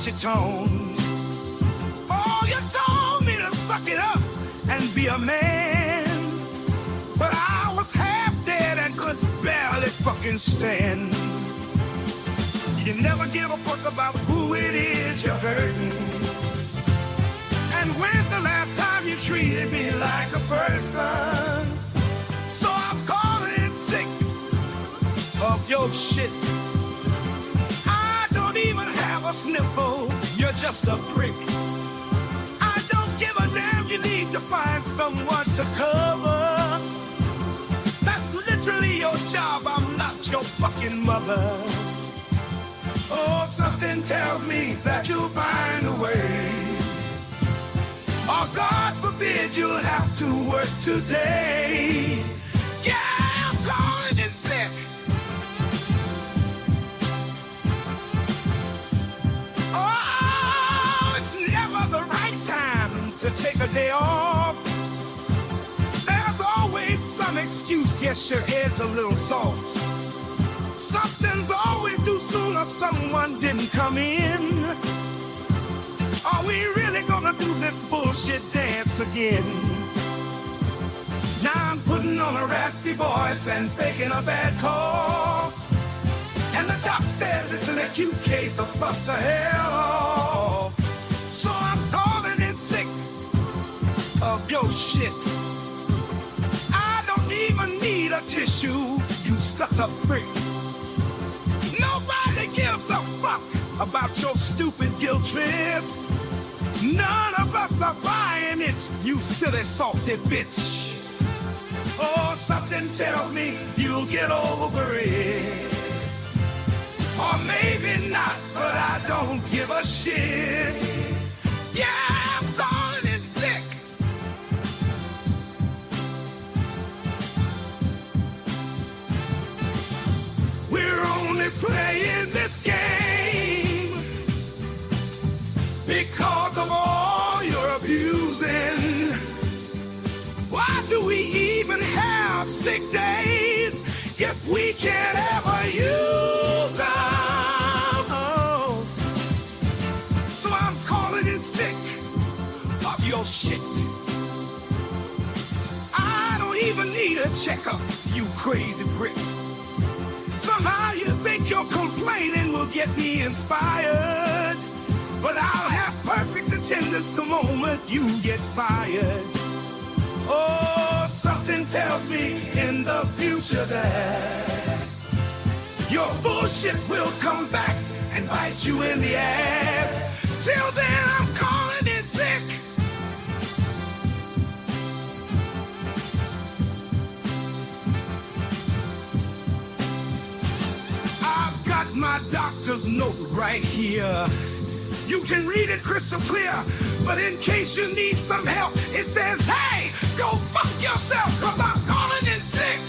what you told. Oh, you told me to suck it up and be a man. But I was half dead and could barely fucking stand. You never give a fuck about who it is you're hurting. And when's the last time you treated me like a person? So I'm calling it sick of your shit. I don't even have a sniffle, you're just a prick. I don't give a damn, you need to find someone to cover. That's literally your job, I'm not your fucking mother. Oh, something tells me that you'll find a way. Or God forbid you'll have to work today. Yeah, I'm calling it sick. Oh, it's never the right time to take a day off. There's always some excuse, guess your head's a little soft. Something's always due sooner, someone didn't come in. Are we really gonna do this bullshit dance again? Now I'm putting on a raspy voice and faking a bad cough. And the doc says it's an acute case of fuck the hell off. So I'm calling in sick of your shit. I don't even need a tissue, you stuck-up prick. Nobody gives a fuck about your stupid guilt trips. None of us are buying it, you silly salty bitch. Oh, something tells me you'll get over it. Or maybe not, but I don't give a shit. Yeah, I'm calling it sick. We're only playing this game because of all your abusing. Why do we even have sick days if we can't ever use them? Oh. So I'm calling it sick of your shit. I don't even need a checkup, you crazy prick. Somehow you think your complaining will get me inspired. But I'll have perfect attendance the moment you get fired. Oh, something tells me in the future that your bullshit will come back and bite you in the ass. Till then, I'm calling it sick. I've got my doctor's note right here. You can read it crystal clear, but in case you need some help, it says, hey, go fuck yourself, cause I'm calling it sick.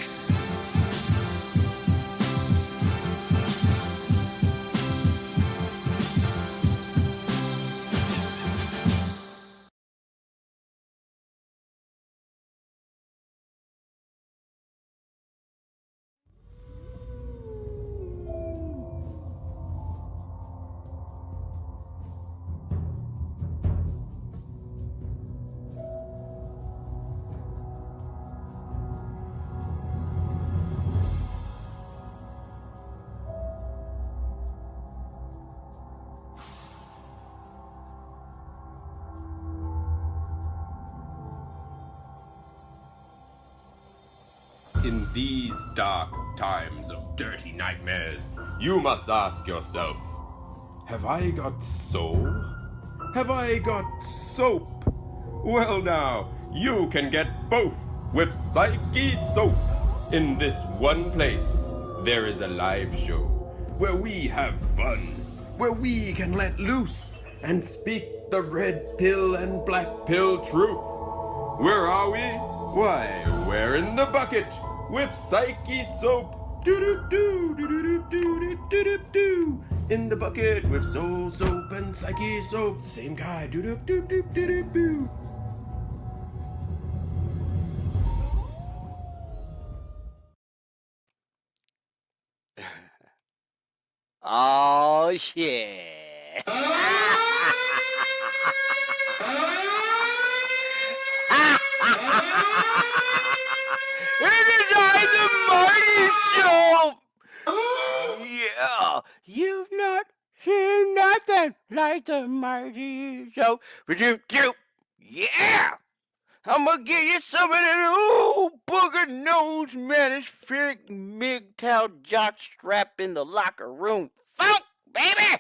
In these dark times of dirty nightmares, you must ask yourself, have I got soul? Have I got soap? Well now, you can get both with Psyche Soap. In this one place, there is a live show where we have fun, where we can let loose and speak the red pill and black pill truth. Where are we? Why, we're in the bucket with Psyche Soap. Do-do-do, do-do-do-do, do-do-do. In the bucket with Soul Soap and Psyche Soap. The same guy. Do-do-do-do-do-do. Oh, shit. like the mighty so. Yeah! I'm gonna give you some of that old booger nose manuspheric MGTOW jock strap in the locker room funk, baby!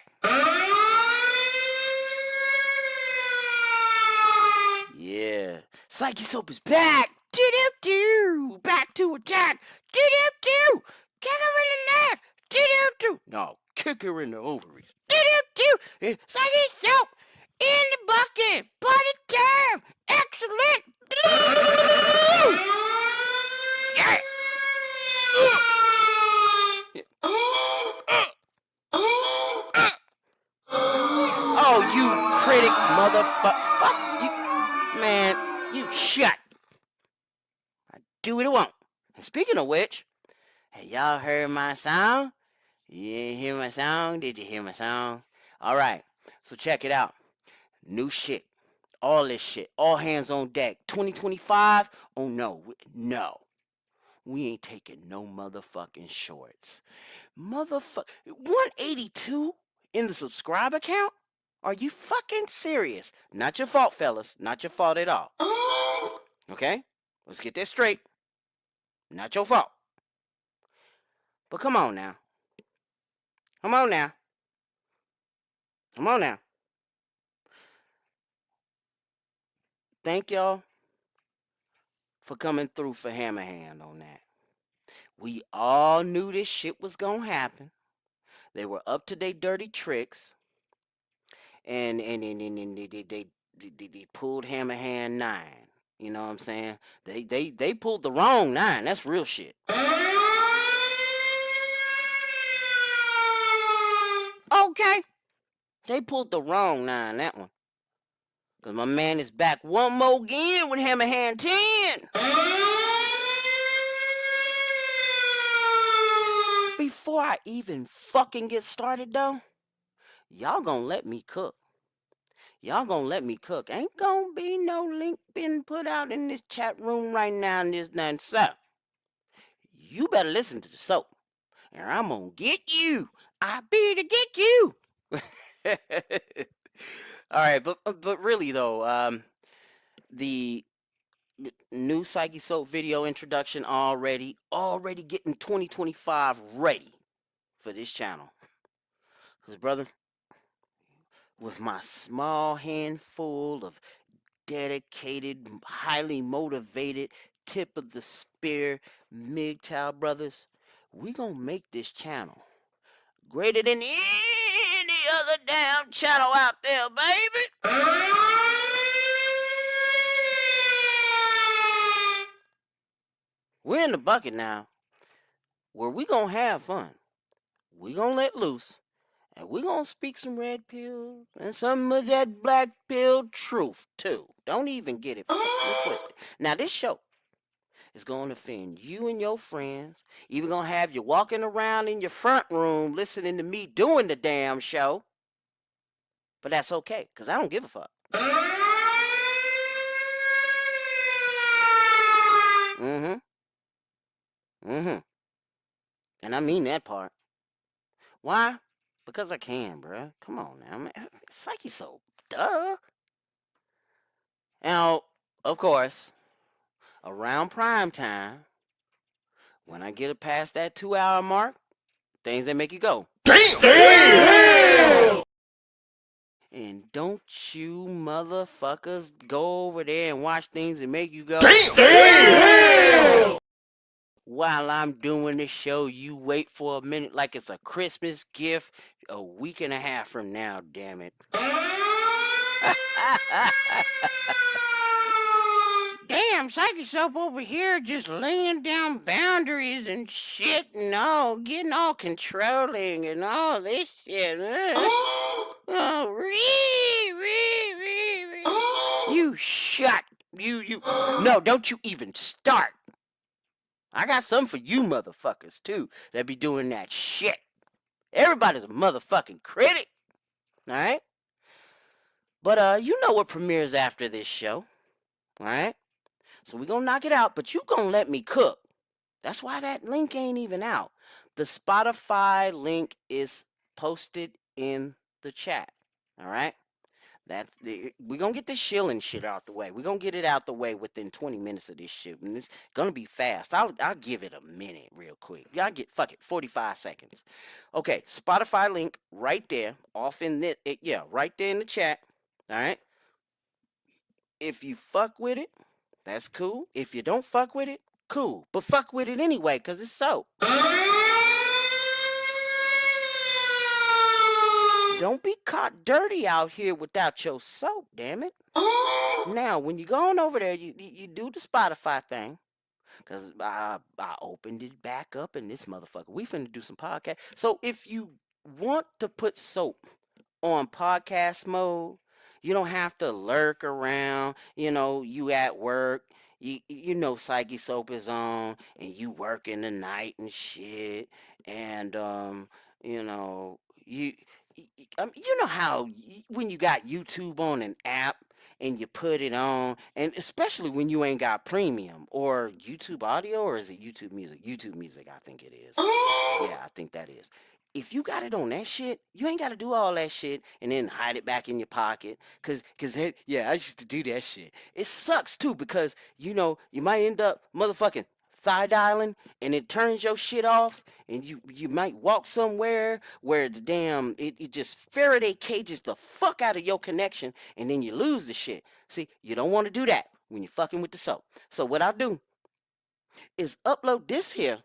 Yeah. Psyche Soap is back! Do-do-do! Back to attack! Do-do-do! Kick her in the neck! Do-do-do! No, kick her in the ovaries. Do-do-do! Psyche Soap! In the bucket! Party time! Excellent! Yeah! Oh, you critic motherfucker! Fuck you, man! You shut! I do what I want. And speaking of which, have y'all heard my song? You didn't hear my song? Did you hear my song? All right, so check it out. New shit. All this shit. All hands on deck. 2025? Oh, no. No. We ain't taking no motherfucking shorts. 182 in the subscriber count? Are you fucking serious? Not your fault, fellas. Not your fault at all. Okay? Let's get this straight. Not your fault. But come on now. Come on now. Come on now. Thank y'all for coming through for Hammerhand on that. We all knew this shit was gonna happen. They were up to their dirty tricks. And they pulled Hammerhand 9. You know what I'm saying? They pulled the wrong 9. That's real shit. Okay. They pulled the wrong 9, that one. Because my man is back one more again with Hammerhand 10. Before I even fucking get started, though, y'all gonna let me cook. Y'all gonna let me cook. Ain't gonna be no link being put out in this chat room right now and this and so. You better listen to the soap. Or I'm gonna get you. I be to get you. Alright, but really though, the new Psyche Soap video introduction already getting 2025 ready for this channel. Cause brother, with my small handful of dedicated, highly motivated, tip of the spear MGTOW brothers, we gonna make this channel greater than any other damn channel out there, baby. We're in the bucket now, where we gonna have fun. We gonna let loose, and we gonna speak some red pill and some of that black pill truth too. Don't even get it twisted. Now this show is going to offend you and your friends. Even gonna have you walking around in your front room listening to me doing the damn show. But that's okay, because I don't give a fuck. And I mean that part. Why? Because I can, bruh. Come on now, man. Psyche Soap. Duh. Now, of course, around prime time, when I get it past that 2-hour mark, things that make you go, damn! And don't you motherfuckers go over there and watch things that make you go, damn! While I'm doing this show, you wait for a minute like it's a Christmas gift a week and a half from now, damn it. Damn, Psyche Soap over here just laying down boundaries and shit and all, getting all controlling and all this shit. You shut. No, don't you even start. I got something for you motherfuckers, too, that be doing that shit. Everybody's a motherfucking critic. Alright? But, you know what premieres after this show. Alright? So we gonna knock it out, but you gonna let me cook. That's why that link ain't even out. The Spotify link is posted in the chat. All right. We're gonna get this shilling shit out the way. We're gonna get it out the way within 20 minutes of this shit. And it's gonna be fast. I'll give it a minute real quick. Y'all get fuck it, 45 seconds. Okay, Spotify link right there, off in the yeah, right there in the chat. Alright. If you fuck with it, that's cool. If you don't fuck with it, cool. But fuck with it anyway, cause it's soap. Don't be caught dirty out here without your soap, damn it. Now, when you go on over there, you do the Spotify thing. Because I opened it back up in this motherfucker. We finna do some podcast. So if you want to put soap on podcast mode, you don't have to lurk around. You at work. You know Psyche Soap is on, and you work in the night and shit. And you know you you know how when you got YouTube on an app and you put it on, and especially when you ain't got premium or YouTube audio, or is it YouTube music? YouTube music, I think it is. Yeah, I think that is. If you got it on that shit, you ain't got to do all that shit and then hide it back in your pocket. Yeah, I used to do that shit. It sucks too because, you might end up motherfucking thigh dialing and it turns your shit off, and you might walk somewhere where the damn it just Faraday cages the fuck out of your connection, and then you lose the shit. See, you don't want to do that when you're fucking with the soap. So what I do is upload this here,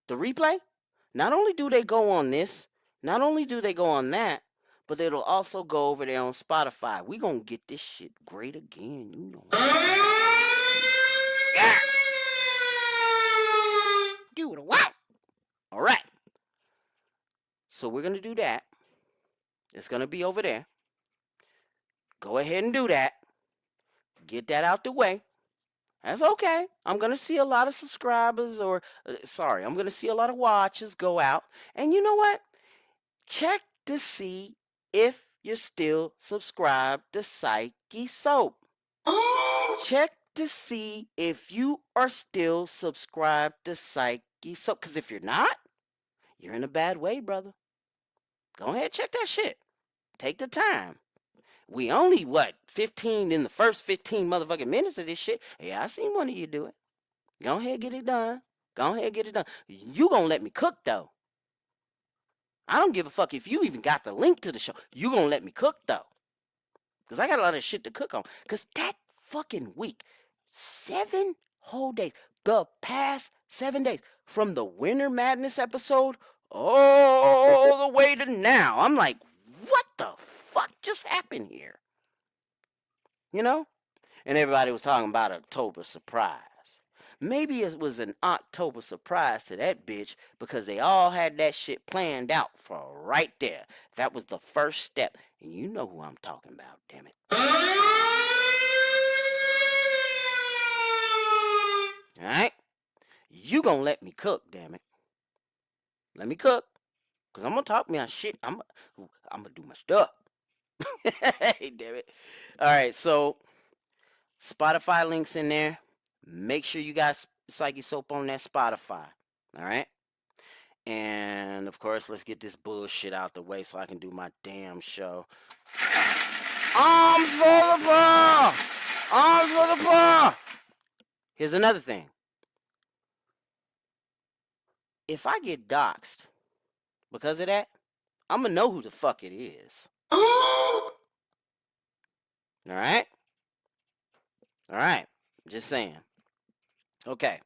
the replay. Not only do they go on this, not only do they go on that, but it'll also go over there on Spotify. We gonna get this shit great again, you know. Yeah. Do it what? All right. So we're gonna do that. It's gonna be over there. Go ahead and do that. Get that out the way. That's okay. I'm gonna see a lot of subscribers, I'm gonna see a lot of watches go out. And you know what? Check to see if you're still subscribed to Psyche Soap. Check to see if you are still subscribed to Psyche Soap. Because if you're not, you're in a bad way, brother. Go ahead, check that shit. Take the time. We only, 15 in the first 15 motherfucking minutes of this shit. Yeah, I seen one of you do it. Go ahead, get it done. Go ahead, get it done. You gonna let me cook, though. I don't give a fuck if you even got the link to the show. You gonna let me cook, though. Because I got a lot of shit to cook on. Because that fucking week, 7 whole days, the past 7 days, from the Winter Madness episode all the way to now, I'm like, what the fuck just happened here? And everybody was talking about October surprise. Maybe it was an October surprise to that bitch because they all had that shit planned out for right there. That was the first step. And you know who I'm talking about, damn it. Alright? You gonna let me cook, damn it. Let me cook. Because I'm gonna talk my shit. I'm gonna do my stuff. Hey, damn it. Alright, so Spotify links in there. Make sure you got Psyche Soap on that Spotify. Alright? And of course, let's get this bullshit out the way so I can do my damn show. Arms for the poor! Arms for the poor! Here's another thing. If I get doxxed because of that, I'm gonna know who the fuck it is. Alright? Alright. Just saying. Okay.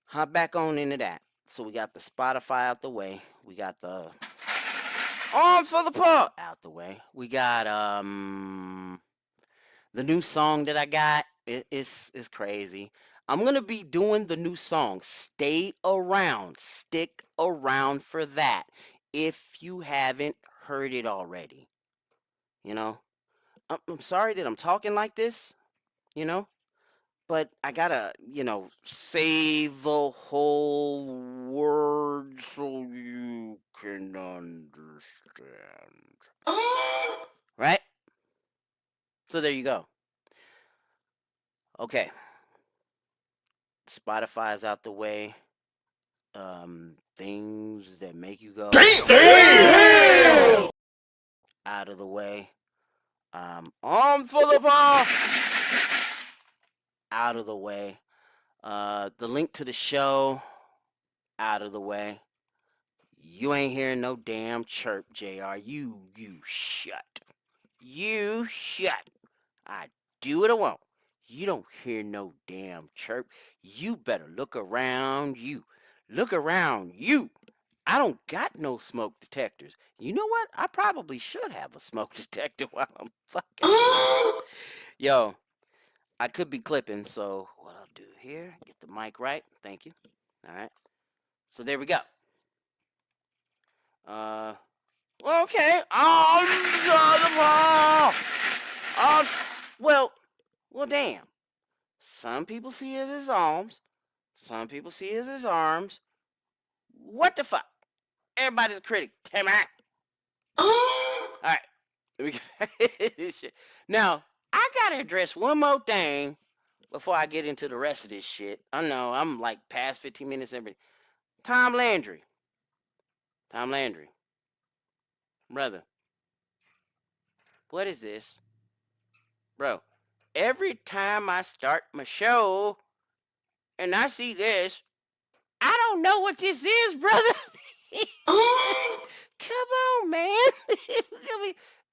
Hop back on into that. So we got the Spotify out the way. We got the Arms for the Poor out the way. We got the new song that I got. It's crazy. I'm gonna be doing the new song. Stay around. Stick around for that. If you haven't heard it already. I'm sorry that I'm talking like this, but I gotta, say the whole word so you can understand. Right? So there you go. Okay. Spotify's out the way. Things that make you go. Damn! out of the way. Arms for the poor, out of the way. The link to the show, out of the way. You ain't hearing no damn chirp, JR. You shut. You shut. I do what I want. You don't hear no damn chirp. You better look around you. Look around you. I don't got no smoke detectors. You know what? I probably should have a smoke detector while I'm fucking. Yo, I could be clipping, so what I'll do here, get the mic right. Thank you. All right. So there we go. Okay. Well, damn. Some people see it as his arms. Some people see it as his arms. What the fuck? Everybody's a critic. Damn it. Alright. Let me get back to this shit. Now, I gotta address one more thing before I get into the rest of this shit. I know, I'm like past 15 minutes every. Tom Landry. Brother. What is this? Bro, every time I start my show and I see this, I don't know what this is, brother. Come on, man.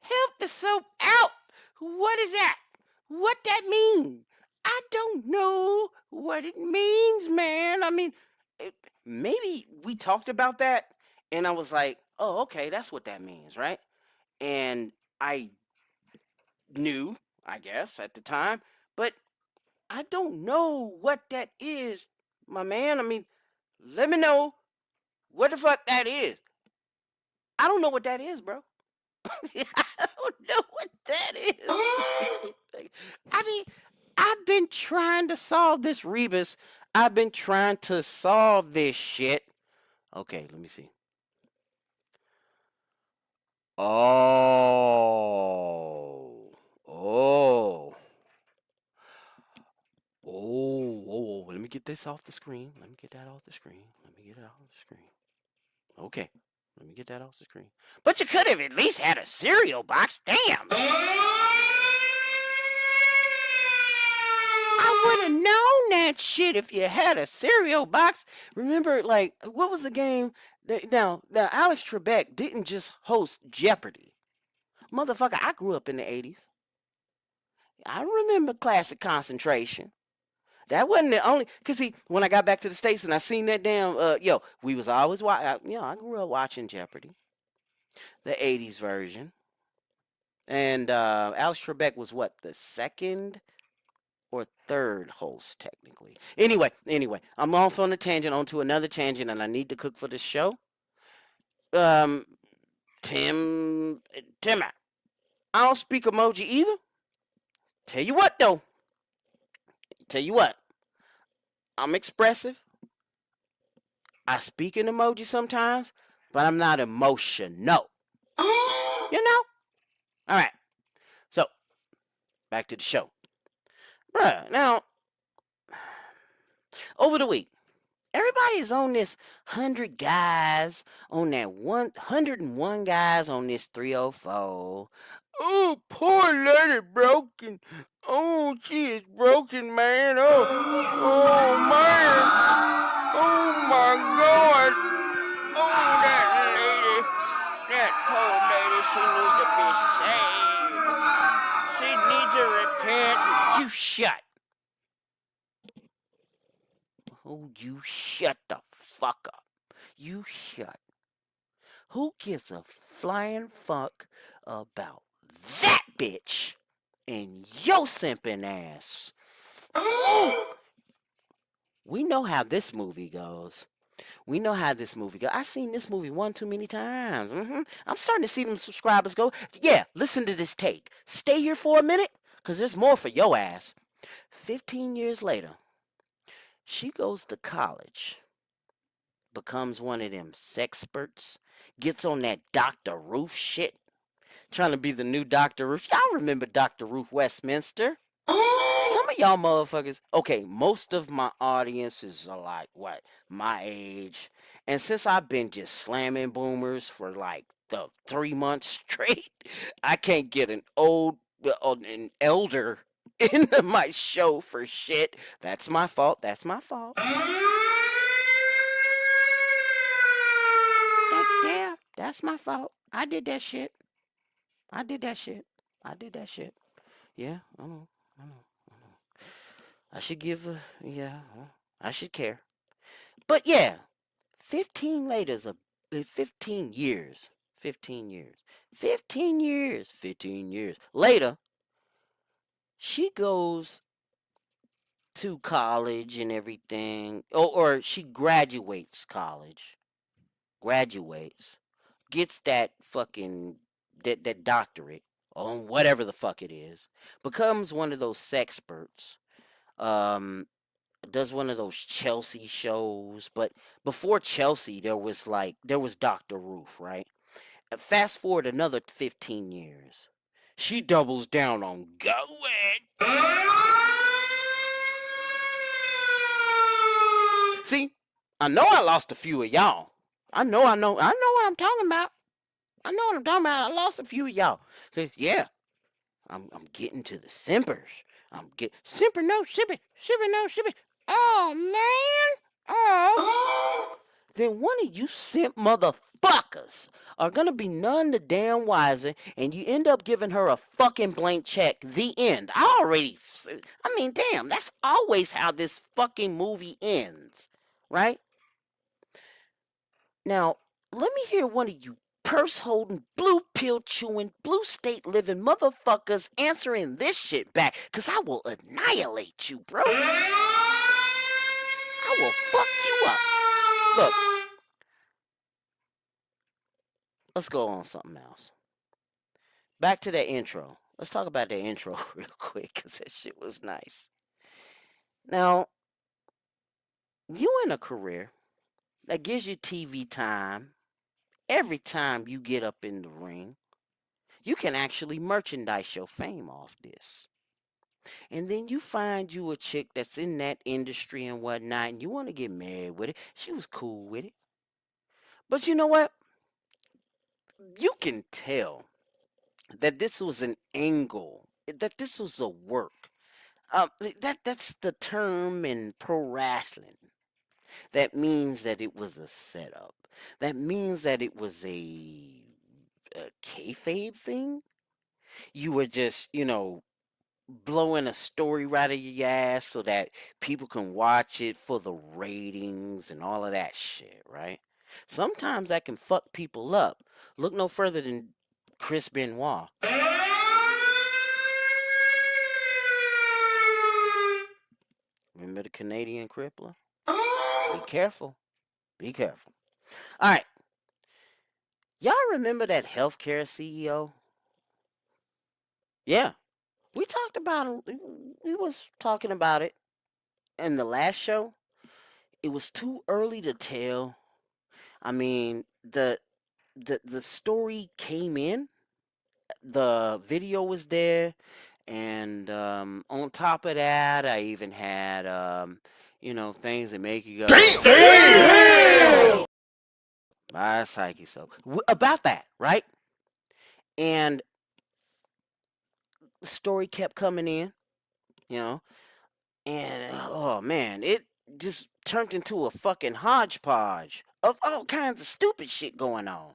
Help the soap out. What is that? What that mean? I don't know what it means, man. I mean, maybe we talked about that and I was like, oh, okay, that's what that means, right? And I knew, I guess, at the time, but I don't know what that is, my man. I mean, let me know what the fuck that is. I don't know what that is, bro. I don't know what that is. I mean, I've been trying to solve this, Rebus. I've been trying to solve this shit. Okay, let me see. Oh. Let me get this off the screen. Let me get that off the screen. Okay. Let me get that off the screen. But you could have at least had a cereal box. Damn. I would have known that shit if you had a cereal box. Remember, like, what was the game? Now, Alex Trebek didn't just host Jeopardy. Motherfucker, I grew up in the 80s. I remember Classic Concentration. That wasn't the only, cause see, when I got back to the States and I seen that damn, we was always watching, I grew up watching Jeopardy, the 80s version. And Alex Trebek was what, the second or third host, technically. Anyway, I'm off on a tangent, onto another tangent, and I need to cook for the show. Tim, I don't speak emoji either. Tell you what, though. I'm expressive. I speak in emoji sometimes, but I'm not emotional. You know? All right. So, back to the show. Bruh, now, over the week, everybody is on this 100 guys, on that 101 guys on this 304. Oh, poor lady broken. Oh, she is broken, man. Oh, man. Oh, my God. Oh, that lady. That poor lady, she needs to be saved. She needs to repent. You shut. Oh, you shut the fuck up. You shut. Who gives a flying fuck about that bitch and your simpin' ass? We know how this movie goes. I seen this movie one too many times. I'm starting to see them subscribers go, yeah, listen to this take. Stay here for a minute, because there's more for your ass. 15 years later, she goes to college, becomes one of them sexperts, gets on that Dr. Ruth shit, trying to be the new Dr. Ruth. Y'all remember Dr. Ruth Westminster? Some of y'all motherfuckers. Okay, most of my audiences are like what my age, and since I've been just slamming boomers for like the 3 months straight, I can't get an elder into my show for shit. That's my fault. That's my fault. Yeah, that's my fault. I did that shit. I did that shit. I did that shit. Yeah, I know. I know. I know. I should give a yeah. I should care. But yeah, 15 later's a 15 years. 15 years. 15 years. 15 years. Later, she goes to college and everything. Or she graduates college. Graduates. Gets that fucking that doctorate on whatever the fuck it is. Becomes one of those sexperts. Um does one of those Chelsea shows, but before Chelsea there was Dr. Ruth, right? Fast forward another 15 years. She doubles down on going. See, I know I lost a few of y'all. I know what I'm talking about. I know what I'm talking about. I lost a few of y'all. So, yeah, I'm getting to the simpers. Simper no, simper no, simper. Oh man. Oh. Then one of you simp motherfuckers are gonna be none the damn wiser, and you end up giving her a fucking blank check. The end. I mean, damn, that's always how this fucking movie ends, right? Now, let me hear one of you purse holding, blue pill chewing, blue state living motherfuckers answering this shit back, cause I will annihilate you, bro. I will fuck you up. Look, let's go on something else. Back to that intro. Let's talk about that intro real quick, cause that shit was nice. Now, you in a career that gives you TV time every time you get up in the ring. You can actually merchandise your fame off this. And then you find you a chick that's in that industry and whatnot, and you want to get married with it. She was cool with it. But you know what? You can tell that this was an angle, that this was a work. That's the term in pro wrestling. That means that it was a setup. That means that it was a kayfabe thing. You were just, blowing a story right of your ass so that people can watch it for the ratings and all of that shit, right? Sometimes that can fuck people up. Look no further than Chris Benoit. Remember the Canadian crippler? Be careful. Be careful. All right. Y'all remember that healthcare CEO? Yeah. We talked about it. We was talking about it in the last show. It was too early to tell. I mean, the story came in, the video was there, and on top of that, I even had things that make you go, damn! My psyche. So about that, right? And the story kept coming in, you know, and oh man, it just turned into a fucking hodgepodge of all kinds of stupid shit going on.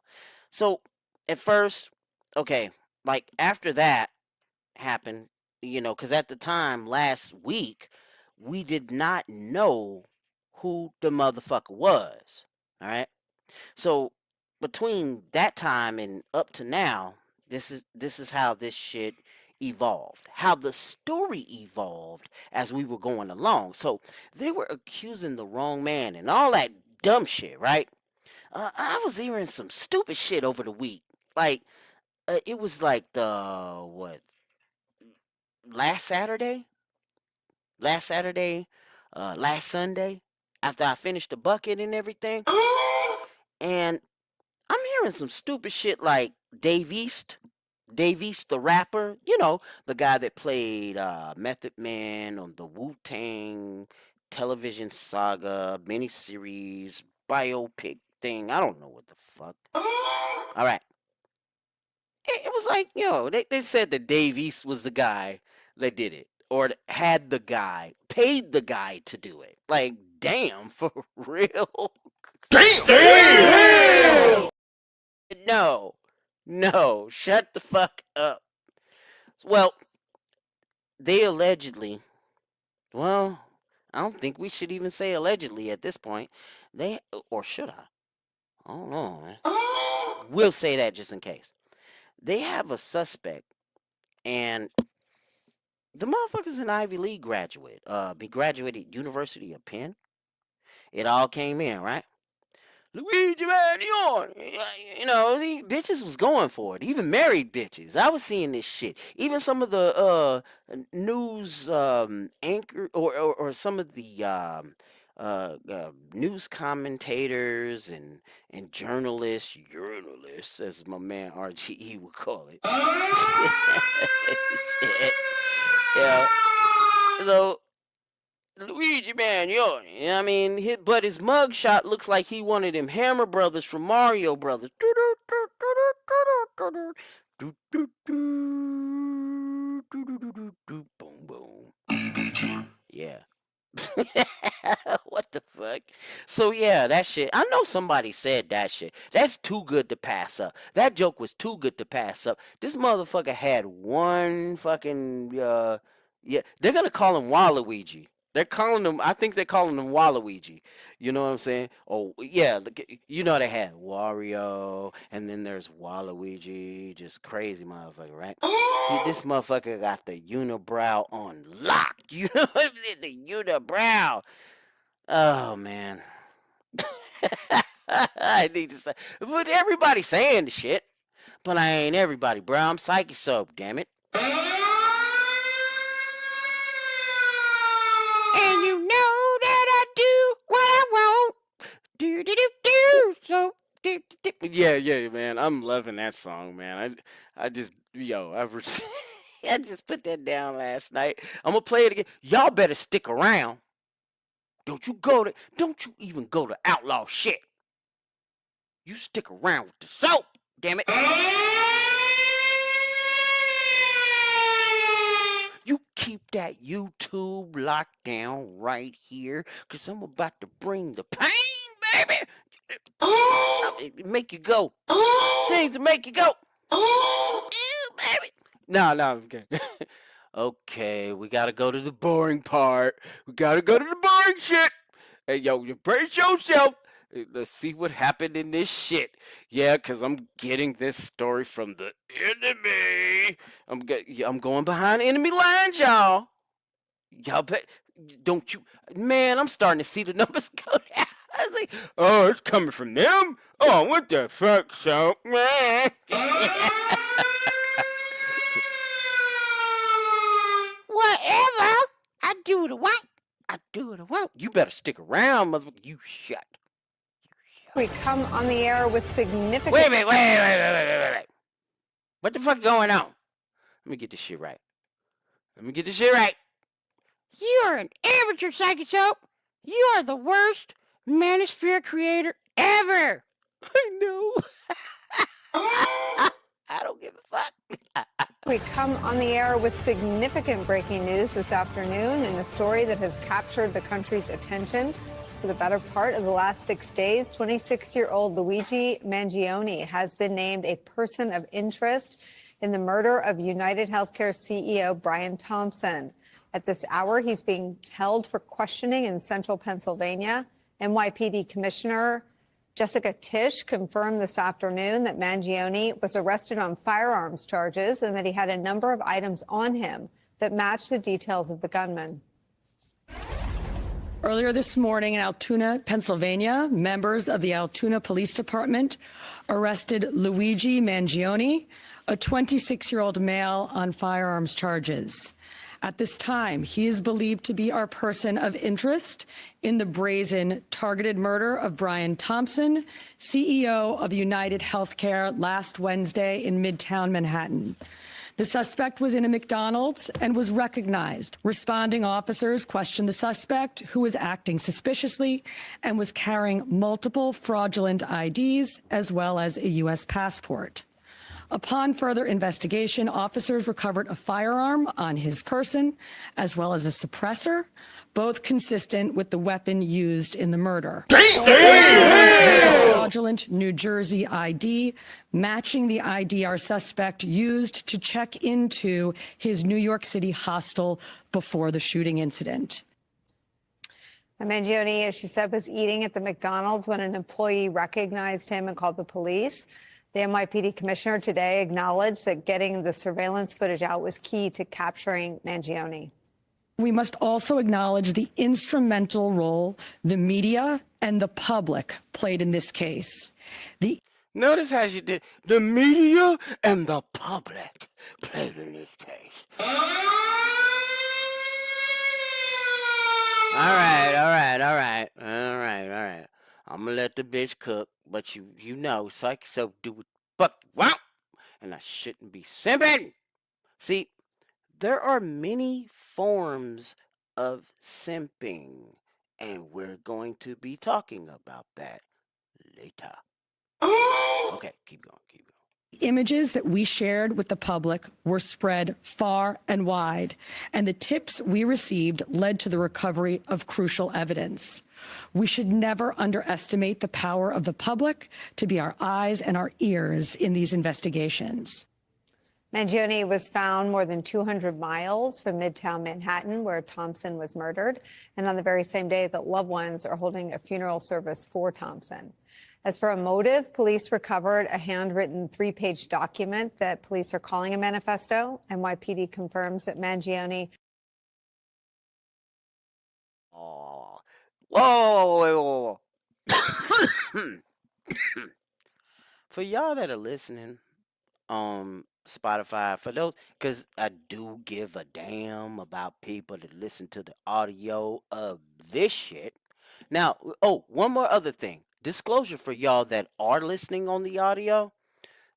So at first, okay, like after that happened, because at the time last week, we did not know who the motherfucker was. All right. So between that time and up to now, this is how this shit evolved. How the story evolved as we were going along. So they were accusing the wrong man and all that dumb shit, right? I was hearing some stupid shit over the week. Like it was like the what last Saturday, last Saturday, last Sunday, after I finished the bucket and everything, and I'm hearing some stupid shit like Dave East. Dave East, the rapper, you know, the guy that played Method Man on the Wu-Tang television saga, miniseries, biopic thing. I don't know what the fuck. All right. It was like, you know, they said that Dave East was the guy that did it. Or had the guy, paid the guy to do it. Like, damn, for real? Damn! No. No. Shut the fuck up. Well, they allegedly, well, I don't think we should even say allegedly at this point. They, or should I? I don't know, man. We'll say that just in case. They have a suspect, and the motherfucker's an Ivy League graduate. He graduated University of Penn. It all came in, right? Luigi man, you know, these bitches was going for it. Even married bitches. I was seeing this shit. Even some of the news anchor or some of the news commentators and journalists, as my man RGE would call it. Shit. Yeah. So Luigi man, you know what I mean? But his mugshot looks like he one of them Hammer Brothers from Mario Brothers. Boom, boom. Yeah. What the fuck? So yeah, that shit. I know somebody said that shit. That's too good to pass up. That joke was too good to pass up. This motherfucker had one fucking yeah. They're gonna call him Waluigi. They're calling him. I think they're calling him Waluigi. You know what I'm saying? Oh yeah, you know they had Wario, and then there's Waluigi. Just crazy motherfucker, right? This motherfucker got the unibrow on lock. You know what I'm saying? The unibrow. Oh man. I need to say, but everybody's saying the shit. But I ain't everybody, bro. I'm Psyche Soap, damn it. And you know that I do what I want. Do do do do. So do, do, do. Yeah, man. I'm loving that song, man. I just I just put that down last night. I'm gonna play it again. Y'all better stick around. Don't you even go to outlaw shit. You stick around with the soap, damn it. You keep that YouTube locked down right here, cause I'm about to bring the pain, baby. Make you go. Things to make you go. Baby. No, okay. Okay, we gotta go to the boring part. We gotta go to the boring shit. Hey, yo, you brace yourself. Let's see what happened in this shit. Yeah, because I'm getting this story from the enemy. I'm going behind enemy lines, y'all. Y'all bet. Don't you. Man, I'm starting to see the numbers go down. I was like, oh, it's coming from them? Oh, what the fuck, so? Whatever. I do what I want. I do what I want. You better stick around, motherfucker. You shut. We come on the air with significant... Wait. What the fuck going on? Let me get this shit right. You are an amateur psychic soap. You are the worst manosphere creator ever. I know. I don't give a fuck. We come on the air with significant breaking news this afternoon in a story that has captured the country's attention for the better part of the last 6 days. 26-year-old Luigi Mangione has been named a person of interest in the murder of United Healthcare CEO Brian Thompson. At this hour, he's being held for questioning in central Pennsylvania. NYPD Commissioner Jessica Tisch confirmed this afternoon that Mangione was arrested on firearms charges and that he had a number of items on him that matched the details of the gunman. Earlier this morning in Altoona, Pennsylvania, members of the Altoona Police Department arrested Luigi Mangione, a 26-year-old male, on firearms charges. At this time, he is believed to be our person of interest in the brazen targeted murder of Brian Thompson, CEO of United Healthcare, last Wednesday in Midtown Manhattan. The suspect was in a McDonald's and was recognized. Responding officers questioned the suspect, who was acting suspiciously and was carrying multiple fraudulent IDs as well as a U.S. passport. Upon further investigation, officers recovered a firearm on his person, as well as a suppressor, both consistent with the weapon used in the murder. A fraudulent New Jersey ID, matching the ID our suspect used to check into his New York City hostel before the shooting incident. Mangione, as she said, was eating at the McDonald's when an employee recognized him and called the police. The NYPD commissioner today acknowledged that getting the surveillance footage out was key to capturing Mangione. We must also acknowledge the instrumental role the media and the public played in this case. Notice how she did. The media and the public played in this case. All right. I'm gonna let the bitch cook, but you know, psych yourself, do what fuck you want, and I shouldn't be simping. See, there are many forms of simping, and we're going to be talking about that later. Okay, keep going. Images that we shared with the public were spread far and wide, and the tips we received led to the recovery of crucial evidence. We should never underestimate the power of the public to be our eyes and our ears in these investigations. Mangione was found more than 200 miles from Midtown Manhattan, where Thompson was murdered, and on the very same day that loved ones are holding a funeral service for Thompson. As for a motive, police recovered a handwritten 3-page document that police are calling a manifesto. NYPD confirms that Mangione. Oh, whoa. For y'all that are listening on Spotify, for those, because I do give a damn about people that listen to the audio of this shit. Now, one more other thing. Disclosure for y'all that are listening on the audio.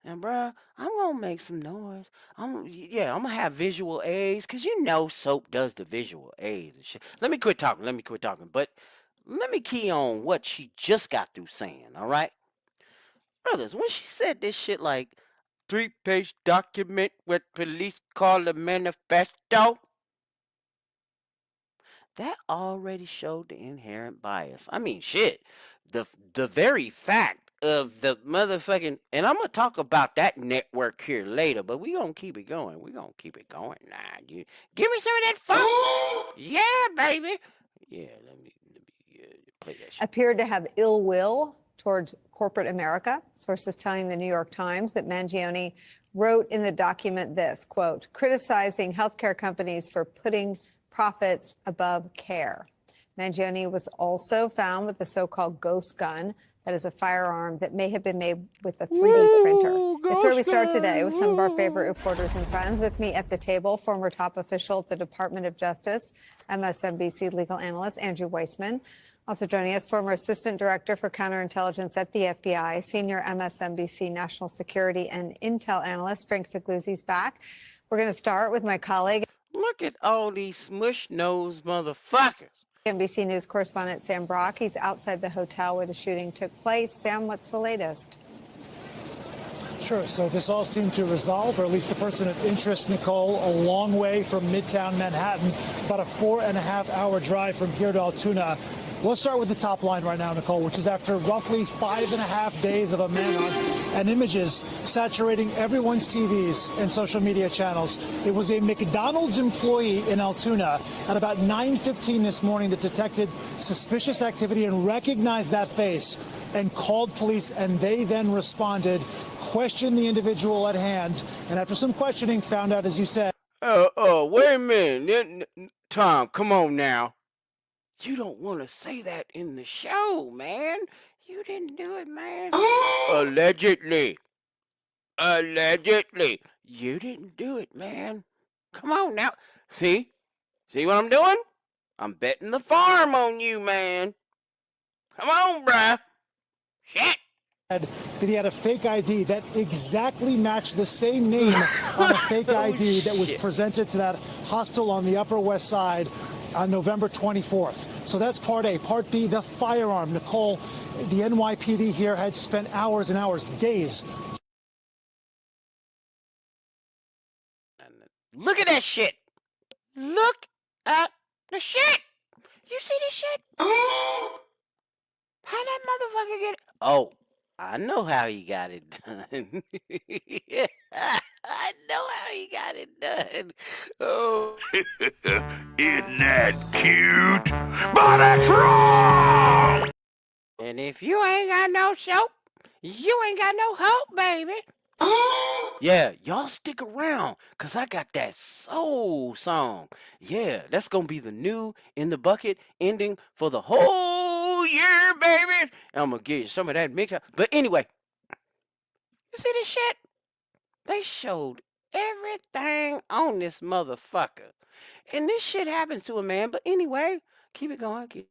And bruh, I'm gonna make some noise. I'm gonna have visual aids, cause you know Soap does the visual aids and shit. Let me quit talking. But let me key on what she just got through saying. All right, brothers. When she said this shit like 3-page document, what police call a manifesto, that already showed the inherent bias. I mean, shit. The very fact of the motherfucking, and I'm gonna talk about that network here later, but we gonna keep it going. Nah, you give me some of that funk. Yeah, baby. Yeah, let me play that shit. Appeared to have ill will towards corporate America. Sources telling the New York Times that Mangione wrote in the document this, quote, criticizing healthcare companies for putting profits above care. Mangione was also found with the so-called ghost gun. That is a firearm that may have been made with a 3D printer. It's where we start today with some of our favorite reporters and friends. With me at the table, former top official at the Department of Justice, MSNBC legal analyst Andrew Weissman. Also joining us, former assistant director for counterintelligence at the FBI, senior MSNBC national security and intel analyst Frank Figliuzzi's back. We're going to start with my colleague. Look at all these smush-nosed motherfuckers. NBC News correspondent Sam Brock. He's outside the hotel where the shooting took place. Sam, what's the latest? Sure. So this all seemed to resolve, or at least the person of interest, Nicole, a long way from Midtown Manhattan, about a 4.5-hour drive from here to Altoona. Let's start with the top line right now, Nicole, which is after roughly 5.5 days of a manhunt and images saturating everyone's TVs and social media channels. It was a McDonald's employee in Altoona at about 9:15 this morning that detected suspicious activity and recognized that face and called police, and they then responded, questioned the individual at hand, and after some questioning found out, as you said. Wait a minute. Tom, come on now. You don't want to say that in the show, man. You didn't do it, man. Allegedly. You didn't do it, man. Come on now. See? See what I'm doing? I'm betting the farm on you, man. Come on, bruh. Shit. That he had a fake ID that exactly matched the same name on a fake ID that was presented to that hostel on the Upper West Side on November 24th. So that's part A. Part B, the firearm. Nicole, the NYPD here had spent hours and hours, days. Look at that shit. Look at the shit. You see this shit? How that motherfucker get it? Oh, I know how he got it done. I know how he got it done. Oh. Isn't that cute? But it's wrong! And if you ain't got no soap, you ain't got no hope, baby. Yeah, y'all stick around, cause I got that soul song. Yeah, that's gonna be the new In the Bucket ending for the whole year, baby. I'm gonna give you some of that mix up. But anyway, you see this shit? They showed everything on this motherfucker. And this shit happens to a man. But anyway, keep it going.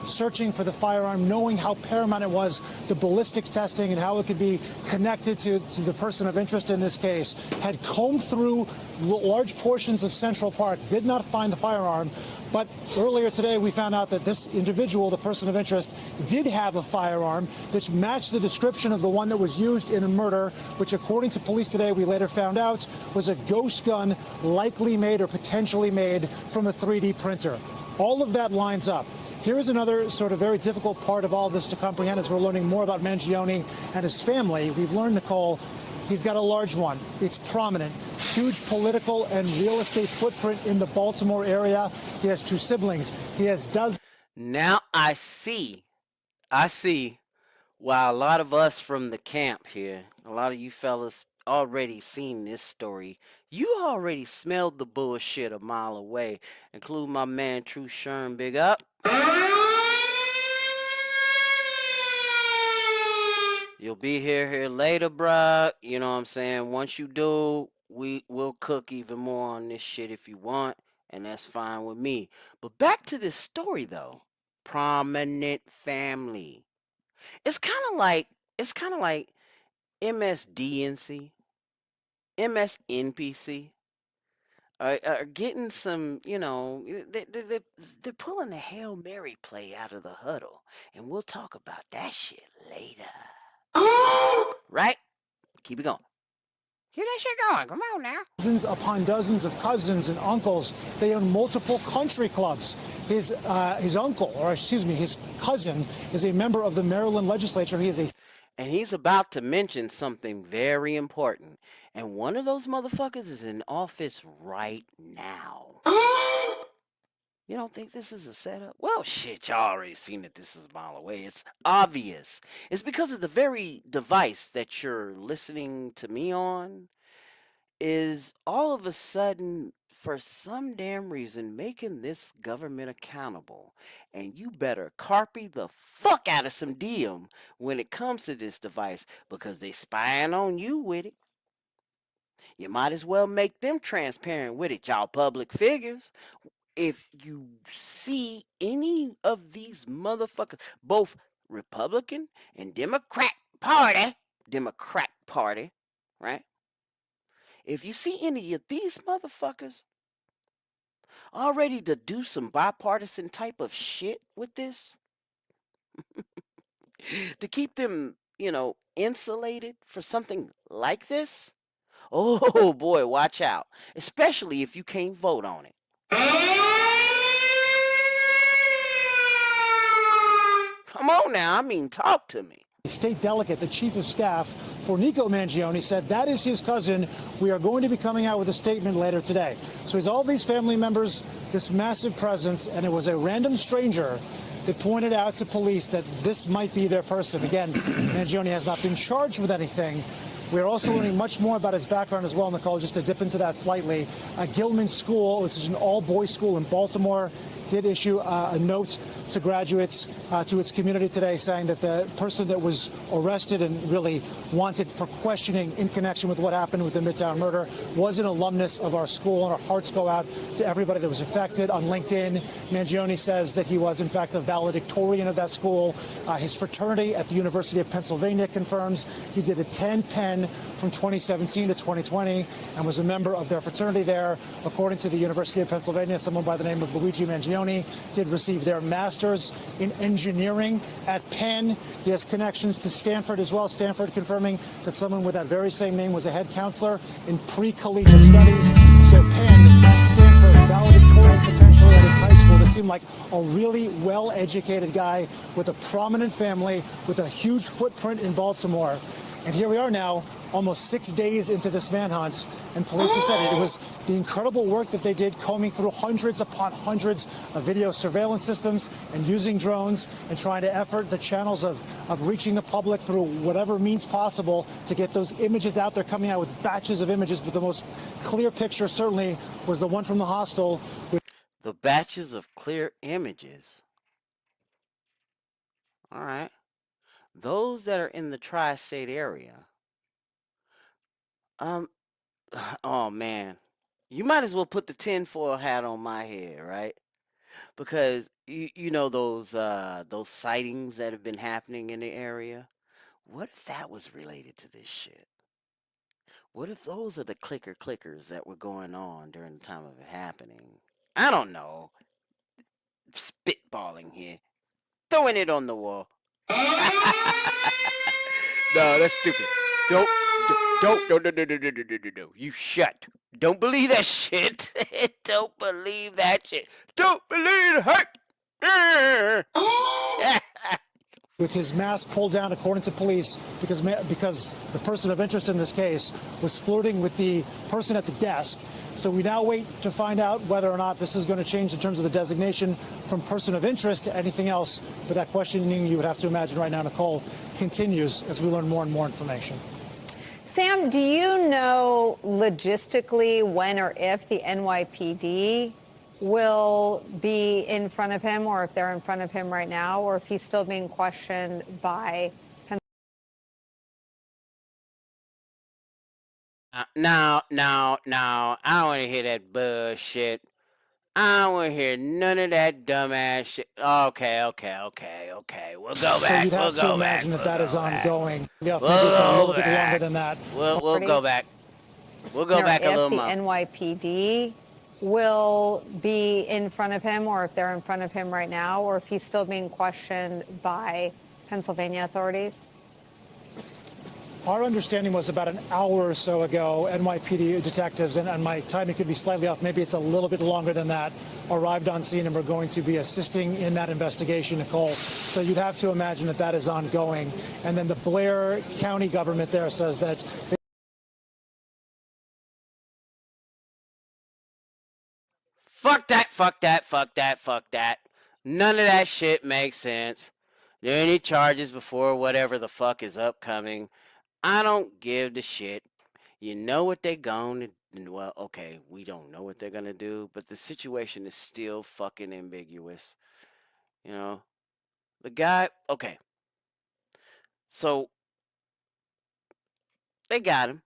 Searching for the firearm, knowing how paramount it was, the ballistics testing and how it could be connected to the person of interest in this case, had combed through large portions of Central Park, did not find the firearm. But earlier today, we found out that this individual, the person of interest, did have a firearm which matched the description of the one that was used in the murder, which, according to police today, we later found out was a ghost gun likely made or potentially made from a 3D printer. All of that lines up. Here is another sort of very difficult part of all this to comprehend as we're learning more about Mangione and his family. We've learned, Nicole, he's got a large one. It's prominent. Huge political and real estate footprint in the Baltimore area. He has 2 siblings. He has dozens. Now I see why a lot of us from the camp here, a lot of you fellas already seen this story. You already smelled the bullshit a mile away, including my man True Sherm. Big up. You'll be here later, bruh. You know what I'm saying? Once you do, we'll cook even more on this shit if you want, and that's fine with me. But back to this story though. Prominent family. It's kind of like MSDNC, MSNPC are getting some, they're pulling a Hail Mary play out of the huddle, and we'll talk about that shit later. Right? Keep it going. Keep that shit going. Come on now. Dozens upon dozens of cousins and uncles. They own multiple country clubs. His uncle, or excuse me, his cousin, is a member of the Maryland legislature. And he's about to mention something very important. And one of those motherfuckers is in office right now. You don't think this is a setup? Well, shit, y'all already seen that this is a mile away. It's obvious. It's because of the very device that you're listening to me on is all of a sudden, for some damn reason, making this government accountable. And you better carpy the fuck out of some diem when it comes to this device, because they spying on you with it. You might as well make them transparent with it, y'all public figures. If you see any of these motherfuckers, both Republican and Democrat Party, right? If you see any of these motherfuckers all ready to do some bipartisan type of shit with this, to keep them, insulated for something like this, oh boy, watch out. Especially if you can't vote on it. Come on now, talk to me. State delegate, the chief of staff for Nico Mangione, said that is his cousin. We are going to be coming out with a statement later today. So he's all these family members, this massive presence, and it was a random stranger that pointed out to police that this might be their person. Again, Mangione has not been charged with anything. We're also learning much more about his background as well, Nicole, just to dip into that slightly. Gilman School, which is an all-boys school in Baltimore, did issue a note to graduates, to its community today, saying that the person that was arrested and really wanted for questioning in connection with what happened with the Midtown murder was an alumnus of our school, and our hearts go out to everybody that was affected. On LinkedIn, Mangione says that he was, in fact, a valedictorian of that school. His fraternity at the University of Pennsylvania confirms he did attend Penn from 2017 to 2020 and was a member of their fraternity there. According to the University of Pennsylvania, someone by the name of Luigi Mangione did receive their master's in engineering at Penn. He has connections to Stanford as well. Stanford confirming that someone with that very same name was a head counselor in pre-collegiate studies. So Penn, Stanford, valedictorian potentially at his high school. This seemed like a really well-educated guy with a prominent family, with a huge footprint in Baltimore. And here we are now, almost 6 days into this manhunt, and police have said it was the incredible work that they did combing through hundreds upon hundreds of video surveillance systems and using drones and trying to effort the channels of reaching the public through whatever means possible to get those images out. They're coming out with batches of images, but the most clear picture certainly was the one from the hostel. The batches of clear images. All right. Those that are in the tri-state area. Oh man. You might as well put the tinfoil hat on my head, right? Because you know those sightings that have been happening in the area. What if that was related to this shit? What if those are the clickers that were going on during the time of it happening? I don't know. Spitballing here. Throwing it on the wall. No, that's stupid. Don't. No. You shut. Don't believe that shit. Don't believe that shit. Don't believe it. With his mask pulled down, according to police, because the person of interest in this case was flirting with the person at the desk. So we now wait to find out whether or not this is going to change in terms of the designation from person of interest to anything else. But that questioning, you would have to imagine right now, Nicole, continues as we learn more and more information. Sam, do you know logistically when or if the NYPD will be in front of him, or if they're in front of him right now, or if he's still being questioned by No. I don't want to hear that bullshit. I don't want to hear none of that dumbass shit. Okay. We'll go back. So you'd have to imagine that is ongoing. Yeah, maybe it's a little bit longer than that. We'll go back. We'll go back a little more. If the NYPD will be in front of him, or if they're in front of him right now, or if he's still being questioned by Pennsylvania authorities? Our understanding was about an hour or so ago, NYPD detectives, and my timing could be slightly off, maybe it's a little bit longer than that, arrived on scene and we're going to be assisting in that investigation, Nicole. So you'd have to imagine that is ongoing. And then the Blair County government there says that Fuck that. None of that shit makes sense. There are any charges before whatever the fuck is upcoming. I don't give the shit. You know what they're going to. Well, okay, we don't know what they're going to do, but the situation is still fucking ambiguous. You know? The guy, okay. So, they got him.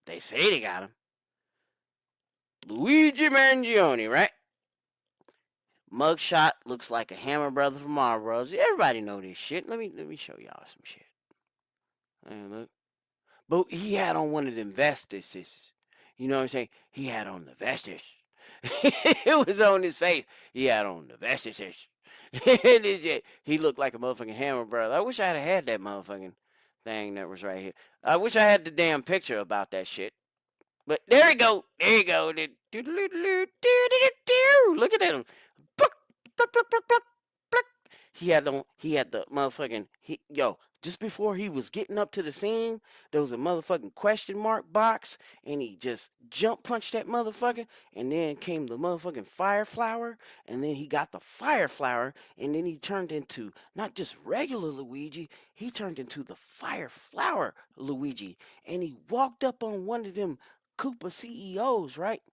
They say they got him. Luigi Mangione, right? Mugshot looks like a Hammer brother from Marvel Bros. Everybody know this shit. Let me show y'all some shit. Hey, look. But he had on one of them vestes. You know what I'm saying? He had on the vestes. It was on his face. He had on the vestes. He looked like a motherfucking Hammer brother. I wish I had that motherfucking thing that was right here. I wish I had the damn picture about that shit. But there you go. Look at that. He had the motherfucking, just before he was getting up to the scene, there was a motherfucking question mark box, and he just jump punched that motherfucker, and then came the motherfucking fire flower, and then he got the fire flower, and then he turned into not just regular Luigi, he turned into the fire flower Luigi, and he walked up on one of them Koopa CEOs, right?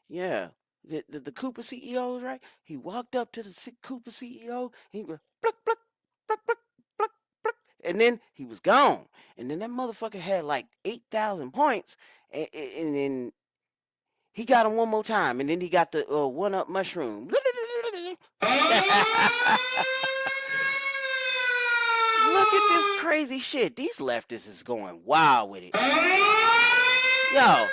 Yeah. the Cooper CEOs, right? He walked up to the Cooper CEO, and he go, pluck, pluck, pluck, pluck, pluck, pluck, and then he was gone. And then that motherfucker had like 8,000 points, and then he got him one more time, and then he got the one-up mushroom. Look at this crazy shit. These leftists is going wild with it. Yo,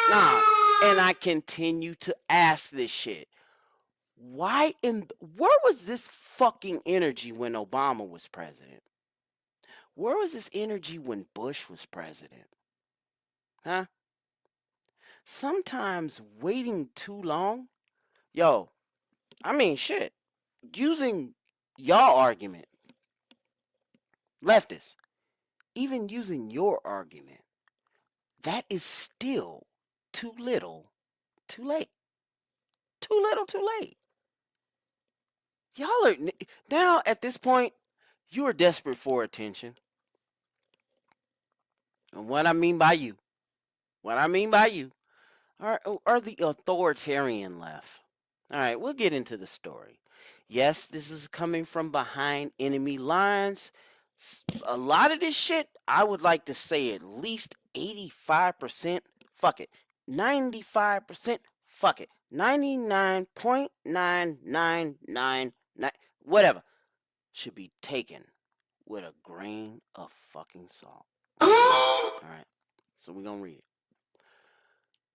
nah. And I continue to ask this shit. Where was this fucking energy when Obama was president? Where was this energy when Bush was president? Huh? Sometimes waiting too long, yo, I mean, shit, using y'all argument, leftists, even using your argument, that is still too little, too late. Too little, too late. Y'all are, now at this point, you are desperate for attention. And what I mean by you are the authoritarian left. All right, we'll get into the story. Yes, this is coming from behind enemy lines. A lot of this shit, I would like to say at least 85%, fuck it, 95%, fuck it, 99.9999, whatever, should be taken with a grain of fucking salt. All right, so we're going to read it.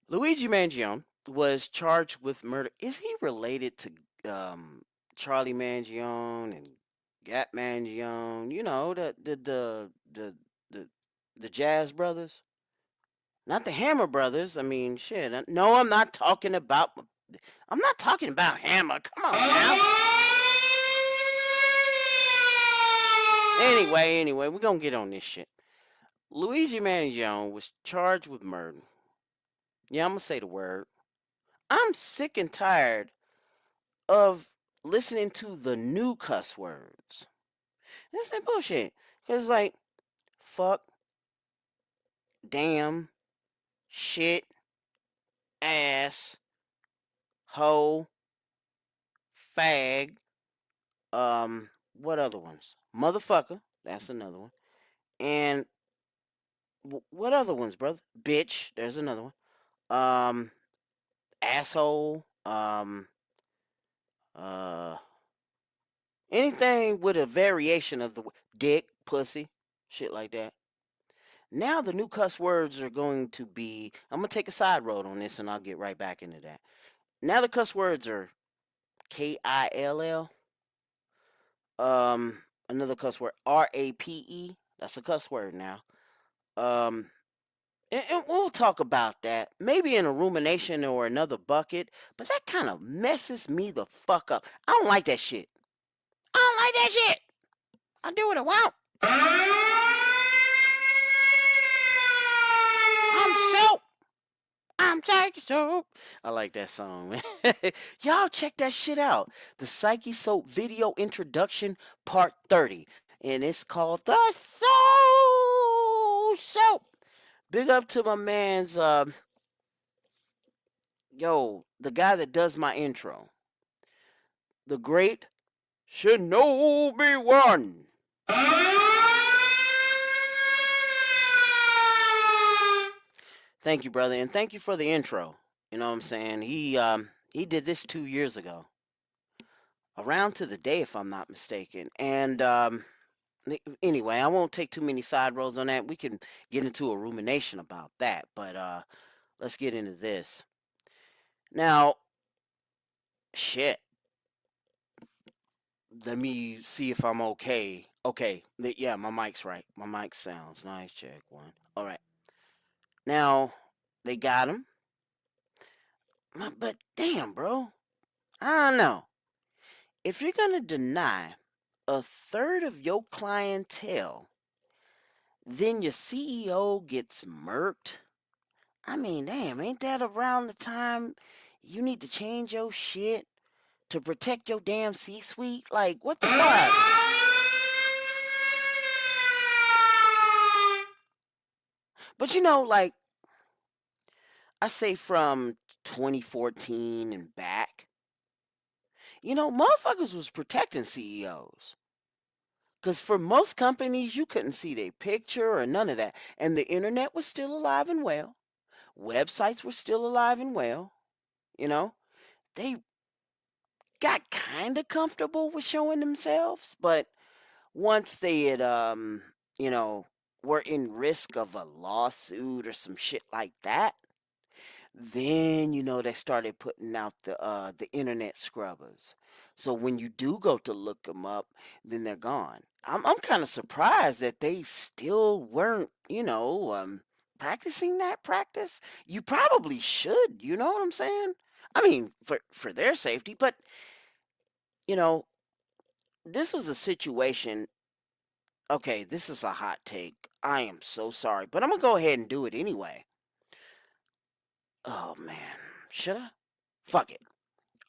Luigi Mangione was charged with murder. Is he related to Charlie Mangione and Gap Mangione? You know, the Jazz Brothers, not the Hammer Brothers. I mean, shit. No, I'm not talking about. I'm not talking about Hammer. Come on now. Anyway, we're gonna get on this shit. Luigi Mangione was charged with murder. Yeah, I'm gonna say the word. I'm sick and tired of listening to the new cuss words. This is bullshit. Cause like, fuck, damn, shit, ass, hoe, fag, what other ones? Motherfucker, that's another one. And what other ones, brother? Bitch, there's another one. Asshole, uh, anything with a variation of the dick, pussy, shit like that. Now the new cuss words are going to be. I'm gonna take a side road on this, and I'll get right back into that. Now the cuss words are KILL. Another cuss word RAPE. That's a cuss word now. And we'll talk about that maybe in a rumination or another bucket. But that kind of messes me the fuck up. I don't like that shit. I don't like that shit. I do what I want. I'm Psyche Soap. I like that song, man. Y'all check that shit out. The Psyche Soap video introduction part 30. And it's called The Soul Soap. Big up to my man's, the guy that does my intro. The great Shinobi One. Thank you, brother, and thank you for the intro. You know what I'm saying? He did this 2 years ago, around to the day, if I'm not mistaken. And anyway, I won't take too many side roads on that. We can get into a rumination about that, but let's get into this. Now, shit. Let me see if I'm okay. Okay, yeah, my mic's right. My mic sounds nice. Check one. All right. Now, they got him. But damn, bro. I don't know. If you're going to deny a third of your clientele, then your CEO gets murked. I mean, damn, ain't that around the time you need to change your shit to protect your damn C-suite? Like, what the fuck? But you know, like, I say from 2014 and back, motherfuckers was protecting CEOs. Because for most companies, you couldn't see their picture or none of that. And the internet was still alive and well. Websites were still alive and well. They got kind of comfortable with showing themselves. But once they had, were in risk of a lawsuit or some shit like that, then they started putting out the internet scrubbers. So when you do go to look them up, then they're gone. I'm kind of surprised that they still weren't practicing that practice. You probably should. You know what I'm saying? I mean, for their safety, but you know this was a situation. Okay, this is a hot take. I am so sorry, but I'm gonna go ahead and do it anyway. Oh man, should I? Fuck it.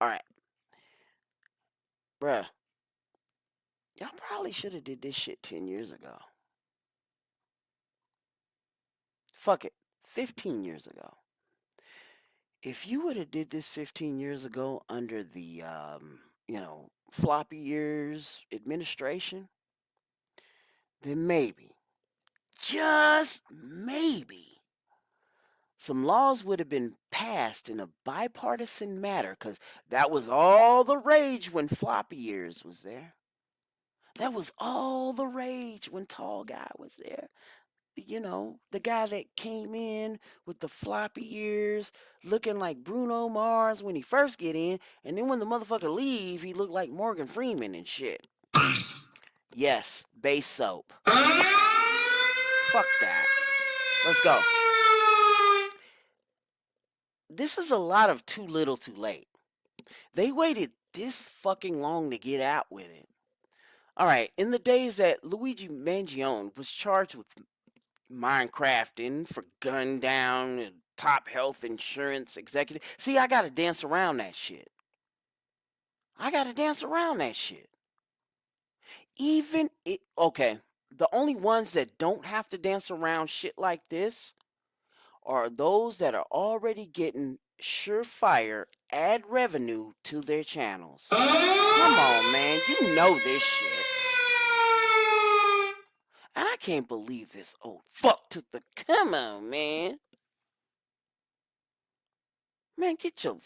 All right, bruh. Y'all probably should have did this shit 10 years ago. Fuck it, 15 years ago. If you would have did this 15 years ago under the floppy years administration, then maybe, just maybe, some laws would have been passed in a bipartisan matter, because that was all the rage when floppy years was there. That was all the rage when tall guy was there. The guy that came in with the floppy ears, looking like Bruno Mars when he first get in, and then when the motherfucker leave, he looked like Morgan Freeman and shit. Yes, base soap. Fuck that. Let's go. This is a lot of too little too late. They waited this fucking long to get out with it. Alright, in the days that Luigi Mangione was charged with Minecrafting for gun down and top health insurance executive. See, I gotta dance around that shit. Okay, the only ones that don't have to dance around shit like this are those that are already getting surefire ad revenue to their channels. Come on, man, you know this shit. I can't believe this old fuck took the. Come on, man. Get your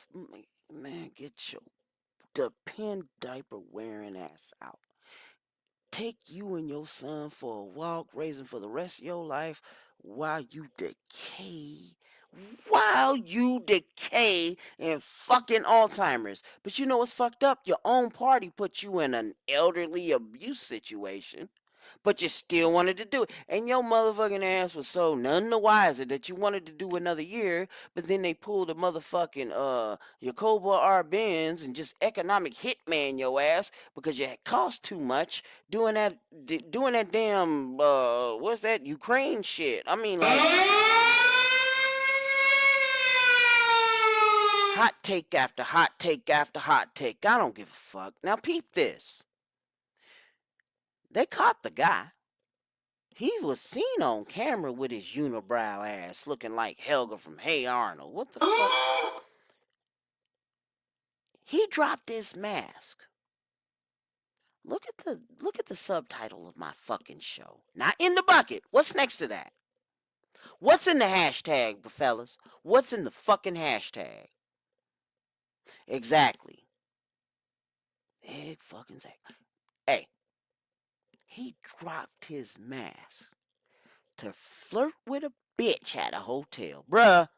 depend diaper wearing ass out. Take you and your son for a walk, raising for the rest of your life while you decay. In fucking Alzheimer's. But you know what's fucked up? Your own party put you in an elderly abuse situation. But you still wanted to do it. And your motherfucking ass was so none the wiser that you wanted to do another year, but then they pulled a motherfucking Jacoba R. Benz and just economic hitman your ass because you cost too much doing that damn what's that Ukraine shit. I mean, like, hot take after hot take after hot take. I don't give a fuck. Now peep this. They caught the guy. He was seen on camera with his unibrow ass looking like Helga from Hey Arnold. What the fuck? He dropped his mask. Look at the subtitle of my fucking show. Not in the bucket. What's next to that? What's in the hashtag, fellas? What's in the fucking hashtag? Exactly. Hey, he dropped his mask to flirt with a bitch at a hotel. Bruh,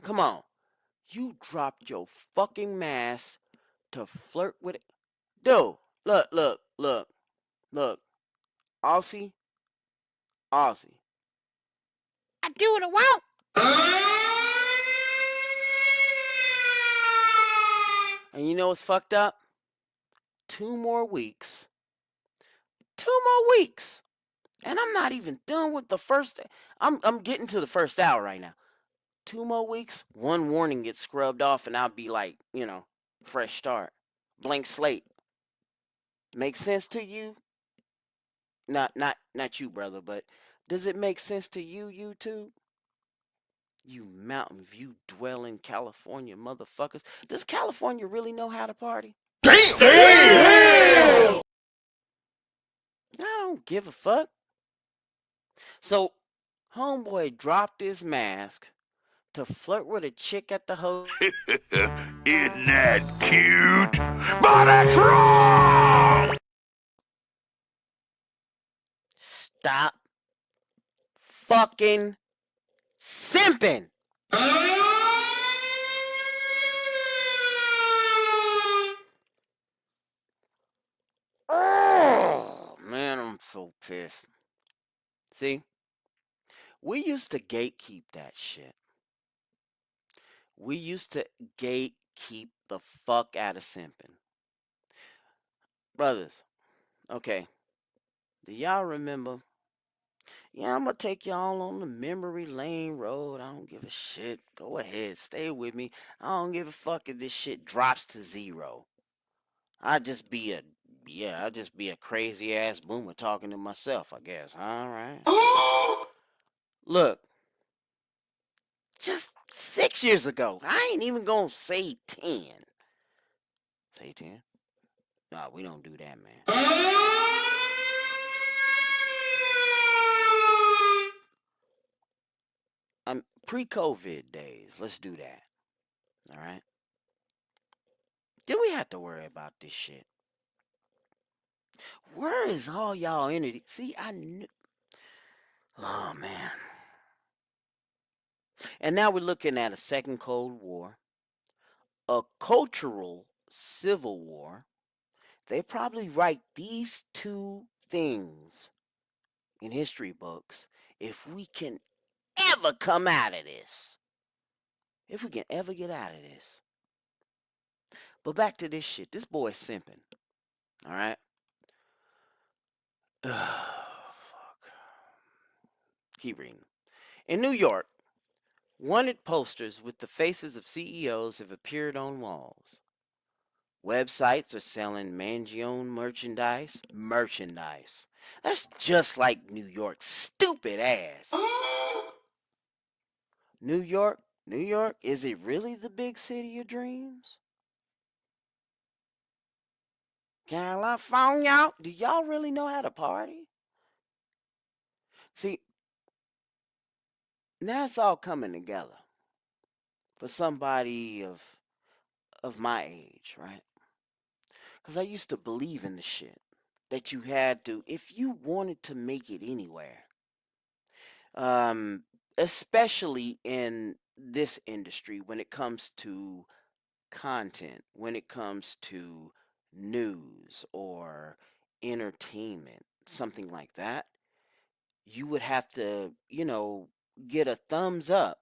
come on. You dropped your fucking mask to flirt with it. Dude, look. Aussie. I do what I want. And you know what's fucked up? 2 more weeks. 2 more weeks. And I'm not even done with the first. I'm getting to the first hour right now. 2 more weeks, one warning gets scrubbed off, and I'll be like, fresh start, blank slate. Make sense to you? Not you, brother, but does it make sense to you, YouTube? You Mountain View dwelling California motherfuckers. Does California really know how to party? Damn! I don't give a fuck. So, homeboy dropped his mask to flirt with a chick at the hotel. Isn't that cute? But it's wrong! Stop fucking simping. Oh, man, I'm so pissed. See, we used to gatekeep that shit. We used to gatekeep the fuck out of simping. Brothers, okay, do y'all remember? Yeah, I'm gonna take y'all on the memory lane road. I don't give a shit. Go ahead, stay with me. I don't give a fuck if this shit drops to zero. I just be a crazy ass boomer talking to myself, I guess. All right. Look, just 6 years ago, I ain't even gonna say 10. Say 10? Nah, we don't do that, man. Pre-COVID days, let's do that. All right. Did we have to worry about this shit? Where is all y'all energy? See, I knew. Oh, man. And now we're looking at a second Cold War, a cultural civil war. They probably write these two things in history books if we can ever come out of this. If we can ever get out of this. But back to this shit. This boy's simping. All right? Fuck. Keep reading. In New York, wanted posters with the faces of CEOs have appeared on walls. Websites are selling Mangione merchandise. Merchandise. That's just like New York's stupid ass. New York, is it really the big city of dreams? California, do y'all really know how to party? See, now it's all coming together for somebody of my age, right? Because I used to believe in the shit that you had to, if you wanted to make it anywhere, especially in this industry when it comes to content, when it comes to news or entertainment, something like that, you would have to, get a thumbs up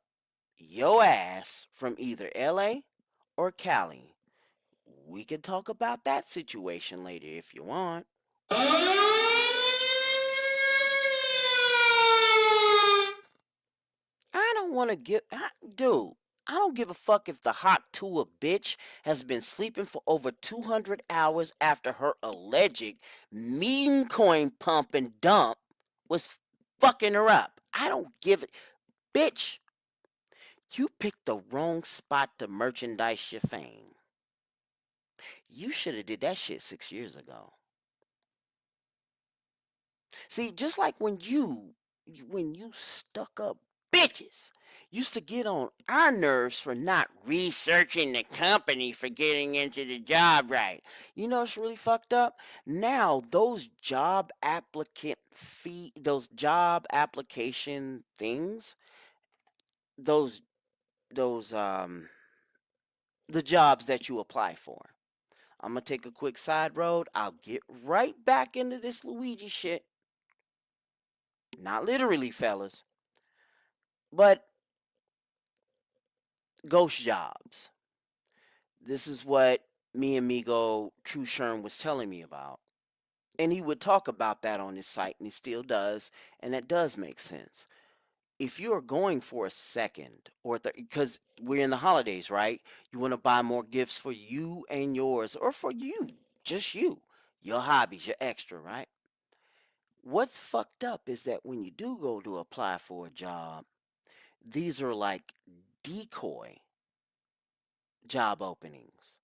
yo ass from either LA or Cali. We can talk about that situation later if you want. I don't want to dude, I don't give a fuck if the hot tour bitch has been sleeping for over 200 hours after her alleged meme coin pump and dump was fucking her up. I don't give it. Bitch, you picked the wrong spot to merchandise your fame. You should have did that shit 6 years ago. See, just like when you stuck up bitches used to get on our nerves for not researching the company for getting into the job right. You know it's really fucked up? Now those job application things, those those the jobs that you apply for. I'm gonna take a quick side road. I'll get right back into this Luigi shit. Not literally, fellas, but ghost jobs. This is what me amigo True Sherm was telling me about. And he would talk about that on his site, and he still does, and that does make sense. If you are going for a second or because we're in the holidays, right? You want to buy more gifts for you and yours, or for you, just you, your hobbies, your extra, right? What's fucked up is that when you do go to apply for a job, these are like decoy job openings.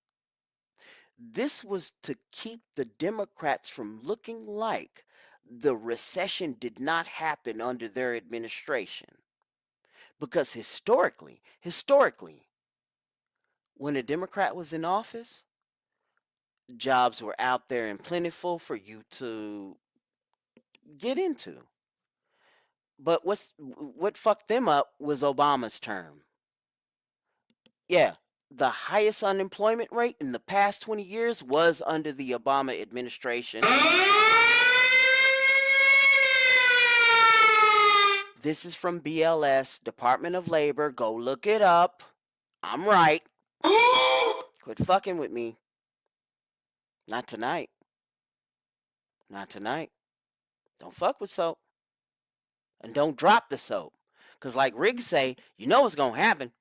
This was to keep the Democrats from looking like the recession did not happen under their administration. Because historically, when a Democrat was in office, jobs were out there and plentiful for you to get into. But what fucked them up was Obama's term. Yeah, the highest unemployment rate in the past 20 years was under the Obama administration. This is from BLS, Department of Labor. Go look it up. I'm right. Quit fucking with me. Not tonight. Not tonight. Don't fuck with soap. And don't drop the soap. Because like Riggs say, you know what's going to happen.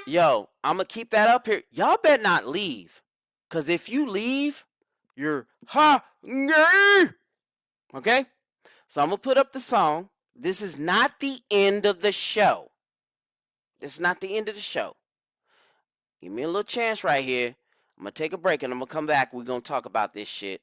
Yo, I'm going to keep that up here. Y'all better not leave. Because if you leave, you're okay? So I'm going to put up the song. This is not the end of the show. This is not the end of the show. Give me a little chance right here. I'm going to take a break and I'm going to come back. We're going to talk about this shit.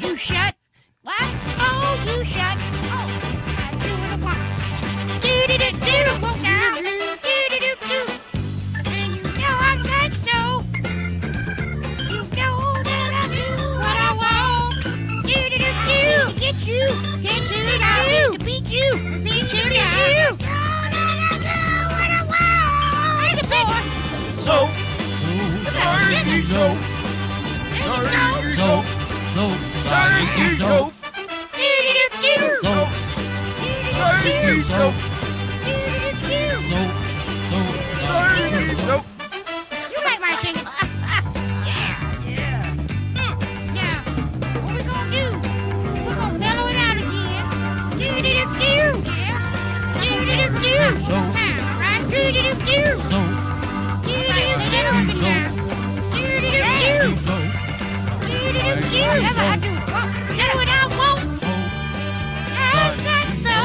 You shut. What? Oh, you shut. Oh, I do what I want. Do-do-do-do. Now. Do-do-do-do. And you know I said so. You know that I do what I want. Do-do-do-do. Get you. Get you down. To beat you. Beat you down. Know that I do what I want. Say the boy. So, Sorry, so, so, sorry, so, do-do-do-do. so, sorry, so, sorry, so. You like my singing? Yeah. Now, what we gonna do? We're gonna mellow it out again. Do-do-do-do. Yeah. Do-do-do-do. Now, right? Do-do-do-do. Do-do-do-do. Do-do-do-do. Do-do-do-do. That's how I do it. That's what I want. I said so.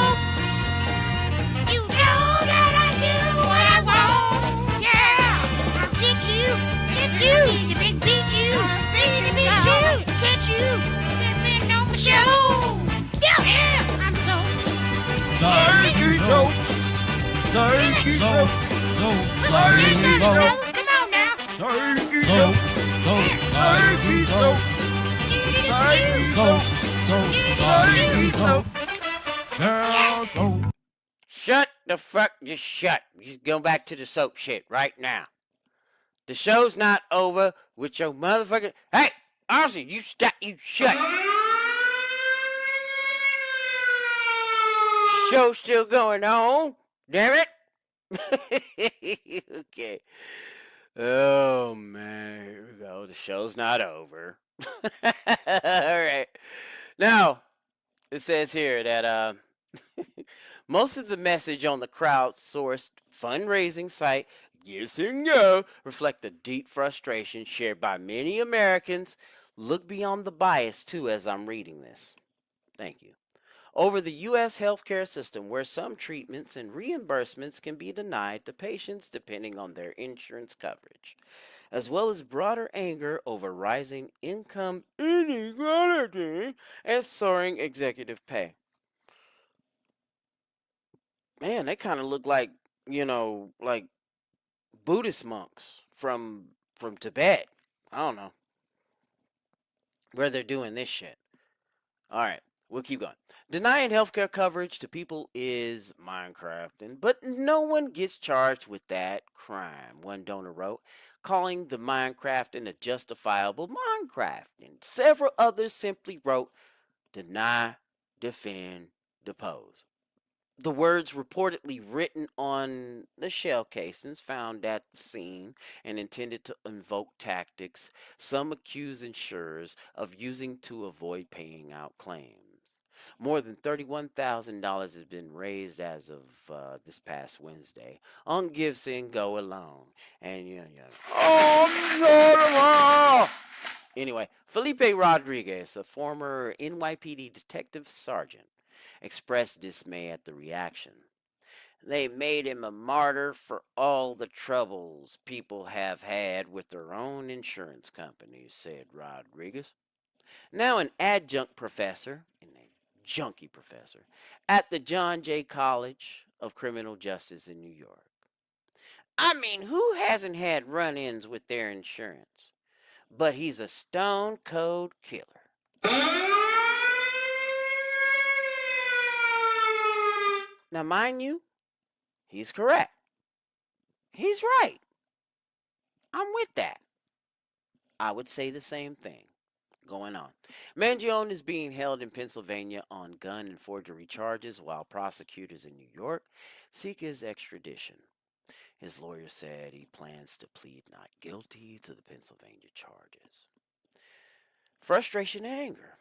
You know that I do what I want. Yeah. I'll get you. Beat you. Get you. Sipping on the show. Yeah. I'm so. Sorry, so, sorry, so, sorry, so, Come on now. sorry, so, sorry, so, sorry, so, Shut the fuck, just shut. You go back to the soap shit right now. The show's not over with your motherfucking. Hey, Austin, you stop, you shut. Show's still going on. Damn it. Okay. Oh man, here we go. The show's not over. All right. Now, it says here that most of the message on the crowdsourced fundraising site Yes and No reflect the deep frustration shared by many Americans. Look beyond the bias too as I'm reading this. Thank you. Over the U.S. healthcare system, where some treatments and reimbursements can be denied to patients depending on their insurance coverage, as well as broader anger over rising income inequality and soaring executive pay. Man, they kind of look like, like Buddhist monks from Tibet. I don't know where they're doing this shit. All right, we'll keep going. Denying healthcare coverage to people is Minecrafting, but no one gets charged with that crime, one donor wrote, calling the Minecrafting a justifiable Minecrafting. Several others simply wrote, deny, defend, depose. The words reportedly written on the shell casings found at the scene and intended to invoke tactics some accuse insurers of using to avoid paying out claims. More than $31,000 has been raised as of this past Wednesday on Give Send Go alone. And oh, anyway, Felipe Rodriguez, a former NYPD detective sergeant, expressed dismay at the reaction. They made him a martyr for all the troubles people have had with their own insurance companies, said Rodriguez. Now an adjunct professor, and a junkie professor, at the John Jay College of Criminal Justice in New York. I mean, who hasn't had run ins with their insurance? But he's a stone cold killer. Now, mind you, he's correct. He's right. I'm with that. I would say the same thing. Going on. Mangione is being held in Pennsylvania on gun and forgery charges while prosecutors in New York seek his extradition. His lawyer said he plans to plead not guilty to the Pennsylvania charges. Frustration and anger.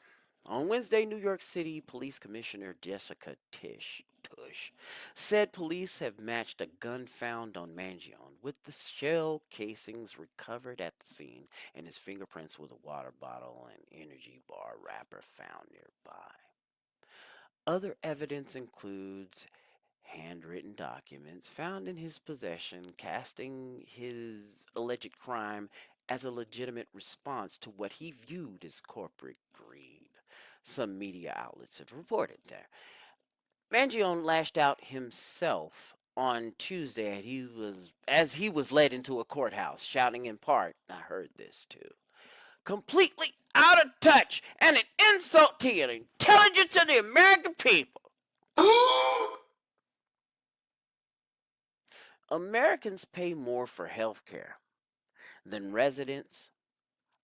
On Wednesday, New York City Police Commissioner Jessica Tush said police have matched a gun found on Mangione with the shell casings recovered at the scene and his fingerprints with a water bottle and energy bar wrapper found nearby. Other evidence includes handwritten documents found in his possession casting his alleged crime as a legitimate response to what he viewed as corporate greed. Some media outlets have reported there. Mangione lashed out himself on Tuesday as he was led into a courthouse, shouting in part, I heard this too, completely out of touch and an insult to the intelligence of the American people. Americans pay more for health care than residents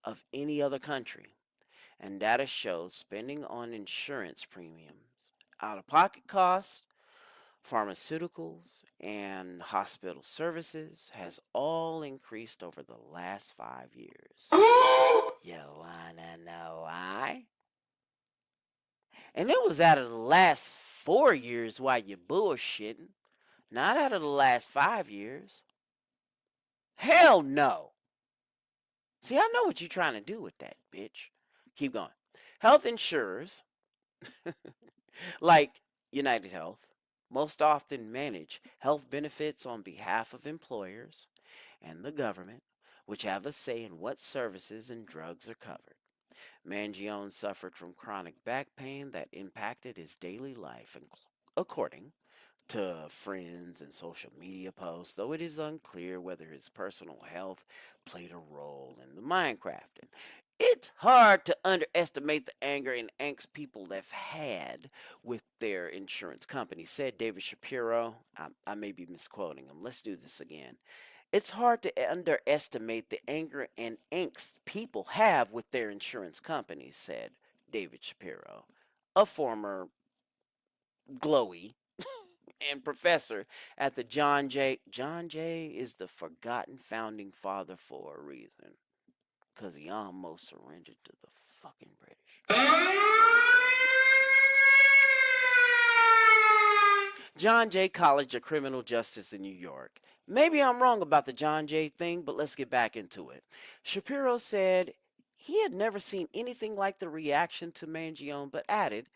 of any other country, and data shows spending on insurance premiums, out-of-pocket costs, pharmaceuticals, and hospital services has all increased over the last 5 years. You wanna know why? And it was out of the last 4 years while you're bullshitting, not out of the last 5 years. Hell no. See, I know what you're trying to do with that, bitch. Keep going. Health insurers, like United Health, most often manage health benefits on behalf of employers and the government, which have a say in what services and drugs are covered. Mangione suffered from chronic back pain that impacted his daily life, according to friends and social media posts, though it is unclear whether his personal health played a role in the Minecrafting. It's hard to underestimate the anger and angst people have had with their insurance company, said David Shapiro. I may be misquoting him. Let's do this again. It's hard to underestimate the anger and angst people have with their insurance companies, said David Shapiro, a former glowy and professor at the John Jay. John Jay is the forgotten founding father for a reason, because he almost surrendered to the fucking British. John Jay College of Criminal Justice in New York. Maybe I'm wrong about the John Jay thing, but let's get back into it. Shapiro said he had never seen anything like the reaction to Mangione, but added,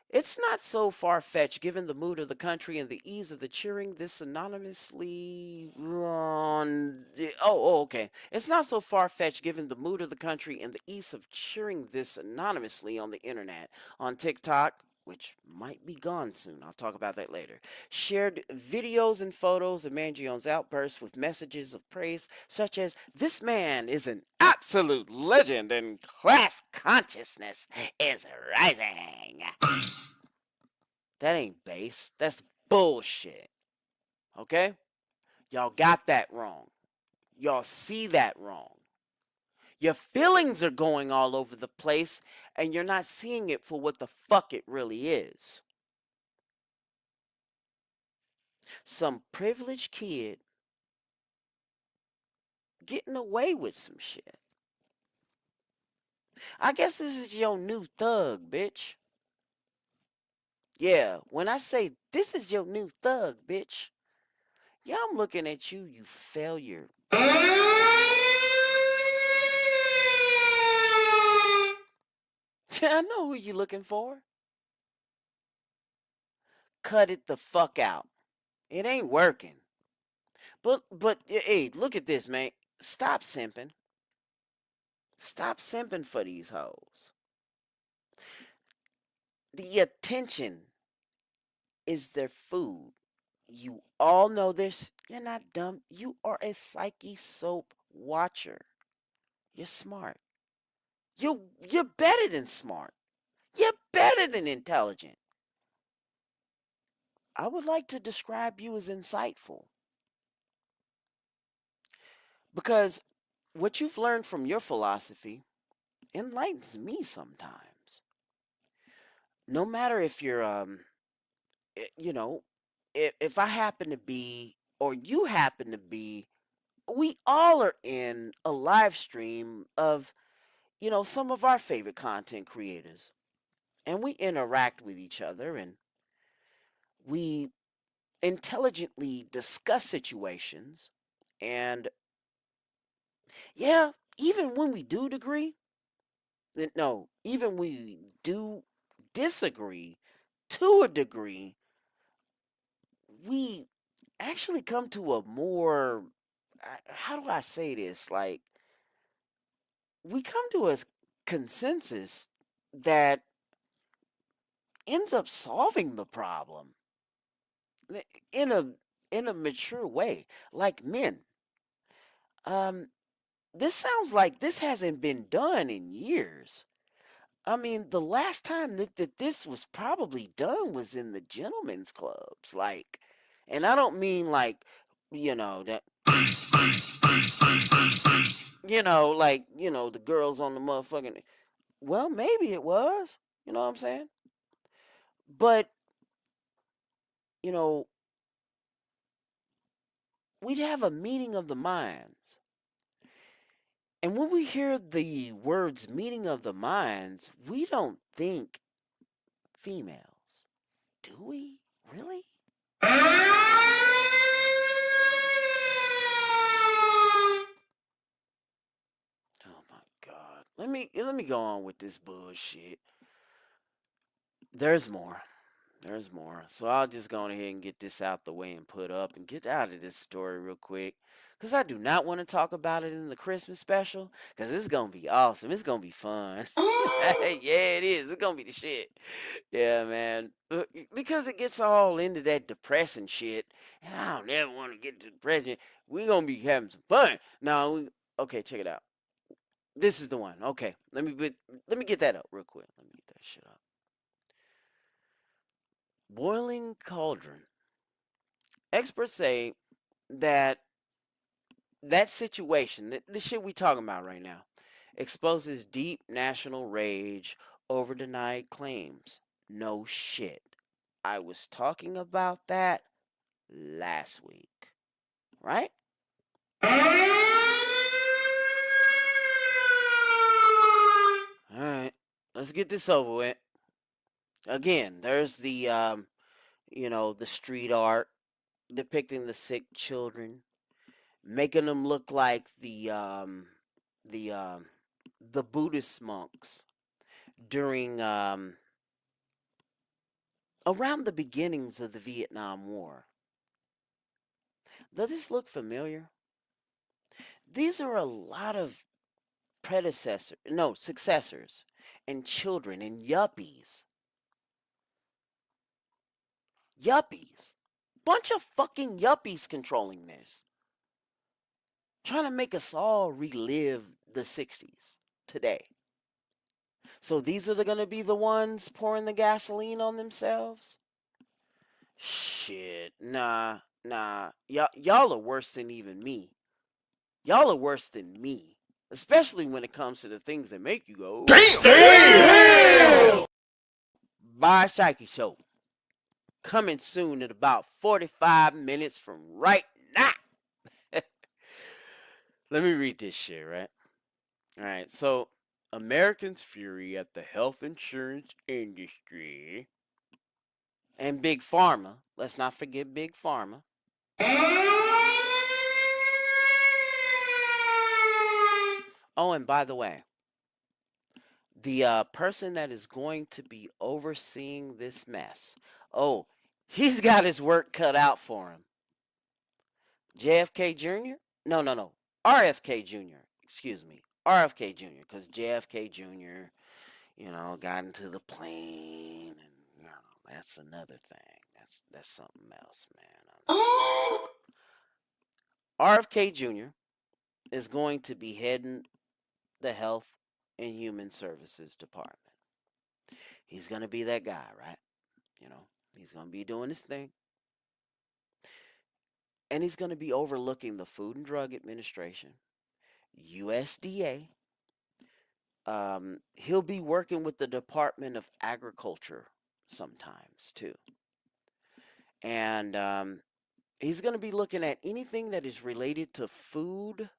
it's not so far-fetched given the mood of the country and the ease of the cheering this anonymously on okay. It's not so far-fetched given the mood of the country and the ease of cheering this anonymously on the internet, on TikTok, which might be gone soon. I'll talk about that later. Shared videos and photos of Mangione's outbursts with messages of praise, such as, this man is an absolute legend and class consciousness is rising. That ain't bass. That's bullshit. Okay? Y'all got that wrong. Y'all see that wrong. Your feelings are going all over the place, and you're not seeing it for what the fuck it really is. Some privileged kid getting away with some shit. I guess this is your new thug, bitch. Yeah, when I say this is your new thug, bitch, yeah, I'm looking at you, you failure. I know who you looking for. Cut it the fuck out. It ain't working. But hey, look at this, man. Stop simping. Stop simping for these hoes. The attention is their food. You all know this. You're not dumb. You are a psyche soap watcher. You're smart. You're better than smart. You're better than intelligent. I would like to describe you as insightful. Because what you've learned from your philosophy enlightens me sometimes. No matter if you're you know, if I happen to be or you happen to be, we all are in a live stream of, some of our favorite content creators. And we interact with each other and we intelligently discuss situations. And yeah, even when we do agree, no, even we do disagree to a degree, we actually come to a more, how do I say this? Like, we come to a consensus that ends up solving the problem in a mature way, like men. Um, this sounds like this hasn't been done in years. I mean, the last time that this was probably done was in the gentlemen's clubs. Like, and I don't mean like, that, like, the girls on the motherfucking, well, maybe it was, you know what I'm saying? But, you know, we'd have a meeting of the minds. And when we hear the words meeting of the minds, we don't think females. Do we? Really? Oh my god. Let me go on with this bullshit. There's more. There's more. So I'll just go ahead and get this out the way and put up and get out of this story real quick. Because I do not want to talk about it in the Christmas special. Because it's going to be awesome. It's going to be fun. Yeah, it is. It's going to be the shit. Yeah, man. Because it gets all into that depressing shit. And I don't ever want to get depressing. We're going to be having some fun. Now, okay, check it out. This is the one. Okay. Let me get that up real quick. Let me get that shit up. Boiling cauldron. Experts say that situation, the shit we talking about right now, exposes deep national rage over denied claims. No shit. I was talking about that last week. Right? Alright. Let's get this over with. Again, there's the the street art depicting the sick children, making them look like the Buddhist monks during around the beginnings of the Vietnam War. Does this look familiar? These are a lot of successors and children and yuppies. Yuppies. Bunch of fucking yuppies controlling this. Trying to make us all relive the 60s today. So these are going to be the ones pouring the gasoline on themselves? Shit, nah. Y'all are worse than even me. Y'all are worse than me. Especially when it comes to the things that make you go, damn! Buy a Psyche soap. Coming soon in about 45 minutes from right now. Let me read this shit, right? All right, so Americans' fury at the health insurance industry and Big Pharma. Let's not forget Big Pharma. Oh, and by the way, the person that is going to be overseeing this mess, oh, he's got his work cut out for him. JFK Jr.? No. RFK Jr. Excuse me. RFK Jr. Because JFK Jr., got into the plane, and that's another thing. That's something else, man. RFK Jr. is going to be heading the Health and Human Services Department. He's going to be that guy, right? He's going to be doing his thing. And he's going to be overlooking the Food and Drug Administration, USDA. He'll be working with the Department of Agriculture sometimes, too. And he's going to be looking at anything that is related to food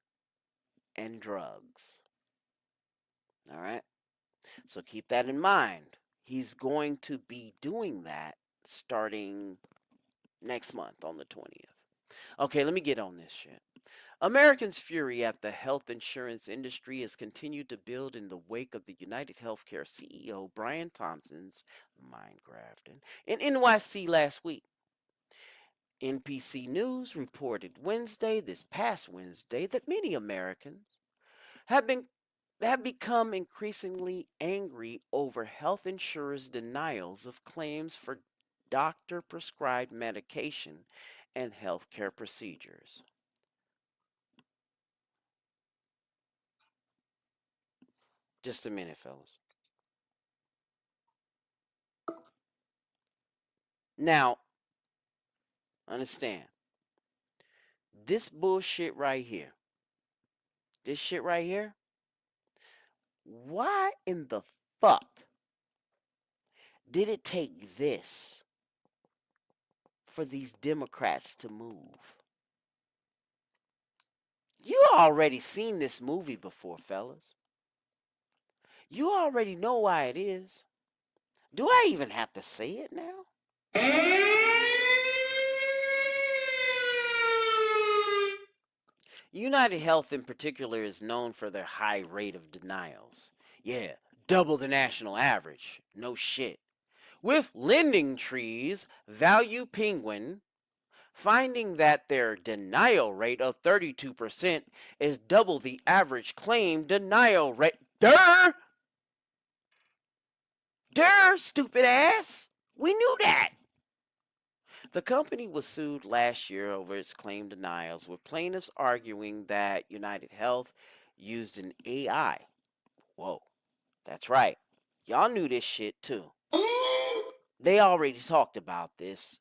and drugs. All right? So keep that in mind. He's going to be doing that starting next month on the 20th. Okay, let me get on this shit. Americans' fury at the health insurance industry has continued to build in the wake of the United Healthcare CEO Brian Thompson's mind grafting in NYC last week. NPC News reported this past Wednesday, that many Americans have become increasingly angry over health insurers' denials of claims for doctor-prescribed medication and healthcare procedures. Just a minute, fellas. Now, understand, this bullshit right here, why in the fuck did it take this for these Democrats to move? You already seen this movie before, fellas. You already know why it is. Do I even have to say it now? United Health in particular is known for their high rate of denials. Yeah, double the national average. No shit. With Lending Tree's Value Penguin finding that their denial rate of 32% is double the average claim denial rate. Duh, stupid ass. We knew that. The company was sued last year over its claim denials, with plaintiffs arguing that United Health used an AI. Whoa, that's right. Y'all knew this shit too. They already talked about this.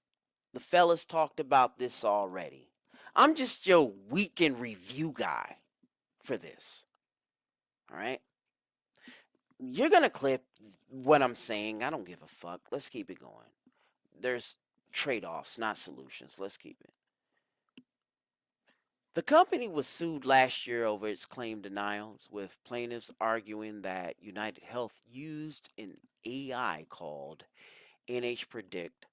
The fellas talked about this already. I'm just your weekend review guy for this. All right? You're going to clip what I'm saying. I don't give a fuck. Let's keep it going. There's trade-offs, not solutions. Let's keep it. The company was sued last year over its claim denials, with plaintiffs arguing that United Health used an AI called NH Predict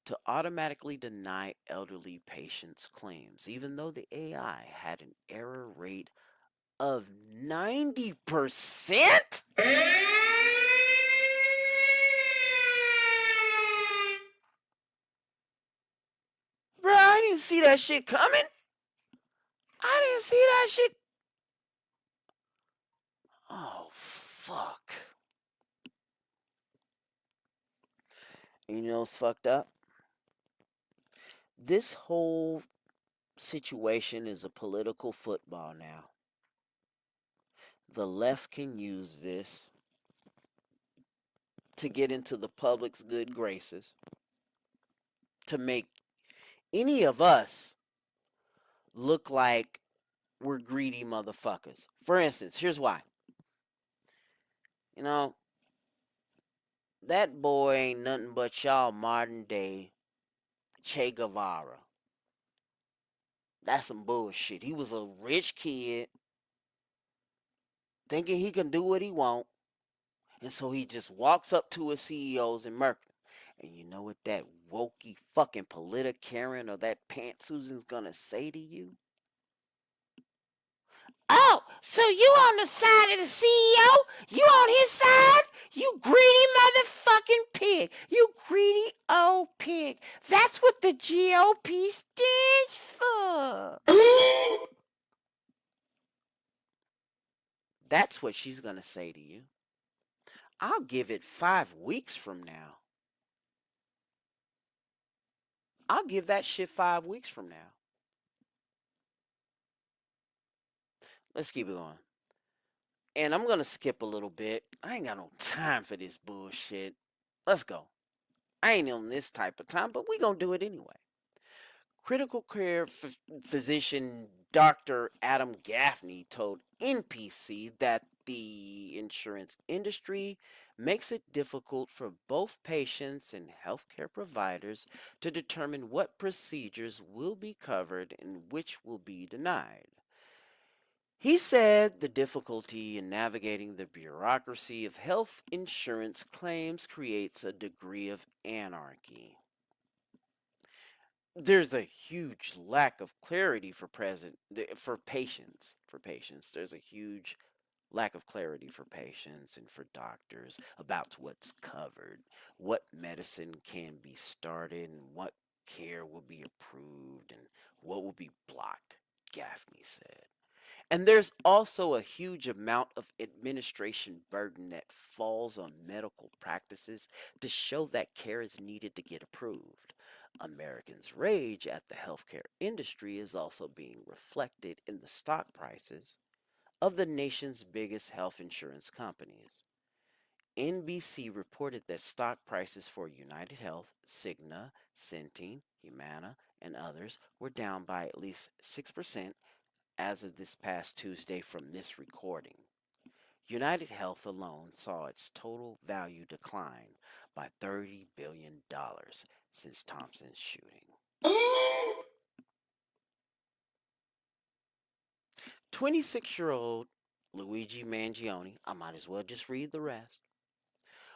to automatically deny elderly patients' claims, even though the AI had an error rate of 90%? Bruh, I didn't see that shit coming. I didn't see that shit. Oh, fuck. And you know what's fucked up? This whole situation is a political football now. The left can use this to get into the public's good graces, to make any of us look like we're greedy motherfuckers. For instance, here's why. That boy ain't nothing but y'all modern day Che Guevara. That's some bullshit. He was a rich kid thinking he can do what he want. And so he just walks up to his CEOs and murk them. And you know what that wokey fucking Polita Karen or that Pant Susan's gonna say to you? Oh, so you on the side of the CEO? You on his side? You greedy motherfucking pig. You greedy old pig. That's what the GOP stands for. That's what she's gonna say to you. I'll give it 5 weeks from now. I'll give that shit 5 weeks from now. Let's keep it going. And I'm gonna skip a little bit. I ain't got no time for this bullshit. Let's go. I ain't on this type of time, but we gonna do it anyway. Critical care physician Dr. Adam Gaffney told NPC that the insurance industry makes it difficult for both patients and healthcare providers to determine what procedures will be covered and which will be denied. He said the difficulty in navigating the bureaucracy of health insurance claims creates a degree of anarchy. There's a huge lack of clarity for patients. There's a huge lack of clarity for patients and for doctors about what's covered, what medicine can be started, and what care will be approved, and what will be blocked, Gaffney said. And there's also a huge amount of administration burden that falls on medical practices to show that care is needed to get approved. Americans' rage at the healthcare industry is also being reflected in the stock prices of the nation's biggest health insurance companies. NBC reported that stock prices for United Health, Cigna, Centene, Humana, and others were down by at least 6% as of this past Tuesday from this recording. United Health alone saw its total value decline by $30 billion since Thompson's shooting. 26-year-old Luigi Mangione, I might as well just read the rest,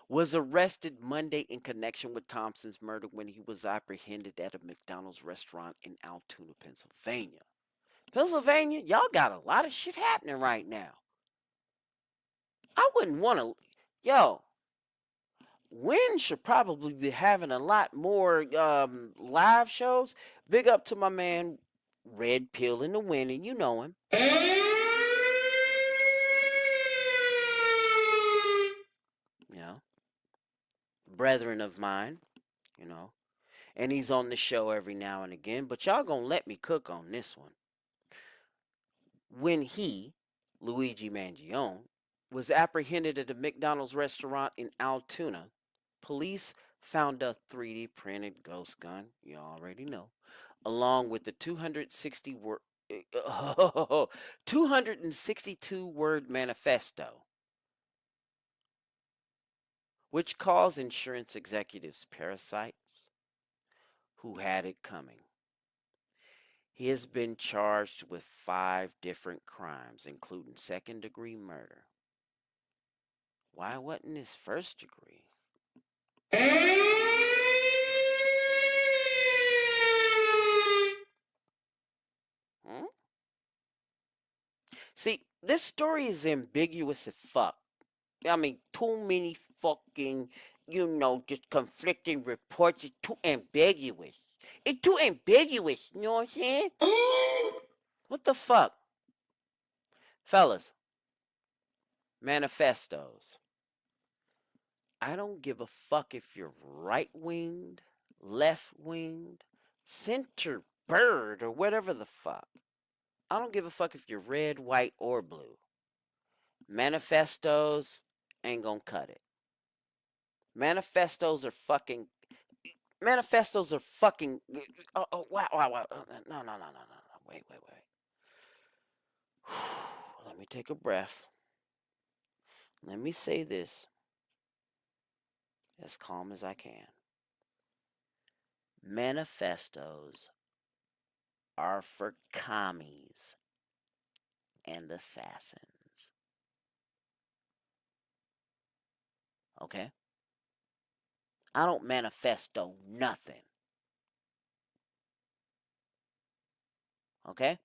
was arrested Monday in connection with Thompson's murder when he was apprehended at a McDonald's restaurant in Altoona, Pennsylvania. Pennsylvania, y'all got a lot of shit happening right now. I wouldn't want to. Yo, Wynn should probably be having a lot more live shows. Big up to my man, Red Pill in the Wynn, and you know him. You know, brethren of mine, you know. And he's on the show every now and again, but y'all gonna let me cook on this one. When he, Luigi Mangione, was apprehended at a McDonald's restaurant in Altoona, police found a 3D printed ghost gun, you already know, along with the 262 word manifesto, which calls insurance executives parasites who had it coming. He has been charged with 5 different crimes, including second-degree murder. Why wasn't this first degree? Hmm? See, this story is ambiguous as fuck. I mean, too many fucking, just conflicting reports. It's too ambiguous. It's too ambiguous, you know what I'm saying? What the fuck? Fellas, manifestos. I don't give a fuck if you're right-winged, left-winged, center bird, or whatever the fuck. I don't give a fuck if you're red, white, or blue. Manifestos ain't gonna cut it. Manifestos are fucking. Wow. No. Wait. Let me take a breath. Let me say this as calm as I can. Manifestos are for commies and assassins. Okay? I don't manifesto nothing. Okay?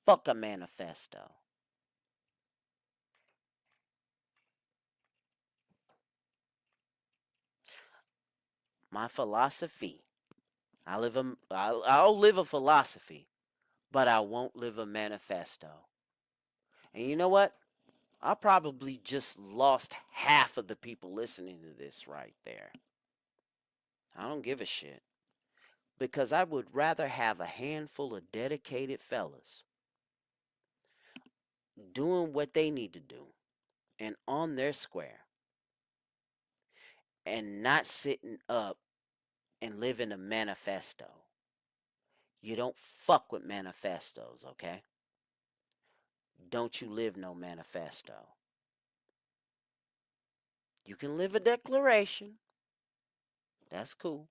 Fuck a manifesto. My philosophy. I'll live a philosophy, but I won't live a manifesto. And you know what? I probably just lost half of the people listening to this right there. I don't give a shit. Because I would rather have a handful of dedicated fellas doing what they need to do and on their square and not sitting up and living a manifesto. You don't fuck with manifestos, okay? Don't you live no manifesto. You can live a declaration. That's cool.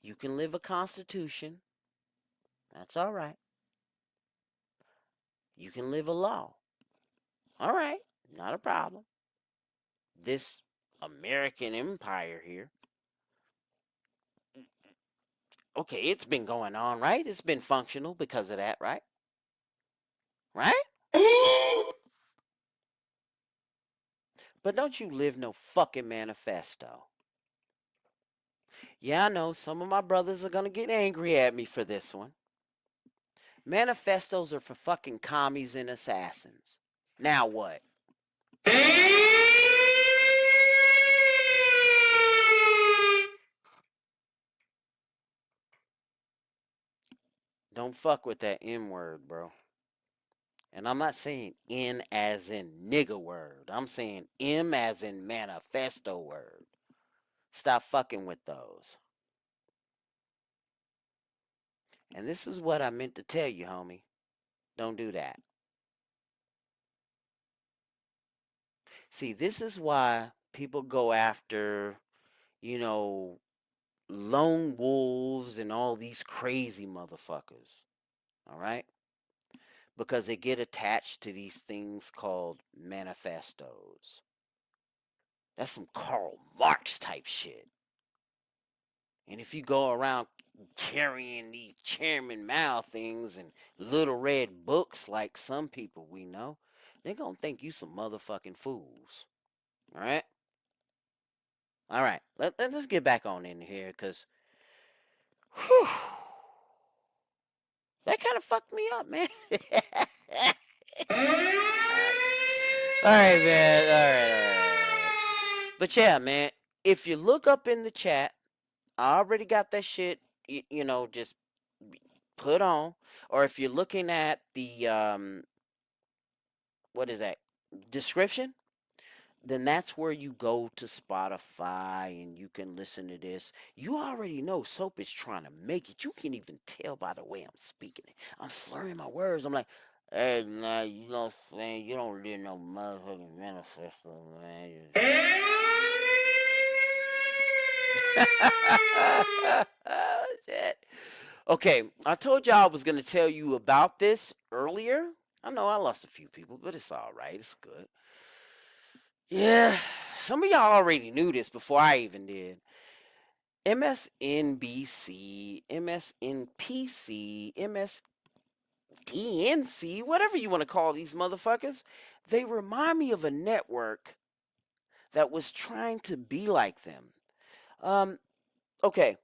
You can live a constitution. That's all right. You can live a law. All right. Not a problem. This American empire here. Okay, it's been going on, right? It's been functional because of that, right? Right? But don't you live no fucking manifesto. Yeah, I know some of my brothers are gonna get angry at me for this one. Manifestos are for fucking commies and assassins. Now what? Don't fuck with that N word, bro. And I'm not saying N as in nigga word. I'm saying M as in manifesto word. Stop fucking with those. And this is what I meant to tell you, homie. Don't do that. See, this is why people go after, you know, lone wolves and all these crazy motherfuckers. All right? Because they get attached to these things called manifestos. That's some Karl Marx type shit. And if you go around carrying these Chairman Mao things and little red books like some people we know, they're gonna think you some motherfucking fools. All right? All right. Let's get back on in here because that kind of fucked me up, man. All right, man. All right. But yeah, man, if you look up in the chat, I already got that shit, just put on. Or if you're looking at the, what is that, description, then that's where you go to Spotify and you can listen to this. You already know Soap is trying to make it. You can even tell by the way I'm speaking it. I'm slurring my words. I'm like, hey, nah, you know what I'm saying? You don't live no motherfucking manifesto, man. Oh, shit. Okay, I told y'all I was going to tell you about this earlier. I know I lost a few people, but it's all right. It's good. Yeah, some of y'all already knew this before I even did. MSNBC, MSNPC, MSDNC, whatever you want to call these motherfuckers, they remind me of a network that was trying to be like them. Okay.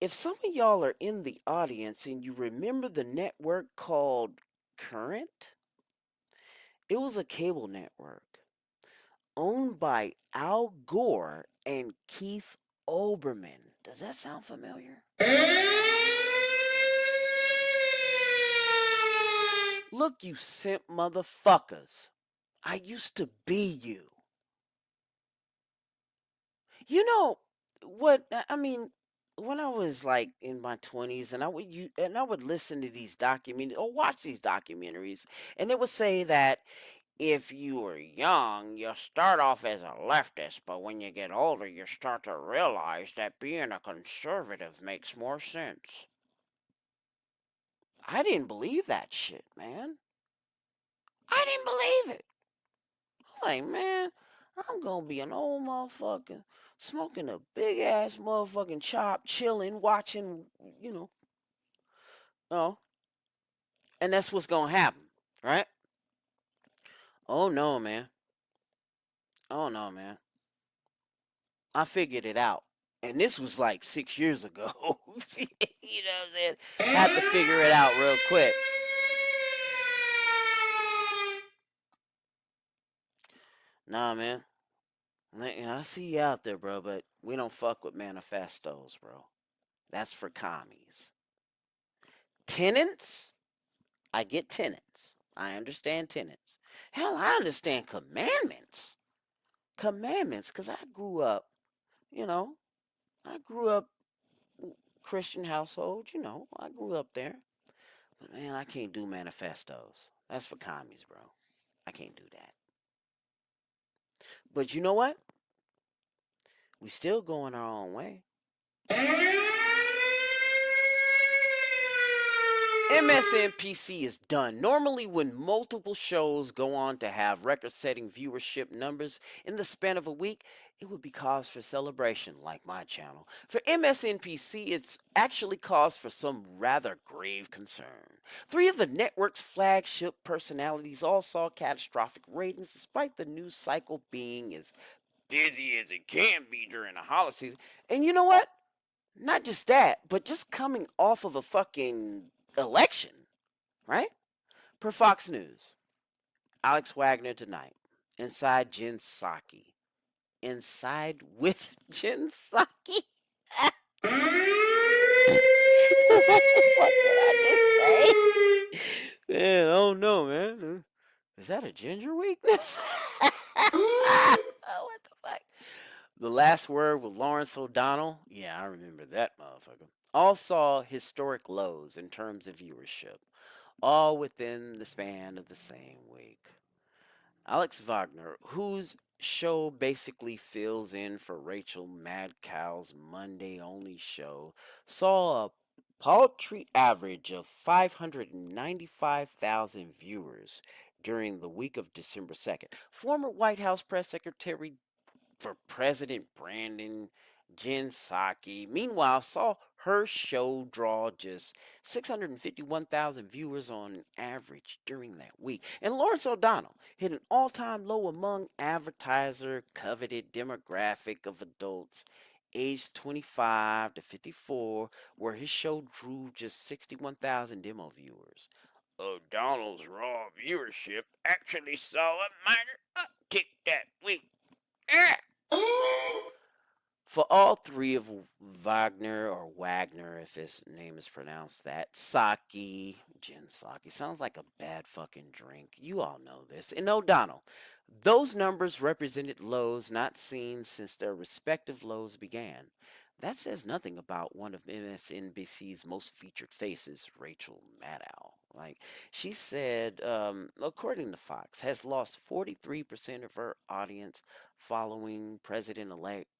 If some of y'all are in the audience and you remember the network called Current, it was a cable network owned by Al Gore and Keith Olbermann. Does that sound familiar? Look, you simp motherfuckers. I used to be you. You know what? I mean, when I was like in my 20s and I would listen to these documentaries or watch these documentaries, and it would say that if you were young, you start off as a leftist, but when you get older, you start to realize that being a conservative makes more sense. I didn't believe that shit, man. I didn't believe it. I was like, man, I'm gonna be an old motherfucker smoking a big ass motherfucking chop, chilling, watching, you know, oh, and that's what's gonna happen, right? Oh no, man. Oh no, man. I figured it out. And this was like 6 years ago. You know what I'm saying? Had to figure it out real quick. Nah, man. I see you out there, bro, but we don't fuck with manifestos, bro. That's for commies. Tenants? I get tenants. I understand tenants. Hell, I understand commandments. Commandments, because I grew up, you know, I grew up Christian household, you know, I grew up there. But man, I can't do manifestos. That's for commies, bro. I can't do that. But you know what? We still going our own way. MSNPC is done. Normally, when multiple shows go on to have record-setting viewership numbers in the span of a week, it would be cause for celebration, like my channel. For MSNPC, it's actually cause for some rather grave concern. 3 of the network's flagship personalities all saw catastrophic ratings, despite the news cycle being as busy as it can be during the holiday season. And you know what? Not just that, but just coming off of a fucking election, right? Per Fox News, Alex Wagner tonight, inside Jen Psaki. Inside with Jen Psaki? What the fuck did I just say? Man, I don't know, man. Is that a ginger weakness? What the fuck? The Last Word with Lawrence O'Donnell. Yeah, I remember that motherfucker. All saw historic lows in terms of viewership, all within the span of the same week. Alex Wagner, whose show basically fills in for Rachel Madcow's Monday only show, saw a paltry average of 595,000 viewers during the week of December 2nd. Former White House Press Secretary for President Brandon Jen Psaki, meanwhile, saw her show draw just 651,000 viewers on average during that week. And Lawrence O'Donnell hit an all-time low among advertiser-coveted demographic of adults aged 25 to 54, where his show drew just 61,000 demo viewers. O'Donnell's raw viewership actually saw a minor uptick that week. For all 3 of Wagner, or Wagner, if his name is pronounced that, Psaki, Jen Psaki, sounds like a bad fucking drink. You all know this. And O'Donnell, those numbers represented lows not seen since their respective lows began. That says nothing about one of MSNBC's most featured faces, Rachel Maddow. Like, she said, according to Fox, has lost 43% of her audience following President-elect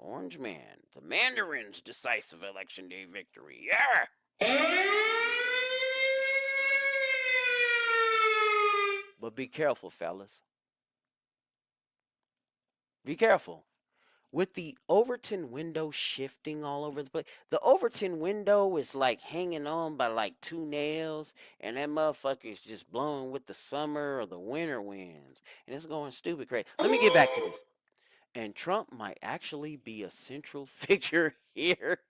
Orange Man, the Mandarin's decisive election day victory. Yeah! But be careful, fellas. Be careful. With the Overton window shifting all over the place, the Overton window is like hanging on by like 2 nails, and that motherfucker is just blowing with the summer or the winter winds, and it's going stupid crazy. Let me get back to this. And Trump might actually be a central figure here.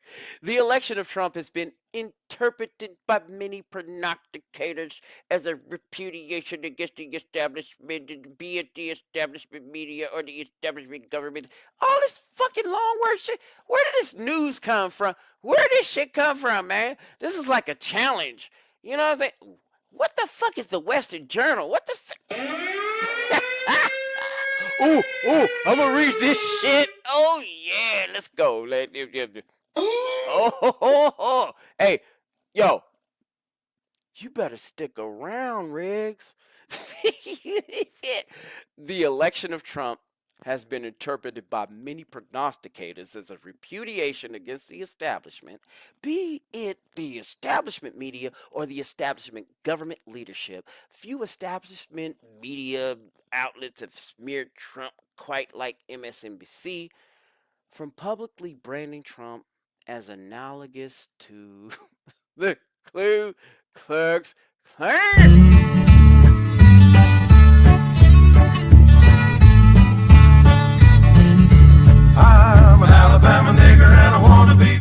The election of Trump has been interpreted by many prognosticators as a repudiation against the establishment, be it the establishment media or the establishment government. All this fucking long word shit. Where did this news come from? Where did this shit come from, man? This is like a challenge. You know what I'm saying? What the fuck is the Western Journal? What the fuck? Ooh, I'm gonna read this shit. Oh yeah, let's go. Oh, hey, yo, You better stick around, Riggs. The election of Trump has been interpreted by many prognosticators as a repudiation against the establishment, be it the establishment media or the establishment government leadership. Few establishment media outlets have smeared Trump quite like MSNBC, from publicly branding Trump as analogous to the Ku Klux Klan. I'm an Alabama nigger and I wanna be.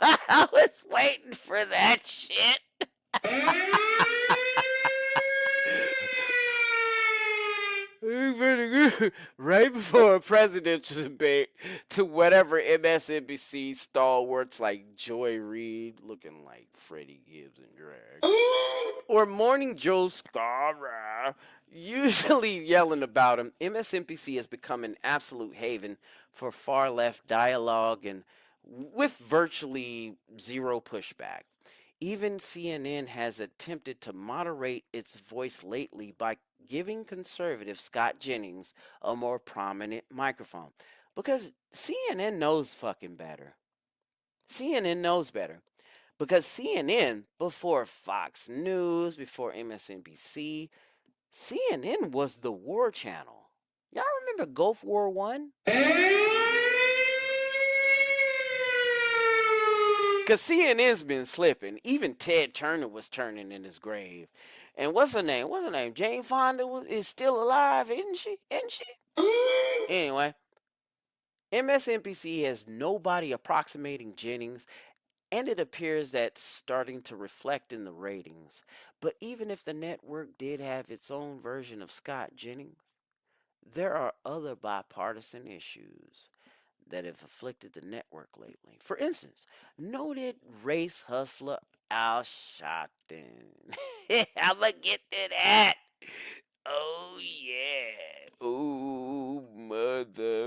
I was waiting for that shit. Right before a presidential debate, to whatever MSNBC stalwarts like Joy Reid, looking like Freddie Gibbs in drag, or Morning Joe Scarborough, usually yelling about him, MSNBC has become an absolute haven for far left dialogue and with virtually zero pushback. Even CNN has attempted to moderate its voice lately by giving conservative Scott Jennings a more prominent microphone. Because CNN knows fucking better. CNN knows better. Because CNN, before Fox News, before MSNBC, CNN was the war channel. Y'all remember Gulf War One? Because CNN's been slipping. Even Ted Turner was turning in his grave. And what's her name? Jane Fonda is still alive, isn't she? Anyway, MSNBC has nobody approximating Jennings, and it appears that's starting to reflect in the ratings. But even if the network did have its own version of Scott Jennings, there are other bipartisan issues that have afflicted the network lately. For instance, noted race hustler Al Sharpton. I'ma get to that. Oh yeah. Oh motherfucking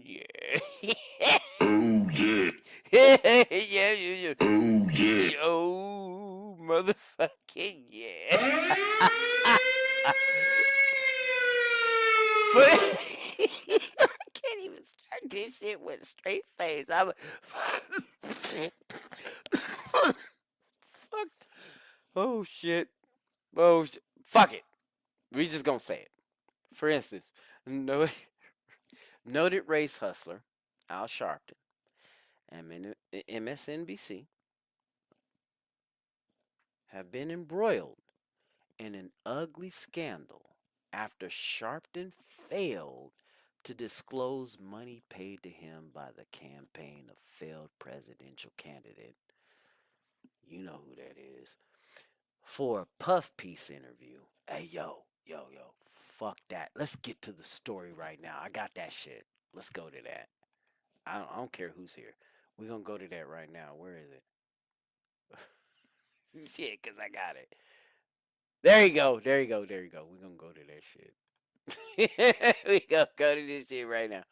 yeah. Oh yeah. Yeah. Oh yeah. Oh motherfucking yeah. I can't even start this shit with a straight face. I'm fuck. Oh shit. Fuck it. We just gonna say it. For instance, noted race hustler Al Sharpton and MSNBC have been embroiled in an ugly scandal after Sharpton failed to disclose money paid to him by the campaign of failed presidential candidate, you know who that is, for a puff piece interview. Hey, yo, fuck that. Let's get to the story right now. I got that shit. Let's go to that. I don't care who's here. We're going to go to that right now. Where is it? Shit, because I got it. There you go. We're going to go to that shit. We going to go to this shit right now.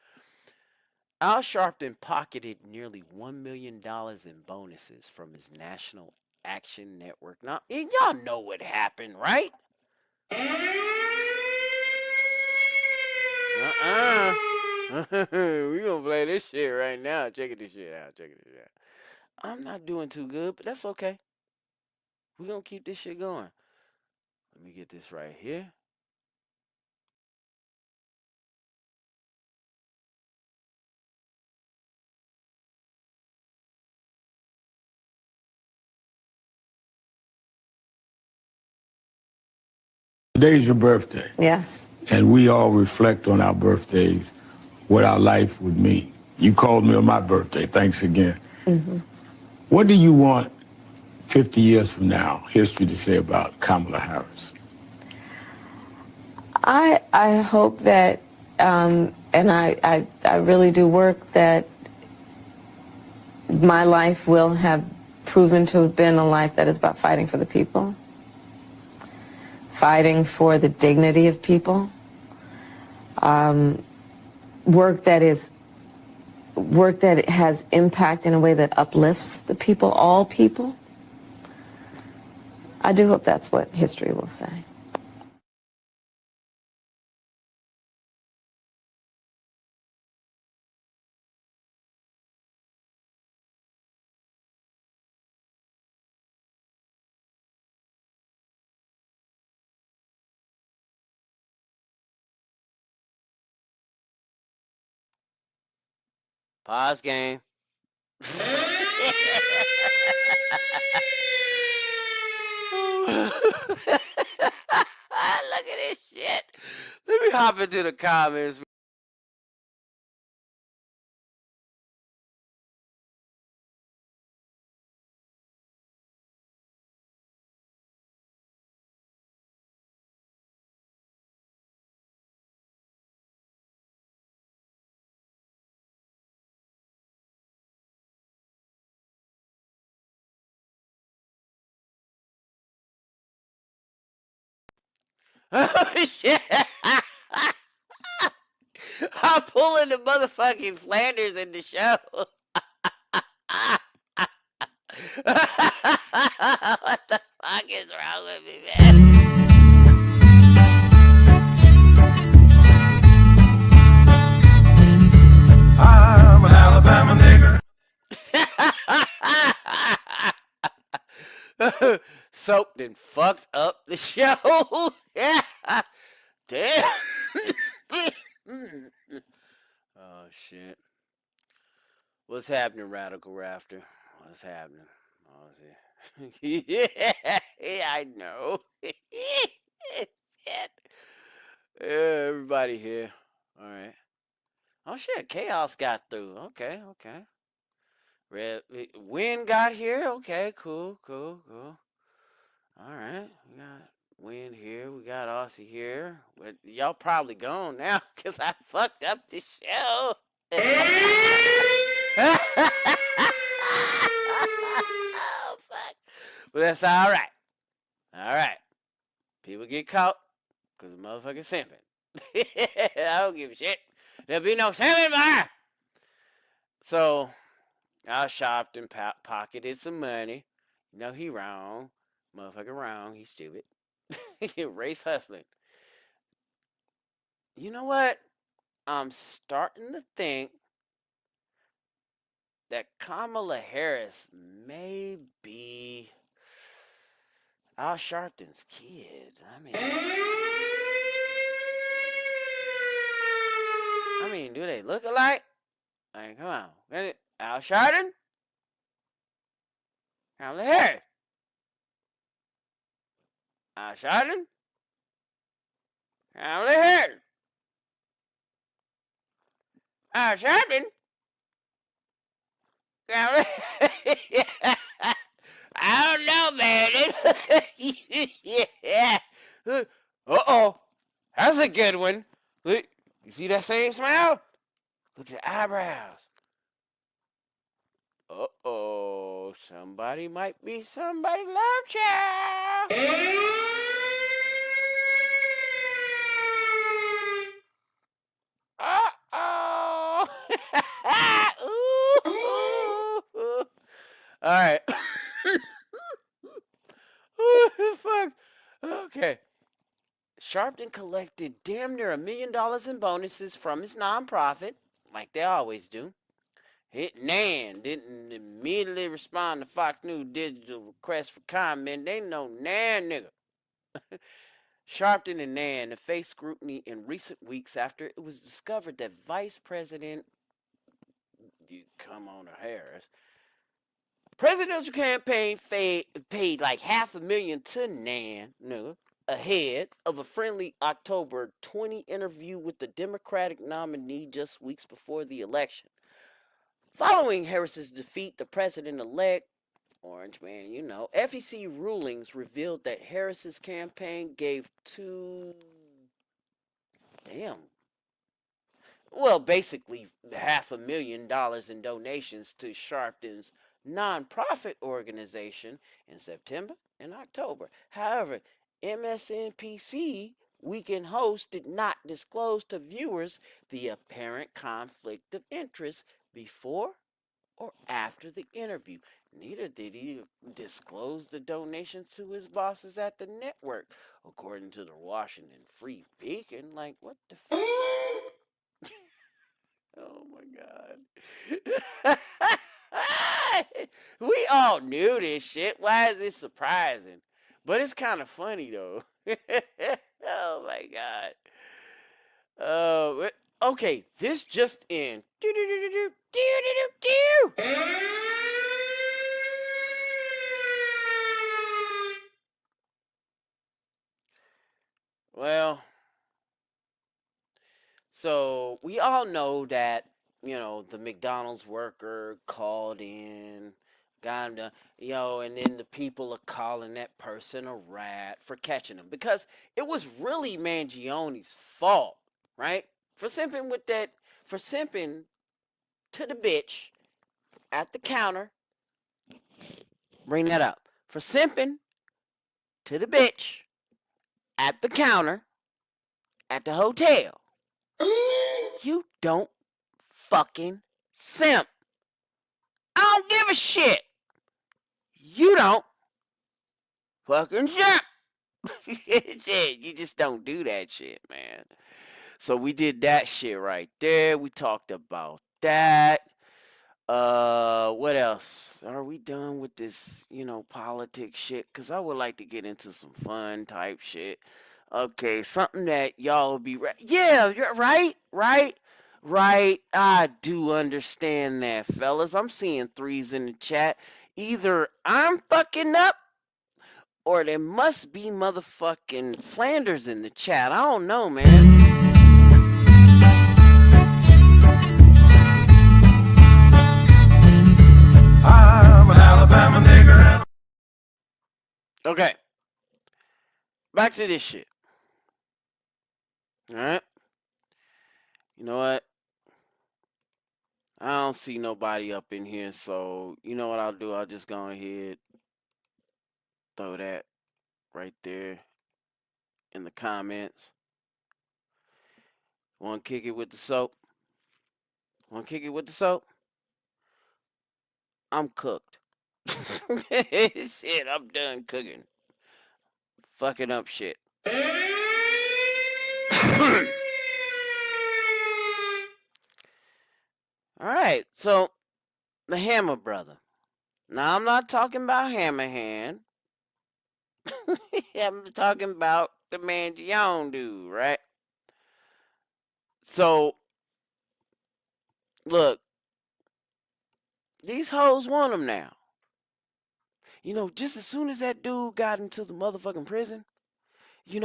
Al Sharpton pocketed nearly $1 million in bonuses from his National Action Network. Now, and y'all know what happened, right? We gonna play this shit right now. Check this shit out. I'm not doing too good, but that's okay. We gonna keep this shit going. Let me get this right here. Today's your birthday. Yes. And we all reflect on our birthdays, what our life would mean. You called me on my birthday. Thanks again. Mm-hmm. What do you want 50 years from now, history to say about Kamala Harris? I hope that, and I really do work that my life will have proven to have been a life that is about fighting for the people, fighting for the dignity of people, work that has impact in a way that uplifts the people, all people, I do hope that's what history will say. Pause game. Look at this shit. Let me hop into the comments. Oh, shit. I'm pulling the motherfucking Flanders in the show. What the fuck is wrong with me, man? I'm an Alabama nigger. Soap done fucked up the show. Yeah. Damn. Oh, shit. What's happening, Radical Rafter? What's happening? Oh, yeah. Yeah, I know. Shit. Yeah, everybody here. All right. Oh, shit. Chaos got through. Okay, okay. Wind got here. Okay, cool. All right. We got Wind here. We got Aussie here. But y'all probably gone now because I fucked up the show. Oh, fuck. But that's all right. All right. People get caught because of motherfucking simping. I don't give a shit. There'll be no simping more. So I shopped and pocketed some money. You know, he wrong. Motherfucker wrong. He's stupid. Race hustling. You know what? I'm starting to think that Kamala Harris may be Al Sharpton's kid. I mean, do they look alike? Like, come on. Al Sharpton? Kamala Harris. Al Sharpton? Kamala Harris. Al Sharpton? Kamala I don't know, man. Yeah. Uh-oh. That's a good one. Look, you see that same smile? Look at the eyebrows. Uh-oh. Somebody might be somebody love child. Uh-oh. Ooh. All right. Fuck. Okay. Sharpton collected damn near $1 million in bonuses from his nonprofit, like they always do. Nan didn't immediately respond to Fox News Digital request for comment. They know Nan, nigga. Sharpton and Nan have faced scrutiny in recent weeks after it was discovered that Vice President, Harris, presidential campaign paid like $500,000 to Nan, nigga, ahead of a friendly October 20 interview with the Democratic nominee just weeks before the election. Following Harris's defeat, the president-elect, Orange Man, you know, FEC rulings revealed that Harris's campaign gave basically $500,000 in donations to Sharpton's nonprofit organization in September and October. However, MSNBC weekend host did not disclose to viewers the apparent conflict of interest before or after the interview. Neither did he disclose the donations to his bosses at the network, according to the Washington Free Beacon. Like, what the fuck? Oh my god. We all knew this shit. Why is this surprising? But it's kind of funny though. Oh my god. Okay, this just in. Well, so we all know that, the McDonald's worker called in, got him to, and then the people are calling that person a rat for catching him because it was really Mangione's fault, right? For simping to the bitch at the counter. Bring that up. For simping to the bitch at the counter at the hotel. You don't fucking simp. I don't give a shit. You don't fucking simp. Shit, you just don't do that shit, man. So we did that shit right there. We talked about that. What else? Are we done with this, politics shit? Because I would like to get into some fun type shit. Okay, something that y'all will be yeah, you're right. I do understand that, fellas. I'm seeing threes in the chat. Either I'm fucking up or there must be motherfucking Flanders in the chat. I don't know, man. I'm an Alabama nigger. Okay. Back to this shit. Alright? You know what? I don't see nobody up in here, so you know what I'll do? I'll just go ahead, throw that right there in the comments. Want to kick it with the soap? I'm cooked. Shit, I'm done cooking. Fucking up shit. Alright, so the Hammer brother. Now, I'm not talking about Hammerhand. I'm talking about the Mangione dude, right? So, look, these hoes want him now. Just as soon as that dude got into the motherfucking prison, he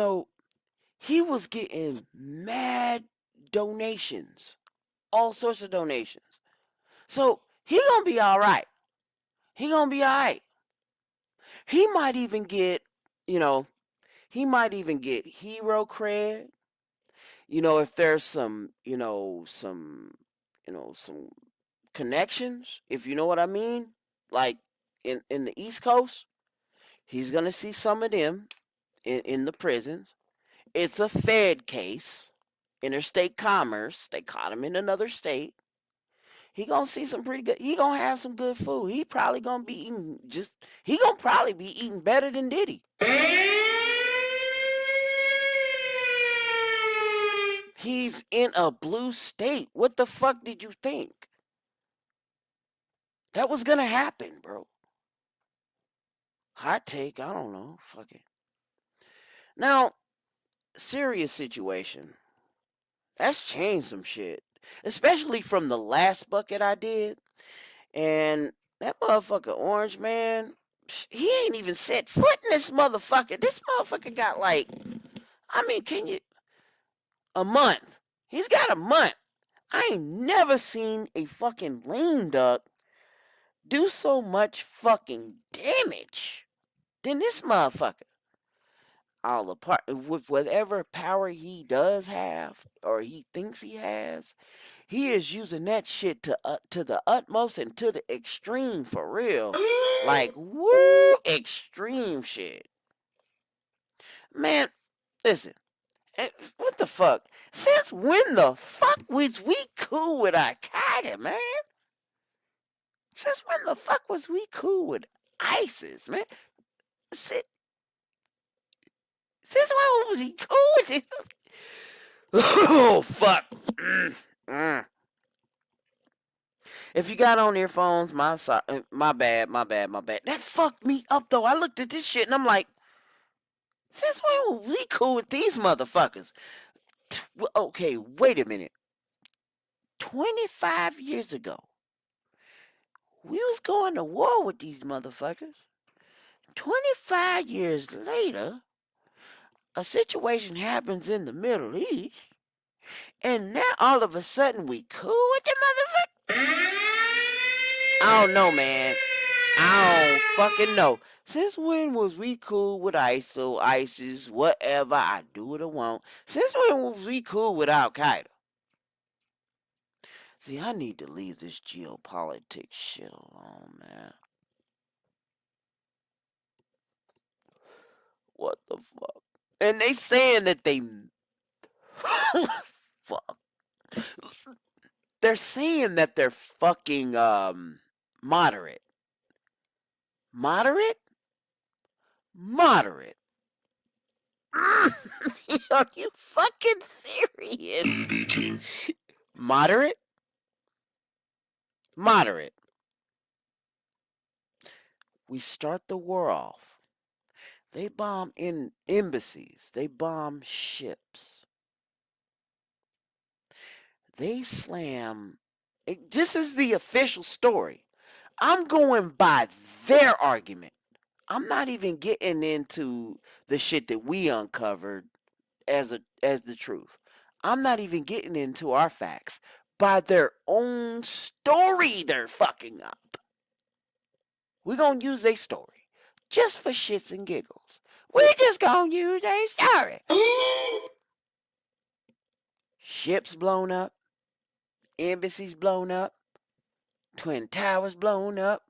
was getting mad donations. All sorts of donations. So, he gonna be alright. He might even get, hero cred. If there's some connections, if you know what I mean, like in the East Coast, he's gonna see some of them in the prisons. It's a Fed case, interstate commerce. They caught him in another state. He gonna see some pretty good. He gonna have some good food. He probably gonna be eating He gonna probably be eating better than Diddy. He's in a blue state. What the fuck did you think? That was gonna happen, bro. Hot take, I don't know. Fuck it. Now, serious situation. That's changed some shit. Especially from the last bucket I did. And that motherfucker Orange Man, he ain't even set foot in this motherfucker. This motherfucker got a month. He's got a month. I ain't never seen a fucking lame duck do so much fucking damage than this motherfucker. All apart with whatever power he does have or he thinks he has, he is using that shit to the utmost and to the extreme for real. Like woo, extreme shit. Man, listen. What the fuck? Since when the fuck was we cool with Al Qaeda, man? Since when the fuck was we cool with ISIS, man? Since when was he cool with it? Oh, fuck. If you got on earphones, my bad. That fucked me up, though. I looked at this shit and I'm like, since when were we cool with these motherfuckers? Okay, wait a minute. 25 years ago, we was going to war with these motherfuckers. 25 years later, a situation happens in the Middle East, and now all of a sudden we cool with the motherfuckers? I don't know, man. I don't fucking know. Since when was we cool with ISIL, ISIS, whatever, I do what I want? Since when was we cool with Al Qaeda? See, I need to leave this geopolitics shit alone, man. What the fuck? And they saying that they fuck. They're saying that they're fucking moderate. Moderate? Moderate. Are you fucking serious? Moderate? Moderate. We start the war off. They bomb in embassies. They bomb ships. They slam. This is the official story. I'm going by their argument. I'm not even getting into the shit that we uncovered as the truth. I'm not even getting into our facts. By their own story, they're fucking up. We're going to use a story. Just for shits and giggles. We just going to use a story. Ships blown up. Embassies blown up. Twin Towers blown up.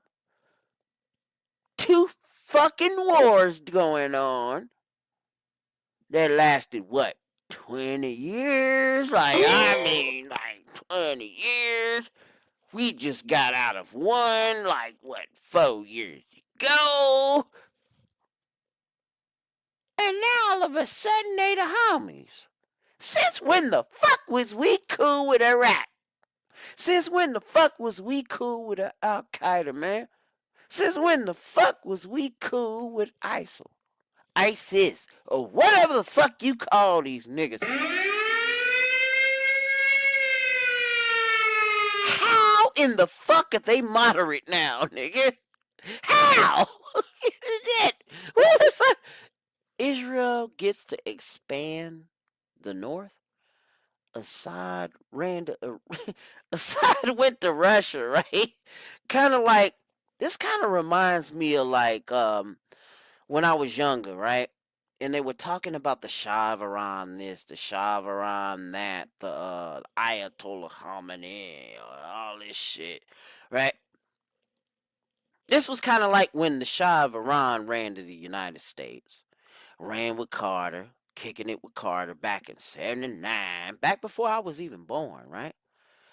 2 fucking wars going on. That lasted, what, 20 years? Like 20 years. We just got out of one, 4 years ago. And now all of a sudden they the homies. Since when the fuck was we cool with Iraq? Since when the fuck was we cool with Al Qaeda, man? Since when the fuck was we cool with ISIL? ISIS, or whatever the fuck you call these niggas. How in the fuck are they moderate now, nigga? How? What the fuck? Israel gets to expand the north. Assad Assad went to Russia, right? Kind of like, this kind of reminds me of when I was younger, right? And they were talking about the Shah of Iran this, the Shah of Iran that, the Ayatollah Khamenei, all this shit, right? This was kind of like when the Shah of Iran ran to the United States. Ran with Carter, kicking it with Carter back in 79, back before I was even born, right?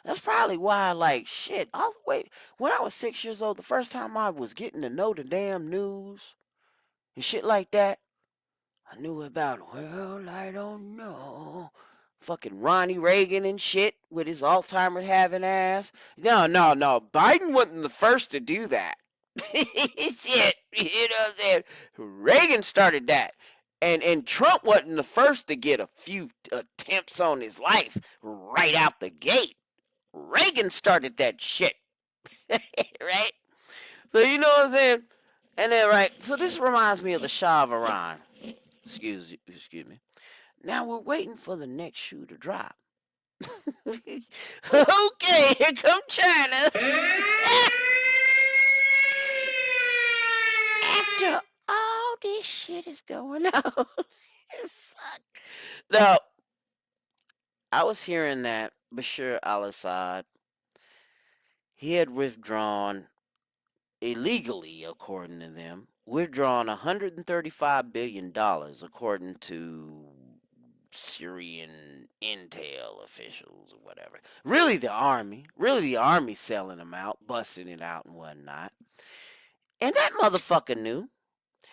That's probably why, all the way, when I was 6 years old, the first time I was getting to know the damn news and shit like that, I knew about, well, I don't know, fucking Ronnie Reagan and shit with his Alzheimer's having ass. No, Biden wasn't the first to do that. Shit, you know what I'm saying? Reagan started that. And Trump wasn't the first to get a few attempts on his life right out the gate. Reagan started that shit. Right? So you know what I'm saying? And then, right, so this reminds me of the Shah of Iran. Excuse me. Now we're waiting for the next shoe to drop. Okay, here come China. After all this shit is going on. Fuck. Now, I was hearing that Bashar al-Assad, he had withdrawn illegally, according to them, withdrawn $135 billion, according to Syrian intel officials or whatever. Really the army selling them out, busting it out and whatnot. And that motherfucker knew.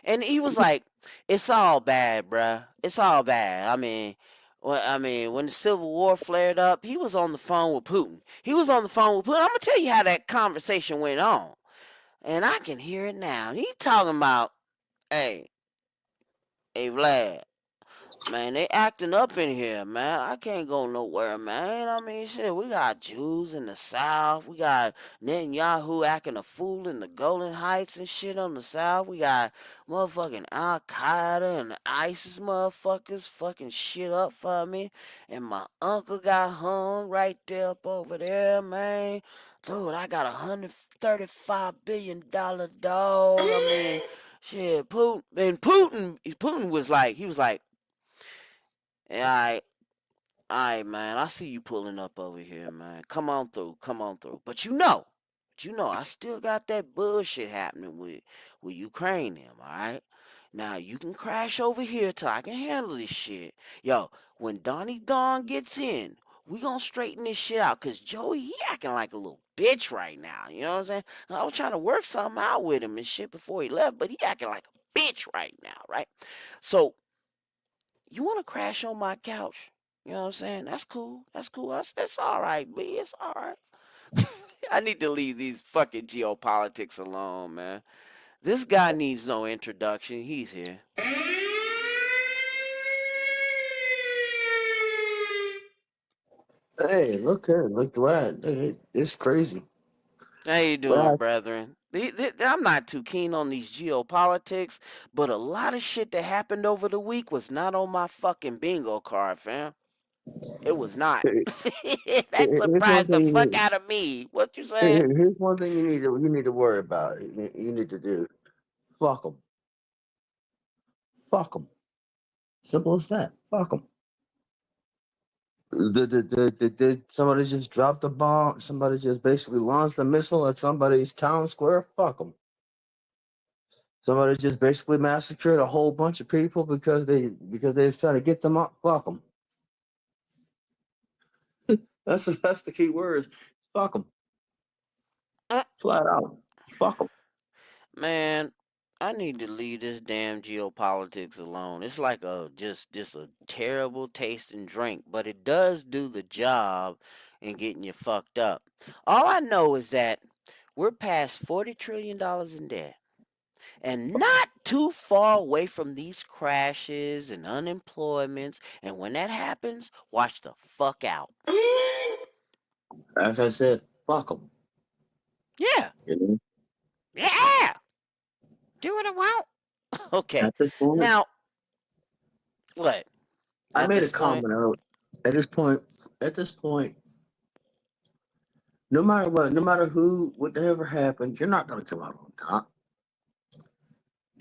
And he was like, "It's all bad, bruh. It's all bad." When the Civil War flared up, he was on the phone with Putin. I'm gonna tell you how that conversation went on, and I can hear it now. He talking about, "Hey, Vlad, man, they acting up in here, man. I can't go nowhere, man. I mean, shit, we got Jews in the South. We got Netanyahu acting a fool in the Golden Heights and shit on the South. We got motherfucking Al Qaeda and the ISIS motherfuckers fucking shit up for me. And my uncle got hung right there up over there, man. Dude, I got $135 billion dog. I mean, shit, Putin was like, he was like, yeah, all right, man. I see you pulling up over here, man. Come on through. But I still got that bullshit happening with Ukraine, them. All right. Now you can crash over here till I can handle this shit. Yo, when Donnie Don gets in, we gonna straighten this shit out. Cause Joey, he acting like a little bitch right now. You know what I'm saying? I was trying to work something out with him and shit before he left, but he acting like a bitch right now, right? So you want to crash on my couch? You know what I'm saying? That's cool. That's all right, B. It's all right. I need to leave these fucking geopolitics alone, man. This guy needs no introduction. He's here. Hey, look here, look what it's crazy. How you But doing, brethren? I'm not too keen on these geopolitics, but a lot of shit that happened over the week was not on my fucking bingo card, fam. It was not. That here's one surprised the thing fuck out of me. What you saying? here's one thing you need to worry about. You need to do. Fuck them. Fuck them. Simple as that. Fuck them. Did somebody just dropped a bomb? Somebody just basically launched a missile at somebody's town square? Fuck them. Somebody just basically massacred a whole bunch of people because they was trying to get them up. Fuck them. That's the key word. Fuck them. Uh, Flat out. Fuck them. Man, I need to leave this damn geopolitics alone. It's like a just a terrible tasting drink, but it does do the job in getting you fucked up. All I know is that we're past $40 trillion in debt. And not too far away from these crashes and unemployments. And when that happens, watch the fuck out. As I said, fuck them. Yeah. You know? Yeah. Do what I want. Okay. At this point, Now, what? I At made a this point, comment earlier. At this point, no matter what, no matter whatever happens, you're not going to come out on top.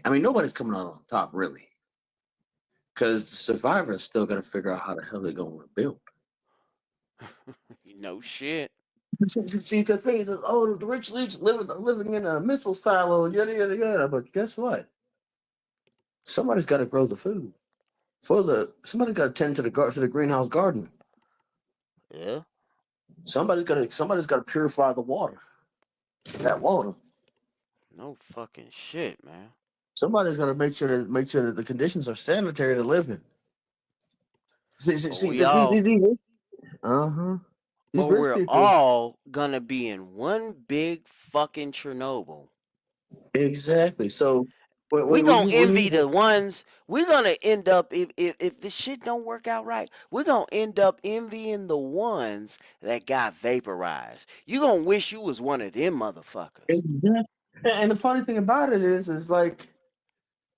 I mean, nobody's coming out on top, really, because the survivors still got to figure out how the hell they're going to rebuild. no shit. See, the thing is, oh, the rich leagues living in a missile silo, yada yada yada. But guess what? Somebody's got to grow the food. Somebody's got to tend to the greenhouse garden. Yeah. Somebody's got to purify the water. That water. No fucking shit, man. Somebody's got to make sure that the conditions are sanitary to live in. Or See we all these or rich we're people. all gonna be in one big fucking Chernobyl. Exactly. So We when gonna when envy you the ones. We're gonna end up if this shit don't work out right. We're gonna end up envying the ones that got vaporized. You gonna wish you was one of them motherfuckers. exactly. And the funny thing about it is like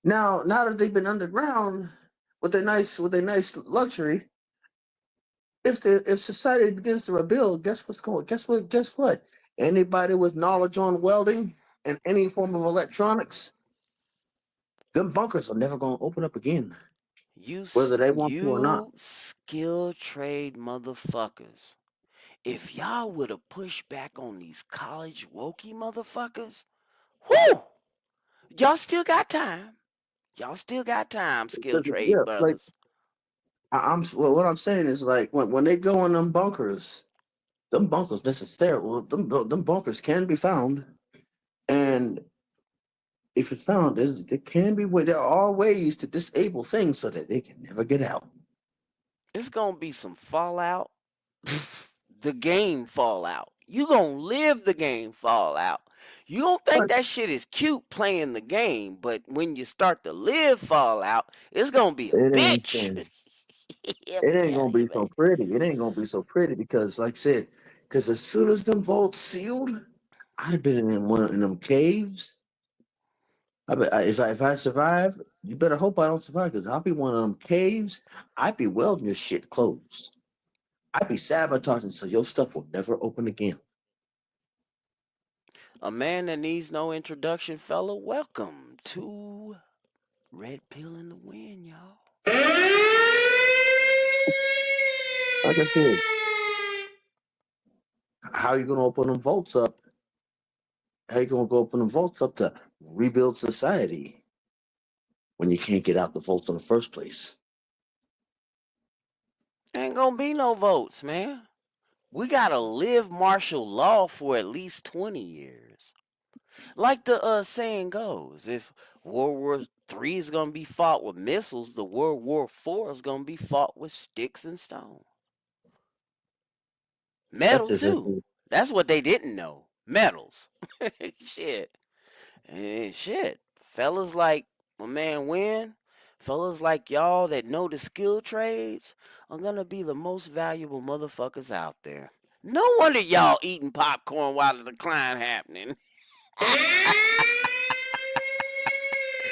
now that they've been underground with their nice luxury, if society begins to rebuild, guess what? Anybody with knowledge on welding and any form of electronics, them bunkers are never gonna open up again, whether they want to or not. You skill trade motherfuckers. If y'all would have pushed back on these college wokey motherfuckers, whoo! Y'all still got time. Y'all still got time, skill trade Yeah, like brothers. Well, what I'm saying is like when they go in them bunkers necessarily, well, them bunkers can be found, and if it's found, there can be there are ways to disable things so that they can never get out. It's gonna be some fallout. The game fallout. You gonna live the game fallout. You don't think But that shit is cute playing the game, but when you start to live fallout, it's gonna be a it ain't bitch. so I'm it ain't gonna telling you, be man. so pretty. It ain't gonna be so pretty because, like I said, because as soon as them vaults sealed, I'd have been in one of them caves. If I survive, you better hope I don't survive because I'll be one of them caves. I'd be welding your shit closed. I'd be sabotaging so your stuff will never open again. A man that needs no introduction, fella. Welcome to Red Pill in the Wind, y'all. Like I said, how you gonna open them vaults up? How you gonna go open them vaults up to rebuild society when you can't get out the vaults in the first place? Ain't gonna be no votes, man. We gotta live martial law for at least 20 years. Like the saying goes, if World War III is gonna be fought with missiles, the World War IV is gonna be fought with sticks and stone. That's Metal too. exactly. That's what they didn't know. Metals. Shit. And shit. Fellas like my man Win, fellas like y'all that know the skill trades are gonna be the most valuable motherfuckers out there. No wonder y'all eating popcorn while the decline happening.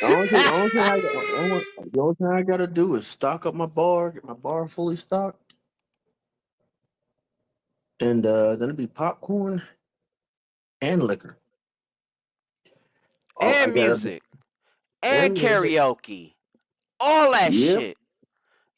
The only thing I gotta do is stock up my bar, get my bar fully stocked, and then it'd be popcorn and liquor. All I And gotta music. And and music. karaoke. All that Yep. shit.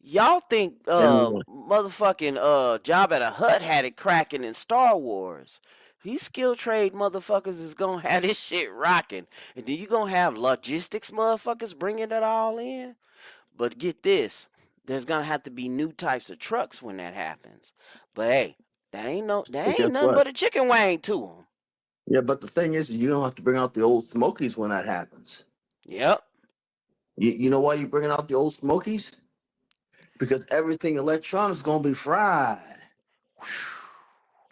Y'all think And motherfucking Jabba the Hutt had it cracking in Star Wars. These skill trade motherfuckers is gonna have this shit rocking. And then you gonna have logistics motherfuckers bringing it all in. But get this, there's gonna have to be new types of trucks when that happens. But hey, that but ain't guess nothing what? but a chicken wing to them. Yeah, but the thing is, you don't have to bring out the old Smokies when that happens. Yep. You know why you're bringing out the old Smokies? Because everything electronic is gonna be fried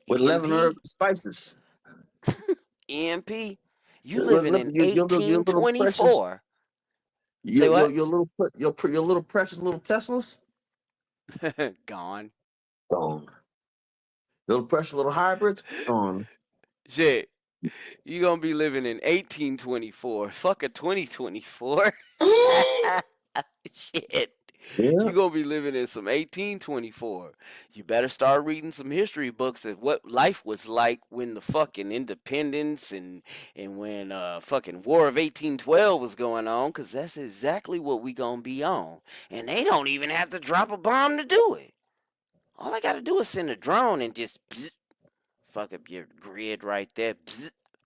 with 11 herb EMP, spices. EMP. You Your, living in your little precious, 1824. Say what? your little precious little Teslas Gone. gone. Little precious little hybrids gone. Shit. You gonna be living in 1824. Fuck a 2024. Shit. Yeah, You gonna be living in some 1824. You better start reading some history books of what life was like when the fucking independence and when fucking War of 1812 was going on, cause that's exactly what we gonna be on. And they don't even have to drop a bomb to do it. All I gotta do is send a drone and just fuck up your grid right there.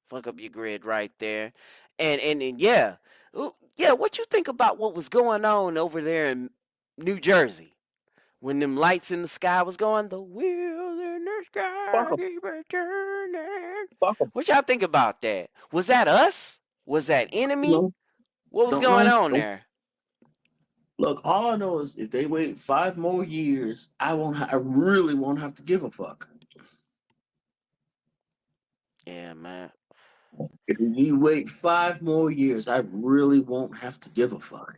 Fuck up your grid right there. And yeah. Yeah, what you think about what was going on over there in New Jersey? When them lights in the sky was going, the wheels in the fuck sky 'em, keep a turning. fuck 'em. What y'all think about that? Was that us? Was that enemy? No, What was don't going know. on Don't there? look. All I know is if they wait 5 more years, I really won't have to give a fuck. Yeah, man. If you wait 5 more years, I really won't have to give a fuck.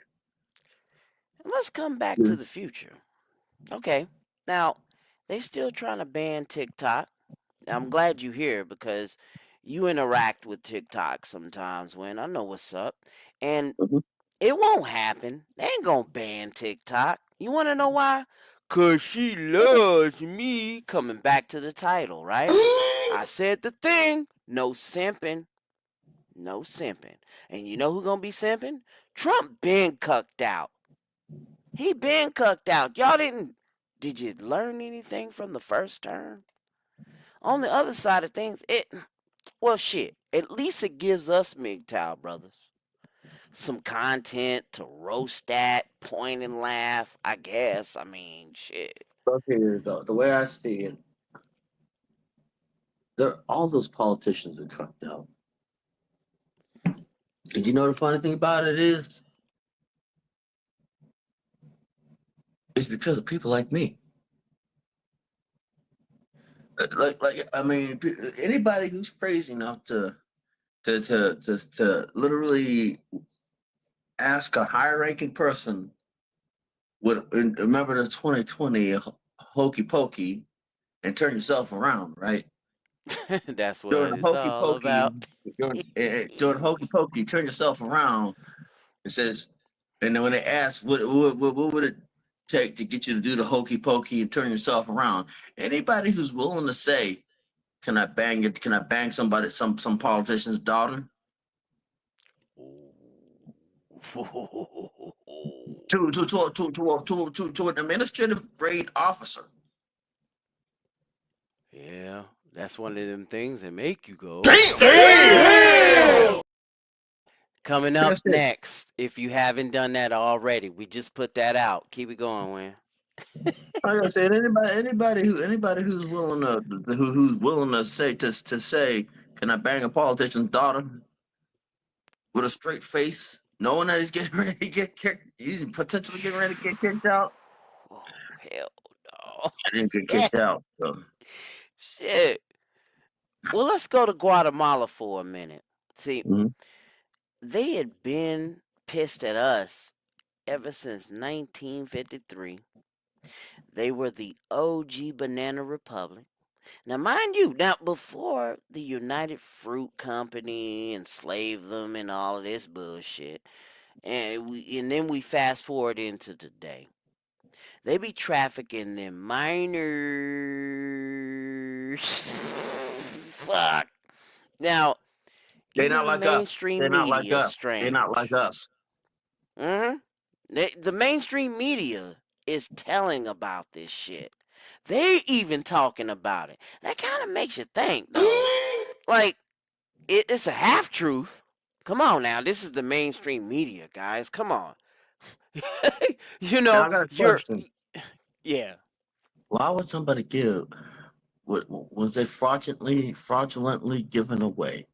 Let's come back Yeah. to the future. Okay. Now, they still trying to ban TikTok. I'm glad you here because you interact with TikTok sometimes when I know what's up. And Mhm. it won't happen. They ain't gonna ban TikTok. You wanna know why? Cause she loves me. Coming back to the title, right? I said the thing. No simping. No simping. And you know who gonna be simping? Trump been cucked out. He been cucked out. Y'all didn't. Did you learn anything from the first term? On the other side of things, well, shit. At least it gives us MGTOW brothers. some content to roast at, point and laugh. I guess. I mean, shit. Okay, the way I see it, all those politicians are cucked out. And you know the funny thing about it is, it's because of people like me. Like I mean, anybody who's crazy enough to literally ask a high ranking person remember the 2020 hokey pokey and turn yourself around, right? That's what During the it's hokey all pokey, about. during hokey pokey, turn yourself around. It says, and then when they ask, what would it take to get you to do the hokey pokey and turn yourself around? Anybody who's willing to say, "Can I bang it? Can I bang somebody, some politician's daughter?" To an administrative grade officer. Yeah, that's one of them things that make you go. Coming up That's it. next, if you haven't done that already, we just put that out. Keep it going, Wayne. Like I said, anybody who's willing who's willing to say, can I bang a politician's daughter with a straight face, knowing that he's getting ready to get kicked, he's potentially getting ready to get kicked out. Oh, hell no. I didn't get kicked out. So. Shit. Well, let's go to Guatemala for a minute. See, Mhm. they had been pissed at us ever since 1953. They were the OG Banana Republic. Now, mind you, now before the United Fruit Company enslaved them and all of this bullshit, and then we fast forward into today. They be trafficking them minors. Fuck. Now, They're even not the like us. They're mainstream not like media is us. They're not like strange. us. hmm The mainstream media is telling about this shit. They even talking about it. That kind of makes you think, though. Like, it's a half truth. Come on now, this is the mainstream media, guys. Come on. Now I got a You're question. yeah. Why would somebody give? Was they fraudulently given away?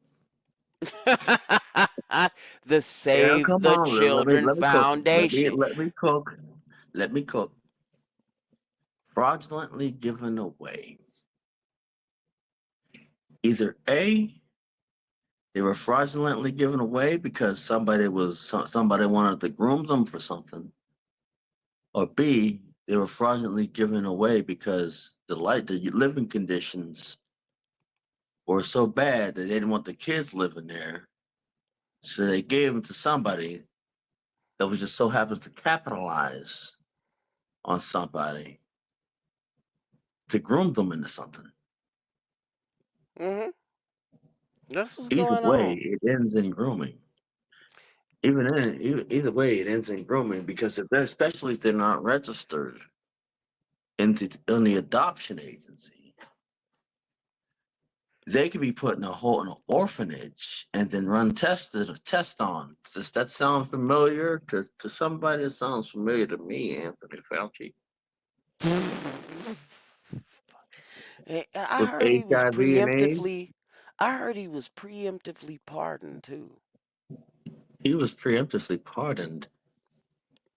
The Yeah, Save come the on. Children Let me cook. Foundation. Let me cook. Let me cook. Fraudulently given away. Either A, they were fraudulently given away because somebody wanted to groom them for something, or B, they were fraudulently given away because the living conditions were so bad that they didn't want the kids living there, so they gave them to somebody that was just so happens to capitalize on somebody to groom them into something. hmm That's what's Either going way, on. it ends in grooming. Either way, it ends in grooming because especially if they're not registered in the adoption agency, they could be put in an orphanage and then run test on. Does that sound familiar to somebody? That sounds familiar to me, Anthony Fauci, I with heard he was HIV and AIDS. preemptively. I heard he was preemptively pardoned too. He was preemptively pardoned.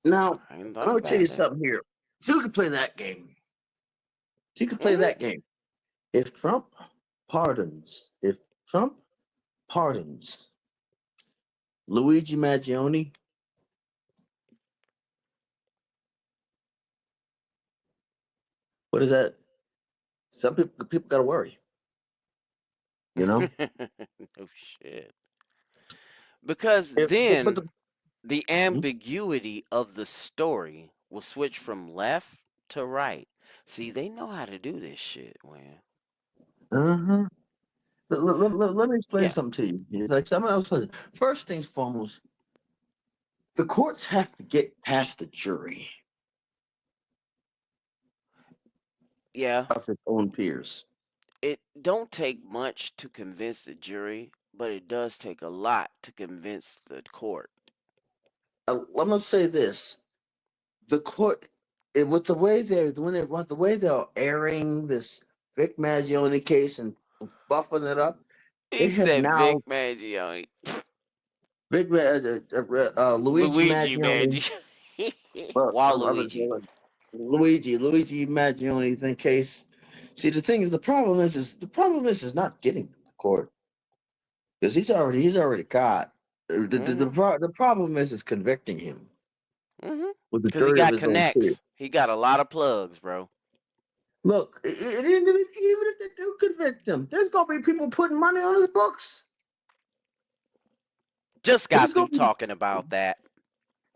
Now, I ain't I'm thought gonna tell about you that. something here. So we can play that game. So you can play hmm that game. If Trump if Trump pardons Luigi Maggioni, what is that? Some people gotta worry, you know? No shit. Because If but then the the ambiguity of the story will switch from left to right. See, they know how to do this shit, man. uh-huh. Let me explain Yeah. something to you. It's like something else. First things foremost, the courts have to get past the jury Yeah. of its own peers. It don't take much to convince the jury, but it does take a lot to convince the court. I'm gonna say this: the court, with the way the way they're airing this Vic Maggione case and buffing it up, they He have said Vic now Mangione. Luigi Luigi Maggione. Mangione. Well, Waluigi. Luigi Maggione in case. See, the thing is, the problem is not getting to court because he's already caught. The problem is convicting him with the Because he dirt of got his own kid. connects. He got a lot of plugs, bro. Look, even if they do convict him, there's gonna be people putting money on his books. Just There's got through gonna be. talking about that.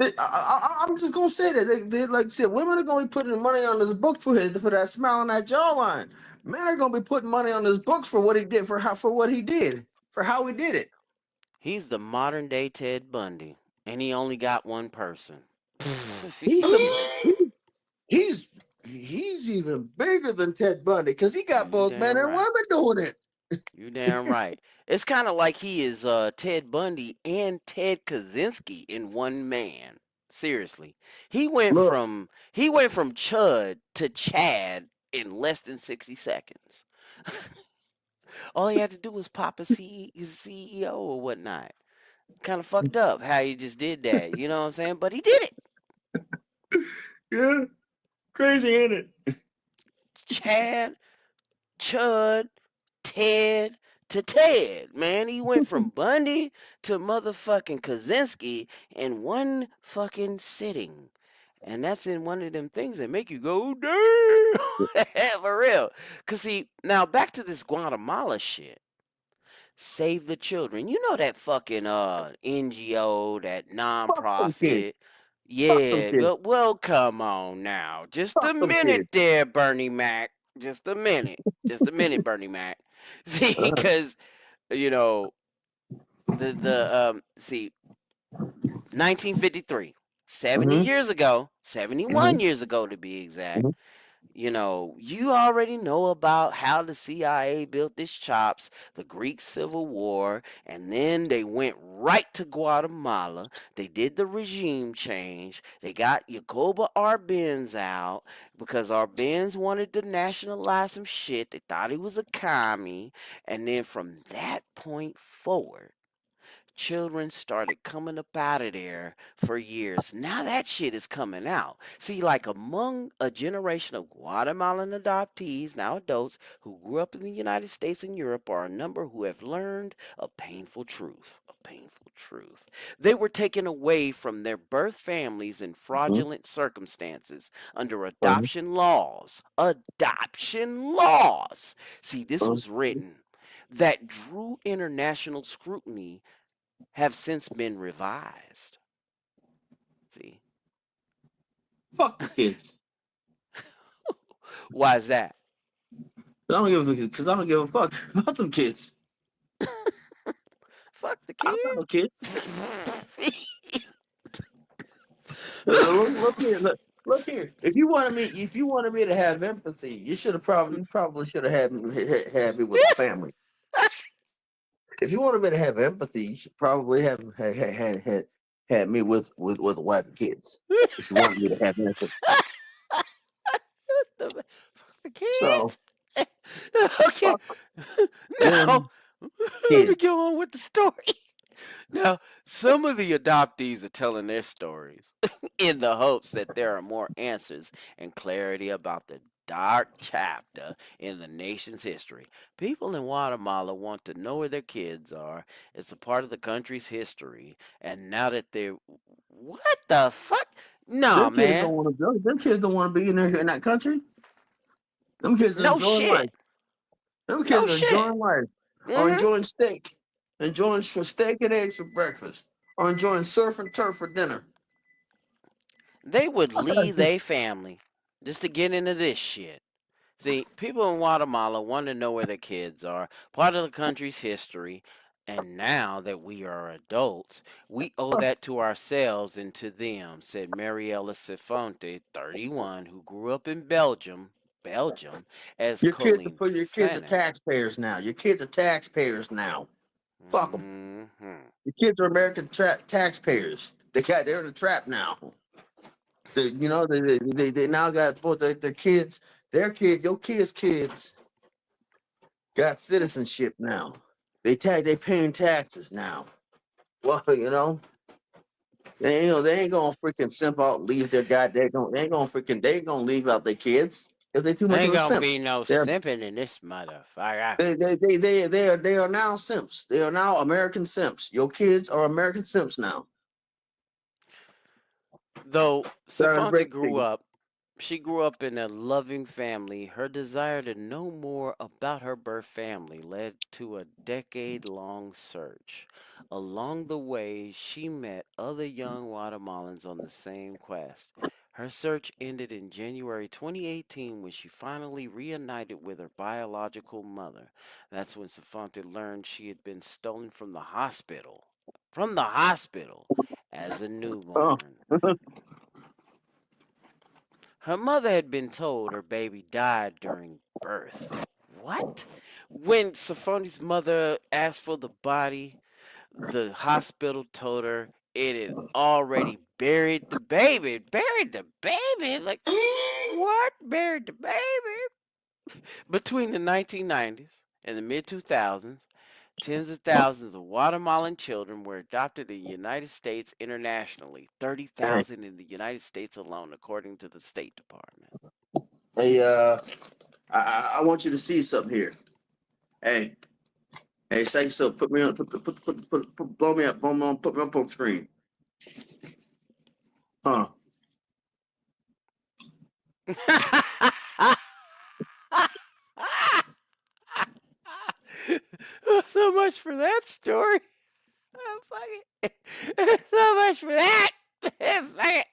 I'm just gonna say that they like I said, women are gonna be putting money on his book for that smile on that jawline. Men are gonna be putting money on his books for what he did for what he did for how he did it. He's the modern day Ted Bundy, and he only got one person. He's the he- he's even bigger than Ted Bundy because he got You both men damn and right. women doing it. You damn right. It's kind of like he is Ted Bundy and Ted Kaczynski in one man. Seriously, Look, he went from Chud to Chad in less than 60 seconds. All he had to do was pop his CEO or whatnot. Kind of fucked up how he just did that. You know what I'm saying? But he did it. yeah, crazy, ain't it? Chad, Chud, Ted to Ted, man. He went from Bundy to motherfucking Kaczynski in one fucking sitting. And that's in one of them things that make you go, damn, for real. Cause see, now back to this Guatemala shit. Save the Children. You know that fucking NGO, that Fuck them kids. nonprofit. Fuck them Yeah, kids. well, come on now. Just a Fuck them minute kids. there, Bernie Mac. Just a minute. Just a minute, Bernie Mac. See, Uh-huh. because you know see 1953, 70 Mhm, years ago, 71 mhm, years ago to be exact. mhm. You already know about how the CIA built its chops, the Greek Civil War, and then they went right to Guatemala. They did the regime change. They got Jacoba Arbenz out because Arbenz wanted to nationalize some shit. They thought he was a commie. And then from that point forward, children started coming up out of there for years. Now that shit is coming out. See, like among a generation of Guatemalan adoptees, now adults, who grew up in the United States and Europe, are a number who have learned a painful truth. A painful truth. They were taken away from their birth families in Mhm, fraudulent circumstances under mhm, adoption laws. Adoption laws! See, this mhm. was written that drew international scrutiny have since been revised. See, Fuck the kids. why is that? I don't give a fuck about them kids. Fuck the I don't got no kids. kids. Look here, look here. If you wanted me to have empathy, you probably should have had me with a family. If you wanted me to have empathy, you should probably have had me with a wife and kids. If you wanted me to have empathy, Fuck the so kids. Okay, fuck now them let me kids. go on with the story. Now, some of the adoptees are telling their stories in the hopes that there are more answers and clarity about the dark chapter in the nation's history. People in Guatemala want to know where their kids are. It's a part of the country's history. And now that they're. What the fuck? Nah, Them kids don't man. want to. Them kids don't want to be in there in that country. Them kids are No enjoying life. shit. Them No kids are shit. enjoying life, or Hmm. enjoying steak, enjoying steak and eggs for breakfast, or enjoying surf and turf for dinner. They would leave their family just to get into this shit. See, people in Guatemala want to know where their kids are, part of the country's history, and now that we are adults, we owe that to ourselves and to them, said Mariella Sifonte, 31, who grew up in Belgium, as Colleen Your kids are Fannin. taxpayers now. Your kids are taxpayers now. Fuck them. Hmm. Your kids are American taxpayers. They're in the trap now. They now got both the kids, their kid, your kids got citizenship now. They paying taxes now. Well, they ain't gonna freaking simp out, leave their they ain't gonna leave out their kids because they too much of Ain't a gonna simp. be no They're simping in this motherfucker. they are now simps. They are now American simps. Your kids are American simps now. Though Starting to break. she grew up in a loving family. Her desire to know more about her birth family led to a decade-long search. Along the way, she met other young Guatemalans on the same quest. Her search ended in January 2018 when she finally reunited with her biological mother. That's when Safante learned she had been stolen from the hospital. From the hospital as a Oh, newborn. Her mother had been told her baby died during birth. What? When Safondi's mother asked for the body, the hospital told her it had already buried the baby. Buried the baby? Like, what? Buried the baby? Between the 1990s and the mid 2000s, tens of thousands of Guatemalan children were adopted in the United States internationally, hey, 30,000 in the United States alone, according to the State Department. hey, I want you to see something here. Hey, say so. Put me on. Blow me up. Put me up on screen. Huh? So much for that story. Oh, fuck it. So much for that. Fuck it.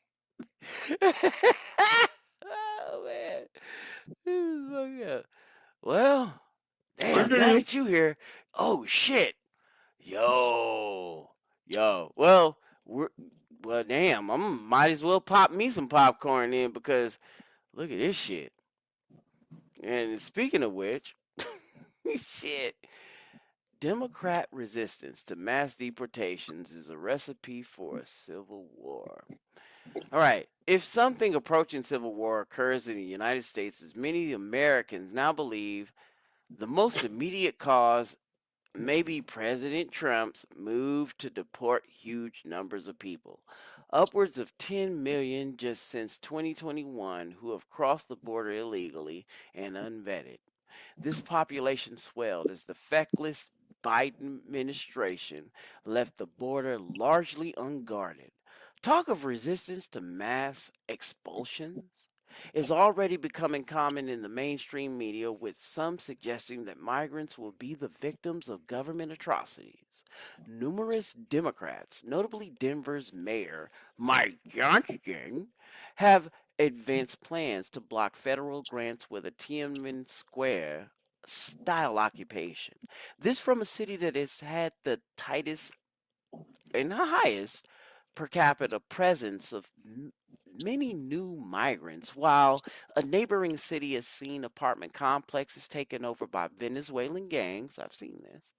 Oh, man. This is fucked up. Well, damn, now that you here, oh, shit. Yo. Well, damn, I might as well pop me some popcorn in because look at this shit. And speaking of which, shit. Democrat resistance to mass deportations is a recipe for a civil war. All right. If something approaching civil war occurs in the United States, as many Americans now believe, the most immediate cause may be President Trump's move to deport huge numbers of people. Upwards of 10 million just since 2021 who have crossed the border illegally and unvetted. This population swelled as the feckless Biden administration left the border largely unguarded. Talk of resistance to mass expulsions is already becoming common in the mainstream media, with some suggesting that migrants will be the victims of government atrocities. Numerous Democrats, notably Denver's mayor Mike Johnson, have advanced plans to block federal grants with a Tiananmen Square style occupation. This from a city that has had the tightest and the highest per capita presence of many new migrants, while a neighboring city has seen apartment complexes taken over by Venezuelan gangs. I've seen this.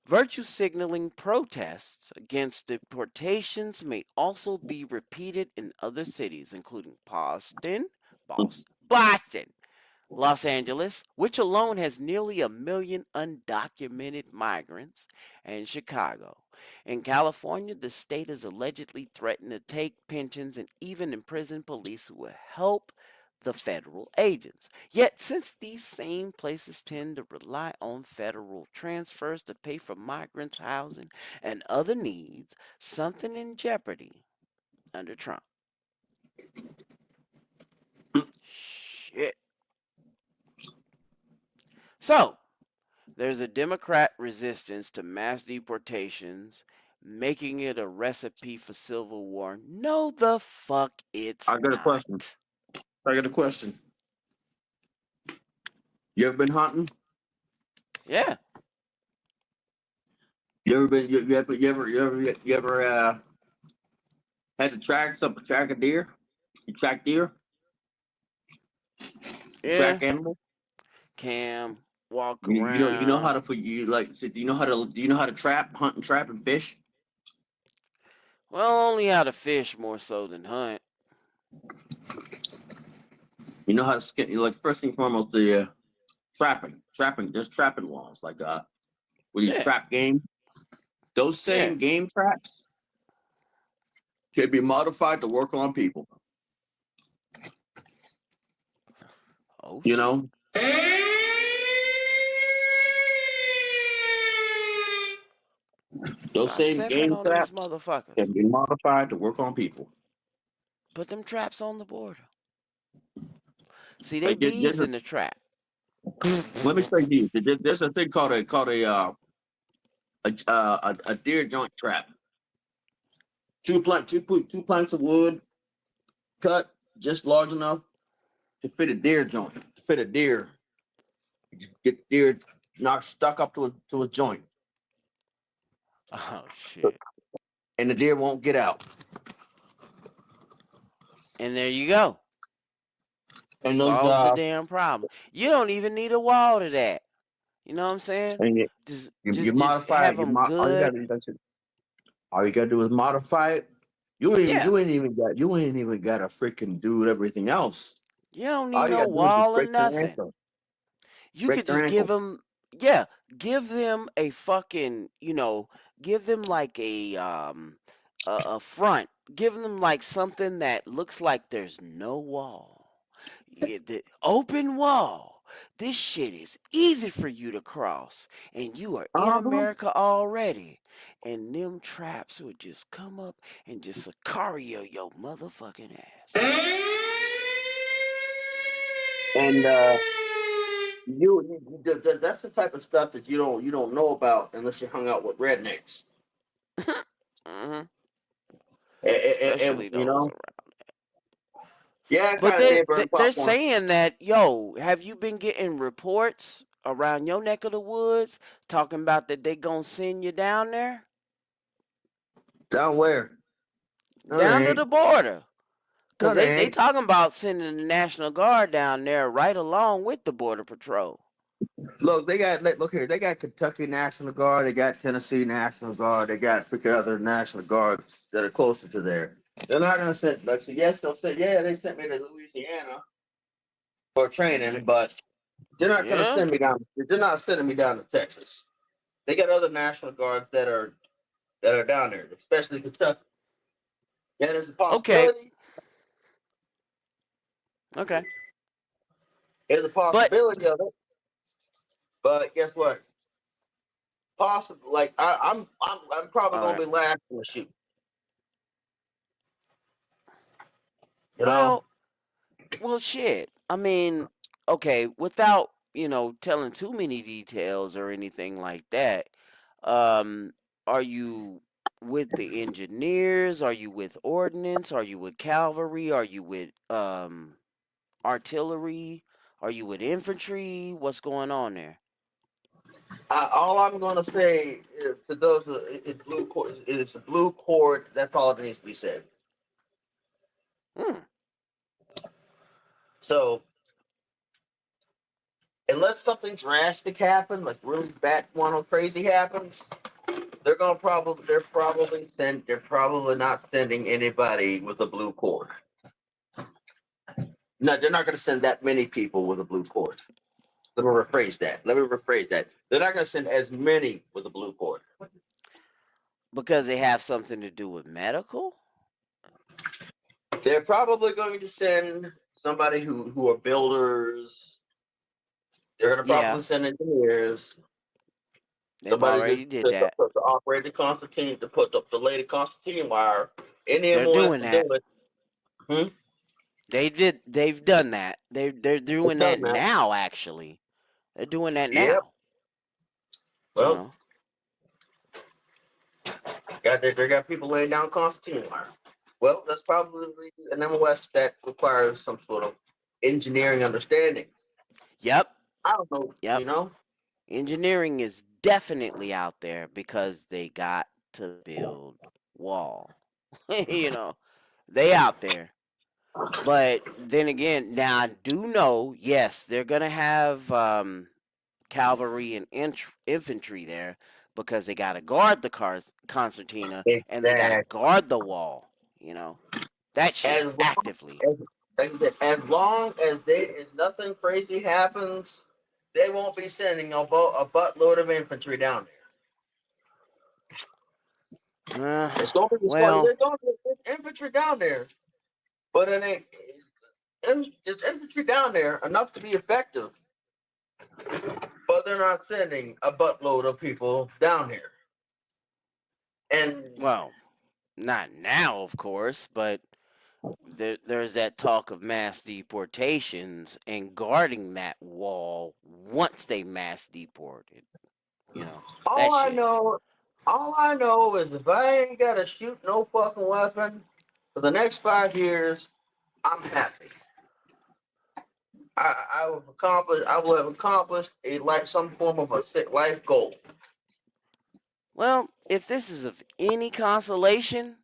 Virtue signaling protests against deportations may also be repeated in other cities, including Boston, Los Angeles, which alone has nearly 1 million undocumented migrants, and Chicago. In California, the state has allegedly threatened to take pensions and even imprison police who will help the federal agents. Yet, since these same places tend to rely on federal transfers to pay for migrants' housing and other needs, something in jeopardy under Trump. Shit. So, there's a Democrat resistance to mass deportations, making it a recipe for civil war. No, the fuck it's I got a question. not. I got a question. You ever been hunting? Yeah. You ever been? You ever had to track a deer? You track deer? You Yeah. track animals? Cam, walk You know how to around. put you like? Do you know how to trap, hunt, and trap and fish? Well, only how to fish more so than hunt. You know how to skin. Like first thing foremost, the trapping. There's trapping laws like where you Yeah, trap game. Those yeah. same game traps can be modified to work on people. Oh You shit. know, those Stop same simping game on these traps motherfuckers. can be modified to work on people. Put them traps on the border. See, they Like bees in the trap. let me say this. There's a thing called a deer joint trap. Two planks of wood cut just large enough to fit a deer joint. To fit a deer, get the deer not stuck up to a joint, Oh shit. and the deer won't get out. And there you go. And those Solves the damn problem. You don't even need a wall to that. You know what I'm saying? and Just you just just modify have it. them good. All you gotta do is modify it. Yeah. You ain't even gotta freaking do everything else. You don't All need you no gotta do is just wall or break their nothing. ankle. You Break could their just give ankles. them, yeah, give them a fucking, give them like a front. Give them like something that looks like there's no wall. The open wall. This shit is easy for you to cross, and you are in Uh-huh. America already. And them traps would just come up and just sicario your motherfucking ass. And that's the type of stuff that you don't know about unless you hung out with rednecks. Hmm. And Especially you those know, around. yeah, I But kind of may burn they're popcorn. saying that, yo, have you been getting reports around your neck of the woods talking about that they gonna send you down there, Down where? No, down they to ain't. the border? Cause No, they they ain't. talking about sending the National Guard down there right along with the Border Patrol. Look, look here. They got Kentucky National Guard. They got Tennessee National Guard. They got freaking other National Guards that are closer to there. They're not gonna send. Like, so yes, they'll say, yeah, they sent me to Louisiana for training, but they're not gonna Yeah. send me down. They're not sending me down to Texas. They got other National Guards that are down there, especially Kentucky. Yeah, there's a Okay. possibility. Okay. There's a But possibility of it, but guess what? Possible. Like I'm probably all gonna right. be last in the shoot. You know. Well, shit. I mean, okay, without, telling too many details or anything like that, um, are you with the engineers? Are you with ordnance? Are you with cavalry? Are you with artillery? Are you with infantry? What's going on there? All I'm gonna say is to those it's blue cord. It's a blue cord. That's all that needs to be said. Hmm. So unless something drastic happens, like really bad one or crazy happens, they're probably not sending anybody with a blue cord. No, they're not gonna send that many people with a blue cord. Let me rephrase that. They're not gonna send as many with a blue cord. Because they have something to do with medical? They're probably going to send somebody who are builders. They're gonna Yeah, probably send engineers. they've Somebody already did that. to operate the Constantine to put up the lady Constantine wire. They're Anyone who has doing to do that. it. Hmm? They've done that. They're They've doing that done that. now actually. They're doing that Yep. now. You Well, know. they got people laying down Constantine wire. Well, that's probably an MOS that requires some sort of engineering understanding. Yep. I don't know, Yep. you know. Engineering is definitely out there because they got to build wall. you know. They out there. But then again, now I do know, yes, they're gonna have cavalry and infantry there, because they got to guard the concertina and they got to Exactly. guard the wall. You know that shit As long actively. as, as long as nothing crazy happens, they won't be sending a buttload of infantry down Uh, there. It's gonna be well, there's gonna be infantry down there, but it ain't. There's infantry down there enough to be effective, but they're not sending a buttload of people down here. And well, not now, of course, but there's that talk of mass deportations and guarding that wall once they mass deported. You know that all I shit. know, all I know is if I ain't gotta shoot no fucking weapon for the next 5 years, I'm happy. I will have accomplished a some form of a life goal. Well, if this is of any consolation,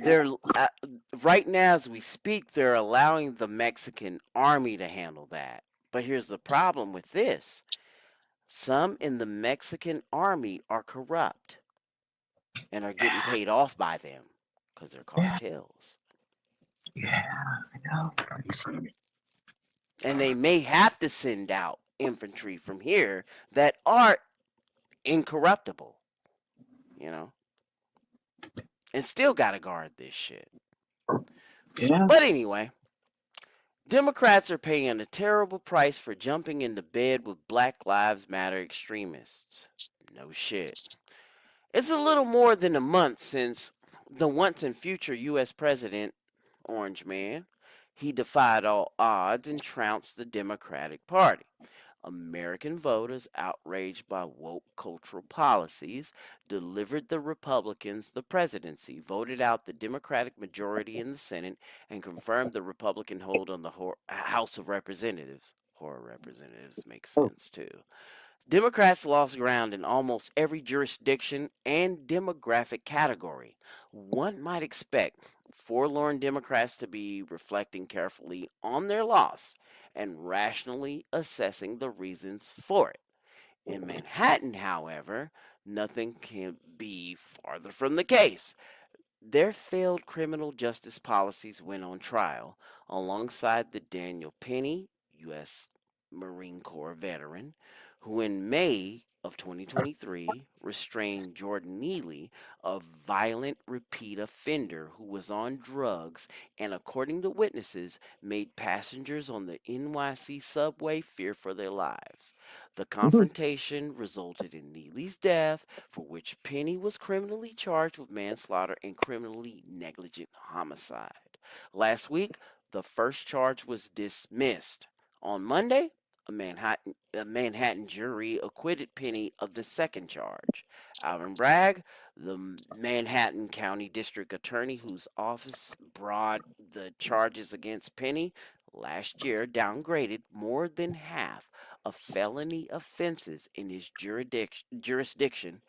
they're right now as we speak, they're allowing the Mexican army to handle that. But here's the problem with this: some in the Mexican army are corrupt and are getting paid off by them because they're cartels. Yeah, I know. And they may have to send out infantry from here that are incorruptible, you know, and still got to guard this shit. Yeah. But anyway, Democrats are paying a terrible price for jumping into bed with Black Lives Matter extremists. No shit. It's a little more than a month since the once and future U.S. President, Orange Man, he defied all odds and trounced the Democratic Party. American voters, outraged by woke cultural policies, delivered the Republicans the presidency, voted out the Democratic majority in the Senate, and confirmed the Republican hold on the House of Representatives. Horror representatives makes sense too. Democrats lost ground in almost every jurisdiction and demographic category. One might expect forlorn Democrats to be reflecting carefully on their loss and rationally assessing the reasons for it. In Manhattan, however, nothing can be farther from the case. Their failed criminal justice policies went on trial alongside the Daniel Penny, U.S. Marine Corps veteran, who in May of 2023 restrained Jordan Neely, a violent repeat offender who was on drugs and, according to witnesses, made passengers on the NYC subway fear for their lives. The confrontation resulted in Neely's death, for which Penny was criminally charged with manslaughter and criminally negligent homicide. Last week, the first charge was dismissed. On Monday, a Manhattan jury acquitted Penny of the second charge. Alvin Bragg, the Manhattan County District Attorney whose office brought the charges against Penny last year, downgraded more than half of felony offenses in his jurisdiction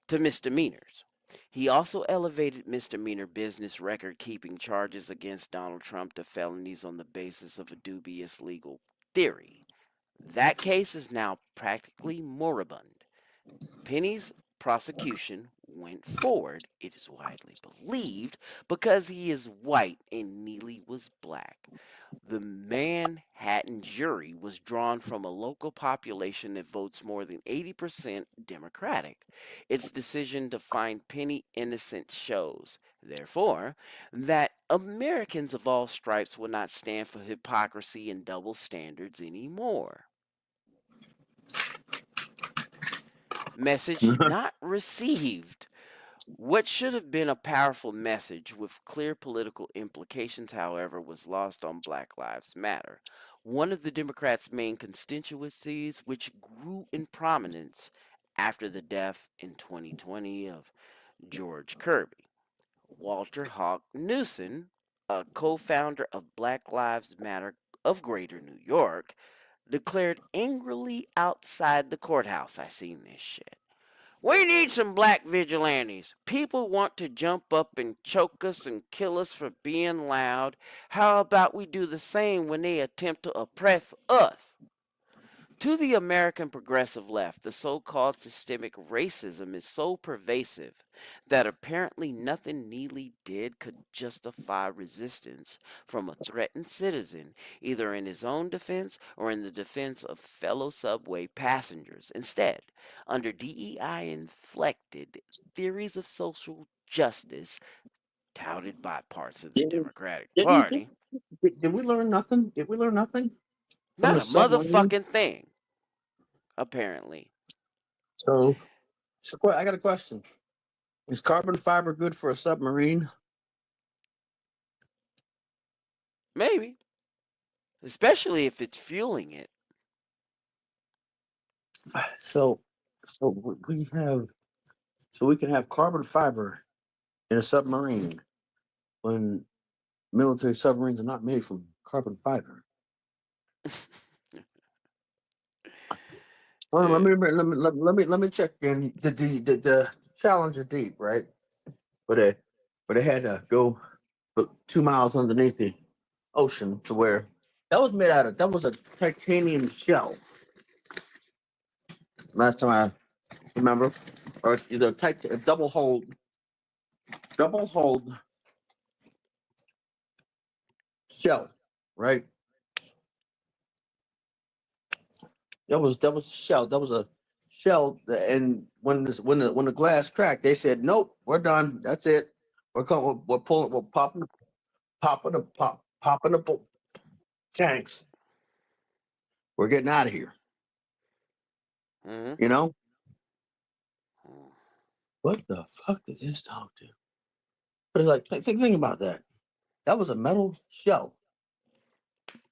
to misdemeanors. He also elevated misdemeanor business record keeping charges against Donald Trump to felonies on the basis of a dubious legal theory. That case is now practically moribund. Penny's prosecution went forward, it is widely believed, because he is white and Neely was black. The Manhattan jury was drawn from a local population that votes more than 80% Democratic. Its decision to find Penny innocent shows, therefore, that Americans of all stripes will not stand for hypocrisy and double standards anymore. Message not received. What should have been a powerful message with clear political implications, however, was lost on Black Lives Matter, one of the Democrats' main constituencies, which grew in prominence after the death in 2020 of George Kirby. Walter Hawk Newsom, a co founder of Black Lives Matter of Greater New York, declared angrily outside the courthouse. I seen this shit. We need some black vigilantes. People want to jump up and choke us and kill us for being loud. How about we do the same when they attempt to oppress us? To the American progressive left, the so called systemic racism is so pervasive that apparently nothing Neely did could justify resistance from a threatened citizen, either in his own defense or in the defense of fellow subway passengers. Instead, under DEI inflected theories of social justice touted by parts of the Did we, Democratic did we, did, Party, did we learn nothing? Did we learn nothing from not the a submarine? motherfucking thing, apparently. So, I got a question. Is carbon fiber good for a submarine? Maybe. Especially if it's fueling it. So, we have, so we can have carbon fiber in a submarine when military submarines are not made from carbon fiber. Well, Yeah. let me check in the Challenger Deep, right? Where they had to go 2 miles underneath the ocean to where that was a titanium shell. Last time I remember, or either a double hold shell, right? That was shell. That was a shell, and when the glass cracked, they said, "Nope, we're done. That's it. We're pulling. We're popping the tanks. We're getting out of here." Mm-hmm. You know what the fuck did this dog do? But it's like, think about that. That was a metal shell,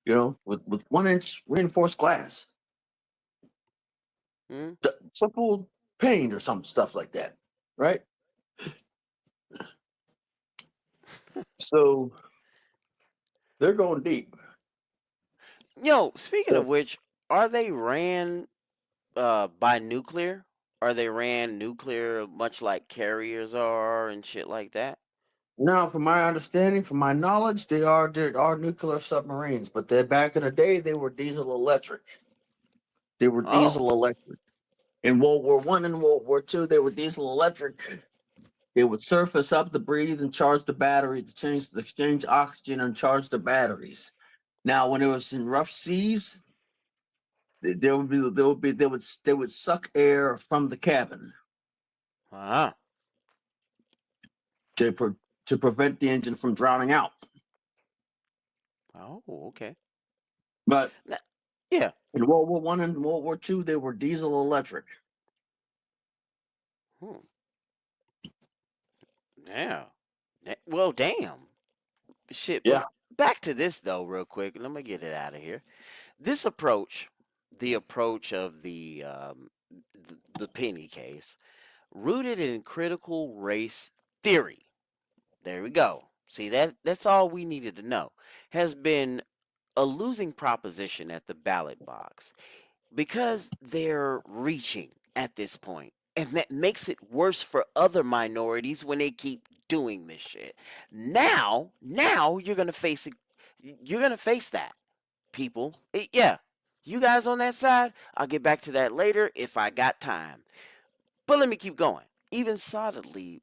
with 1 inch reinforced glass, Mm-hmm. triple paint or some stuff like that, right? So they're going deep. Yo, speaking So of which, are they ran by nuclear? Are they ran nuclear much like carriers are and shit like that? now, from my understanding, from my knowledge, there are nuclear submarines, but they're back in the day they were diesel electric. They were Oh. diesel electric. In World War I and World War II, they were diesel electric. They would surface up to breathe and charge the batteries, to exchange oxygen and charge the batteries. Now, when it was in rough seas, they would suck air from the cabin Ah. to to prevent the engine from drowning out. Oh, okay. But Now, yeah. in World War I and World War II, they were diesel electric. Hmm. Yeah. Well, damn. Shit, but Yeah. back to this though, real quick. Let me get it out of here. This approach, the approach of the penny case, rooted in critical race theory. There we go. See that's all we needed to know. Has been a losing proposition at the ballot box because they're reaching at this point. And that makes it worse for other minorities when they keep doing this shit. Now you're going to face it. You're going to face that, people. Yeah. You guys on that side, I'll get back to that later if I got time. But let me keep going. Even solidly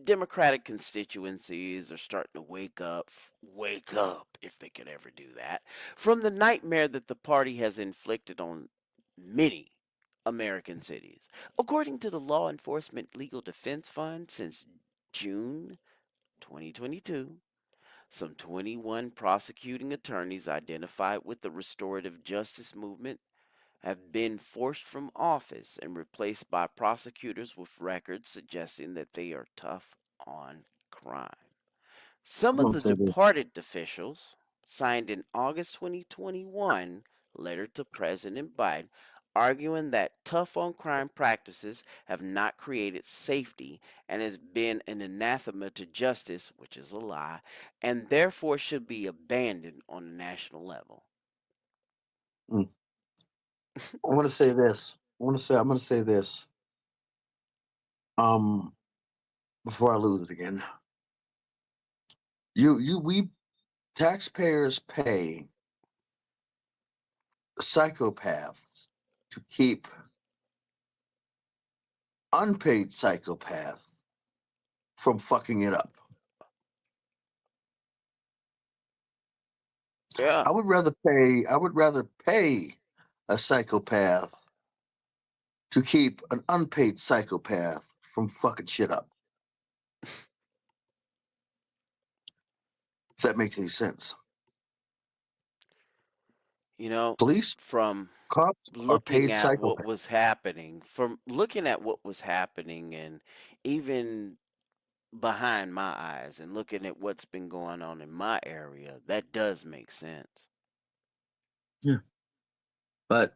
Democratic constituencies are starting to wake up, if they could ever do that, from the nightmare that the party has inflicted on many American cities. According to the Law Enforcement Legal Defense Fund, since June 2022, some 21 prosecuting attorneys identified with the restorative justice movement have been forced from office and replaced by prosecutors with records suggesting that they are tough on crime. Some I'm of gonna the say this. departed officials signed an August 2021 letter to President Biden arguing that tough on crime practices have not created safety and has been an anathema to justice, which is a lie, and therefore should be abandoned on a national level. Mm. I want to say this. I'm gonna say this. Um, Before I lose it again. We taxpayers pay psychopaths to keep unpaid psychopath from fucking it up. Yeah. I would rather pay a psychopath to keep an unpaid psychopath from fucking shit up. If that makes any sense. You know, Police, from cops are looking paid at what psychopaths. was happening, and even behind my eyes and looking at what's been going on in my area, that does make sense. Yeah. But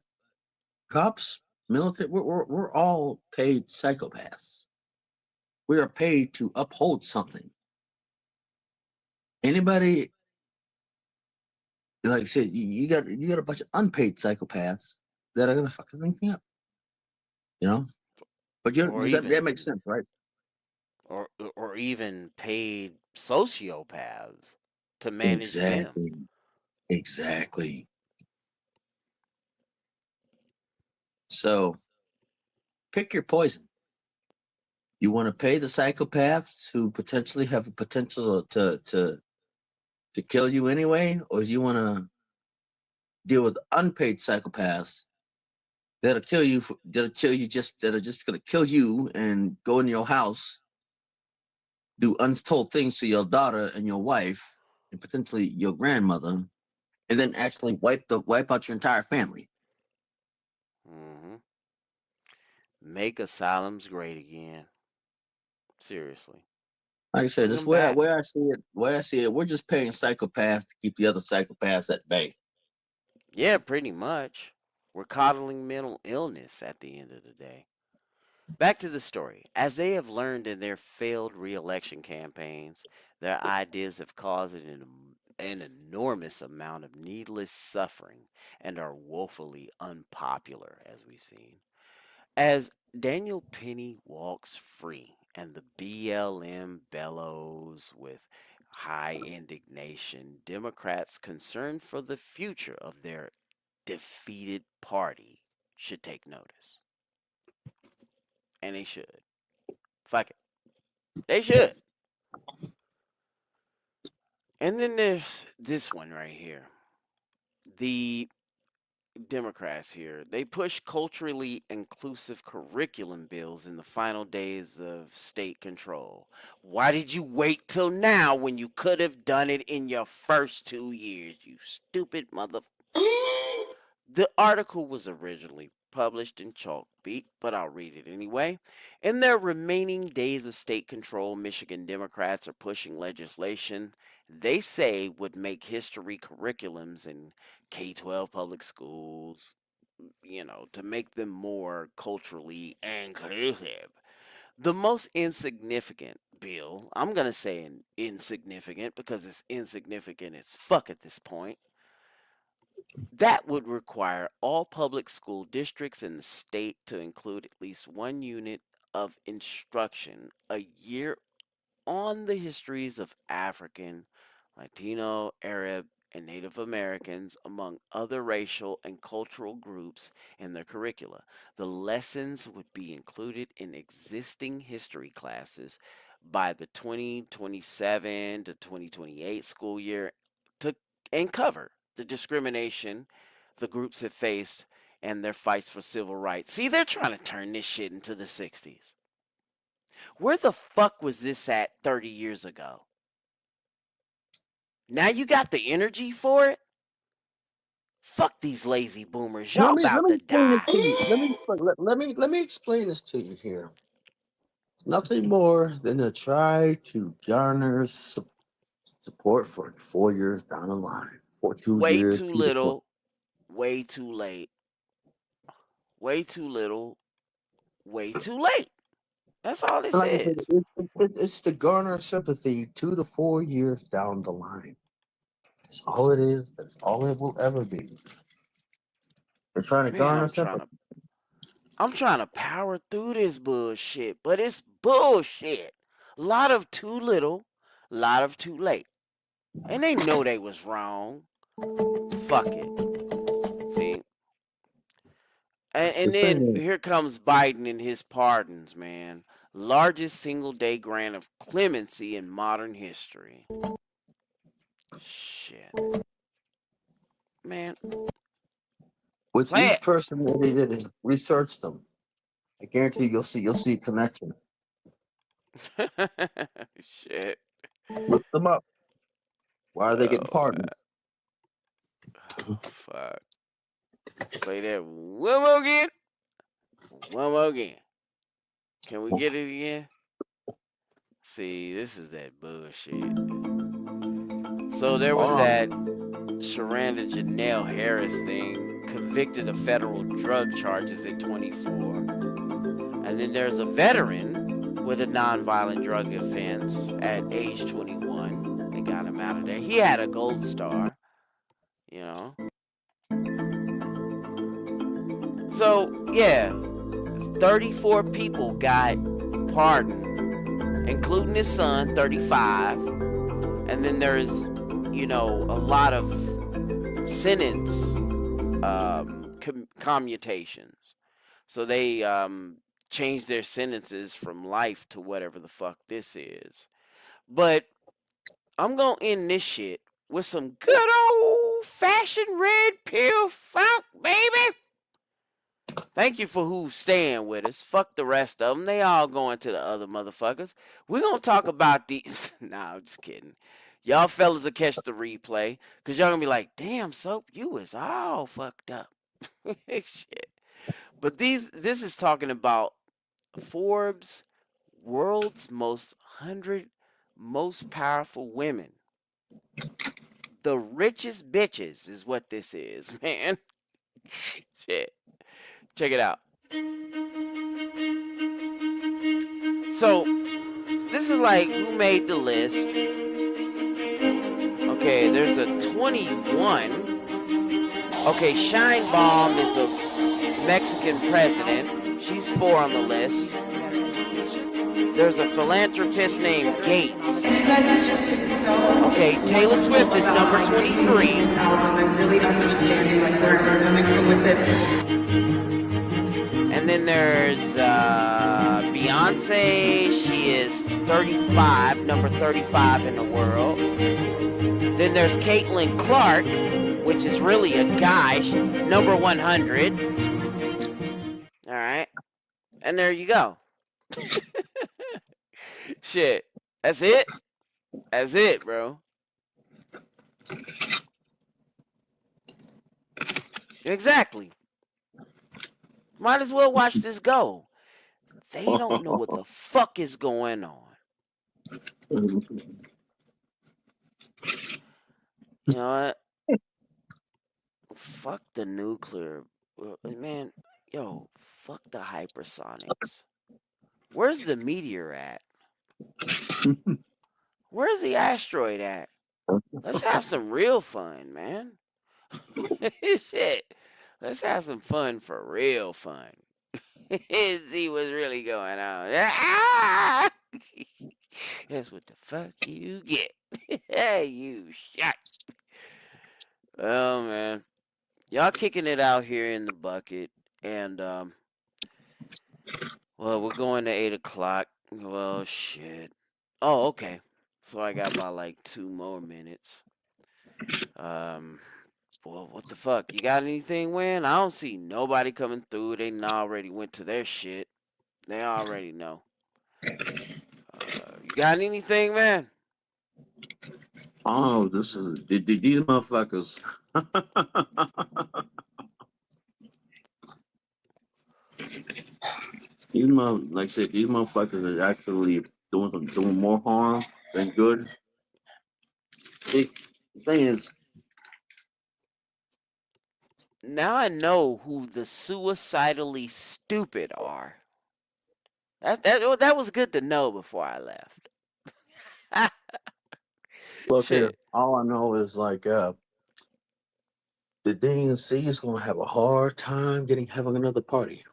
cops, military, we're all paid psychopaths. We are paid to uphold something. Anybody, like I said, you got a bunch of unpaid psychopaths that are gonna fuck anything up. You know? But Or that makes even sense, right? or even paid sociopaths to manage them. Exactly. Exactly. So pick your poison. You want to pay the psychopaths who potentially have a potential to kill you anyway, or do you want to deal with unpaid psychopaths that'll kill you that are just gonna kill you and go in your house, do untold things to your daughter and your wife and potentially your grandmother, and then actually wipe out your entire family. Hmm. Make asylums great again. Seriously, Like I said, bring this them back. where I see it. Where I see it, we're just paying psychopaths to keep the other psychopaths at bay. Yeah, pretty much. We're coddling mental illness at the end of the day. Back to the story. As they have learned in their failed re-election campaigns, their ideas have caused an enormous amount of needless suffering and are woefully unpopular, as we've seen. As Daniel Penny walks free and the BLM bellows with high indignation, Democrats concerned for the future of their defeated party should take notice. And they should. Fuck it. They should. And then there's this one right here. The Democrats here, they push culturally inclusive curriculum bills in the final days of state control. Why did you wait till now when you could have done it in your first 2 years, you stupid mother? The article was originally published in Chalk Beat, but I'll read it anyway. In their remaining days of state control, Michigan Democrats are pushing legislation they say would make history curriculums in K 12 public schools, to make them more culturally inclusive. The most insignificant bill, I'm going to say insignificant because it's insignificant as fuck at this point, that would require all public school districts in the state to include at least one unit of instruction a year on the histories of African, Latino, Arab, and Native Americans, among other racial and cultural groups, in their curricula. The lessons would be included in existing history classes by the 2027 to 2028 school year to and cover the discrimination the groups have faced and their fights for civil rights. See, they're trying to turn this shit into the 60s. Where the fuck was this at 30 years ago? Now you got the energy for it? Fuck these lazy boomers. Y'all Let about me to explain this die. to you. Let me explain this to you here. It's nothing more than to try to garner support for 4 years down the line, for two Way years, too 2 to 4. little, way too late. Way too little, way too late. That's all this Like I said, is. it's to garner sympathy 2 to 4 years down the line. That's all it is. That's all it will ever be. They're trying to Man, garner I'm trying sympathy. to I'm trying to power through this bullshit, but it's bullshit. Lot of too little, lot of too late. And they know they was wrong. Fuck it. See, And The then thing is, here comes Biden and his pardons, man. Largest single day grant of clemency in modern history. Shit. Man, with play each person that they did is research them. I guarantee you'll see a connection. it. Shit. Look them up. Why are they getting Oh, pardoned? oh, fuck. Play that one more again. One more again. Can we get it again? See, this is that bullshit. So there was that Sharanda Janelle Harris thing, convicted of federal drug charges at 24. And then there's a veteran with a nonviolent drug offense at age 21. They got him out of there. He had a gold star, you know. So, yeah, 34 people got pardoned, including his son, 35. And then there's, you know, a lot of sentence commutations. So they changed their sentences from life to whatever the fuck this is. But I'm going to end this shit with some good old fashioned red pill funk, baby. Thank you for who's staying with us. Fuck the rest of them. They all going to the other motherfuckers. We're going to talk about these. Nah, I'm just kidding. Y'all fellas will catch the replay. Because y'all going to be like, damn, Soap, you was all fucked up. Shit. But this is talking about Forbes' world's 100 most powerful women. The richest bitches is what this is, man. Shit. Check it out. So, this is like who made the list. Okay, there's a 21. Okay, Shine Bomb is a Mexican president. She's 4 on the list. There's a philanthropist named Gates. You guys have just been so... Okay, Taylor Swift is number 23. This album and really understanding like where I was coming from with it. And then there's Beyonce. She is 35, number 35 in the world. Then there's Caitlin Clark, which is really a guy, number 100. All right. And there you go. Shit. That's it? That's it, bro. Exactly. Might as well watch this go. They don't know what the fuck is going on. You know what? Fuck the nuclear. Man, yo, fuck the hypersonics. Where's the meteor at? Where's the asteroid at? Let's have some real fun, man. Shit. Let's have some fun for real fun. See what's really going on. That's what the fuck you get. You shot. Oh, man. Y'all kicking it out here in the bucket. And, well, we're going to 8 o'clock. Well, shit. Oh, okay. So I got about like 2 more minutes. Well, what the fuck? You got anything, Win? I don't see nobody coming through. They already went to their shit. They already know. You got anything, man? Oh, this is these motherfuckers. Like I said, these motherfuckers are actually doing more harm than good. The thing is, Now I know who the suicidally stupid are. That was good to know before I left. look here. Shit. All I know is like the DNC is gonna have a hard time having another party.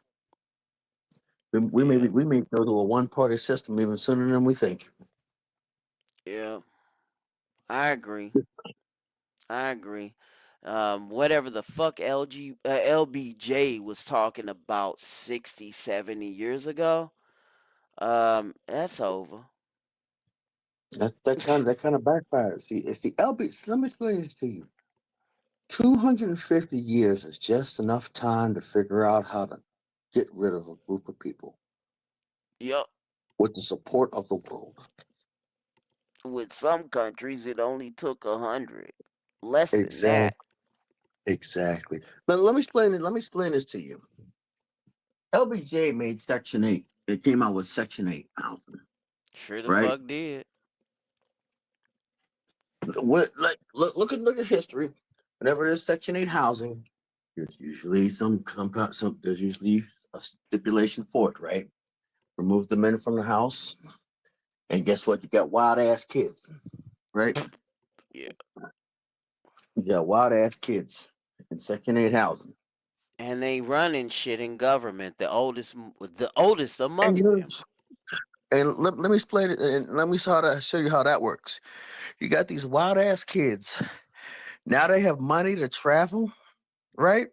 We may go to a one party system even sooner than we think. Yeah. I agree. Whatever the fuck LBJ was talking about 60, 70 years ago, that's over. That kind of backfired. See, LB. Let me explain this to you. 250 years is just enough time to figure out how to get rid of a group of people Yup. with the support of the world. With some countries, it only took 100. Less than Exactly. that. Exactly. Let me explain it. Let me explain this to you. LBJ made Section 8. It came out with Section 8 housing, Sure the right? fuck did. Look at history. Whenever there's Section 8 housing, there's usually there's usually a stipulation for it, right? Remove the men from the house, and guess what? You got wild ass kids, right? Yeah. You got wild ass kids in Section 8 housing. And they running shit in government. The oldest And among you them. and let me explain it and let me show you how that works. You got these wild ass kids. Now they have money to travel, right?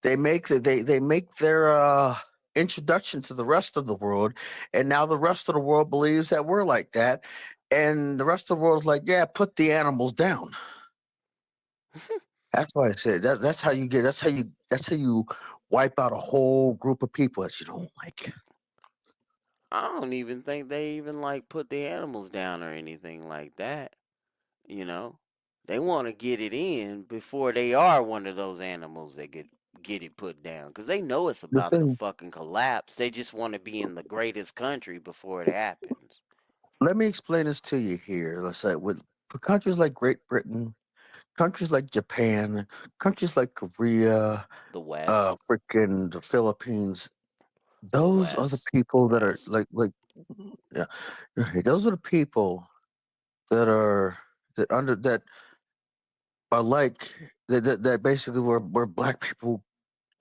They make their introduction to the rest of the world, and now the rest of the world believes that we're like that, and the rest of the world is like, yeah, put the animals down. That's why I said that's how you get that's how you wipe out a whole group of people that you don't like. I don't even think they even like put the animals down or anything like that. You know, they want to get it in before they are one of those animals that get it put down because they know it's The about to thing, fucking collapse. They just want to be in the greatest country before it happens. let me explain this to you here. Let's say with countries like Great Britain, countries like Japan, countries like Korea, The West, freaking the Philippines. the Those are the West, the people that are West. yeah, right, those are the people that are that under that are like that basically where black people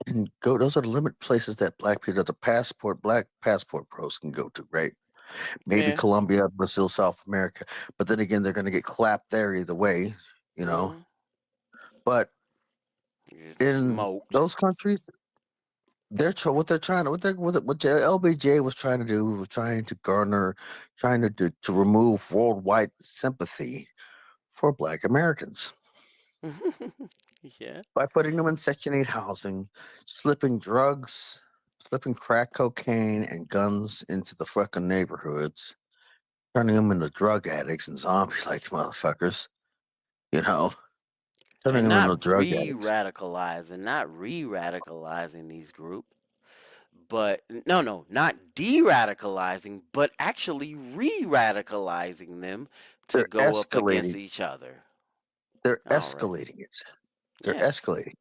can go. Those are the limit places that black people that the black passport pros can go to, right? Maybe Yeah. Colombia, Brazil, South America. But then again, they're gonna get clapped there either way, you know. Mm-hmm. But It's in smoked. those countries, what they're trying to what the LBJ was trying to do was trying to garner, trying to do, to remove worldwide sympathy for Black Americans Yeah. by putting them in Section 8 housing, slipping drugs, slipping crack cocaine and guns into the fucking neighborhoods, turning them into drug addicts and zombies like motherfuckers, you know, turning And them not into drug addicts. not re-radicalizing these groups, but no, not de-radicalizing, but actually re-radicalizing them to They're go up against escalating. each other. They're All right. escalating it. They're Yeah. escalating.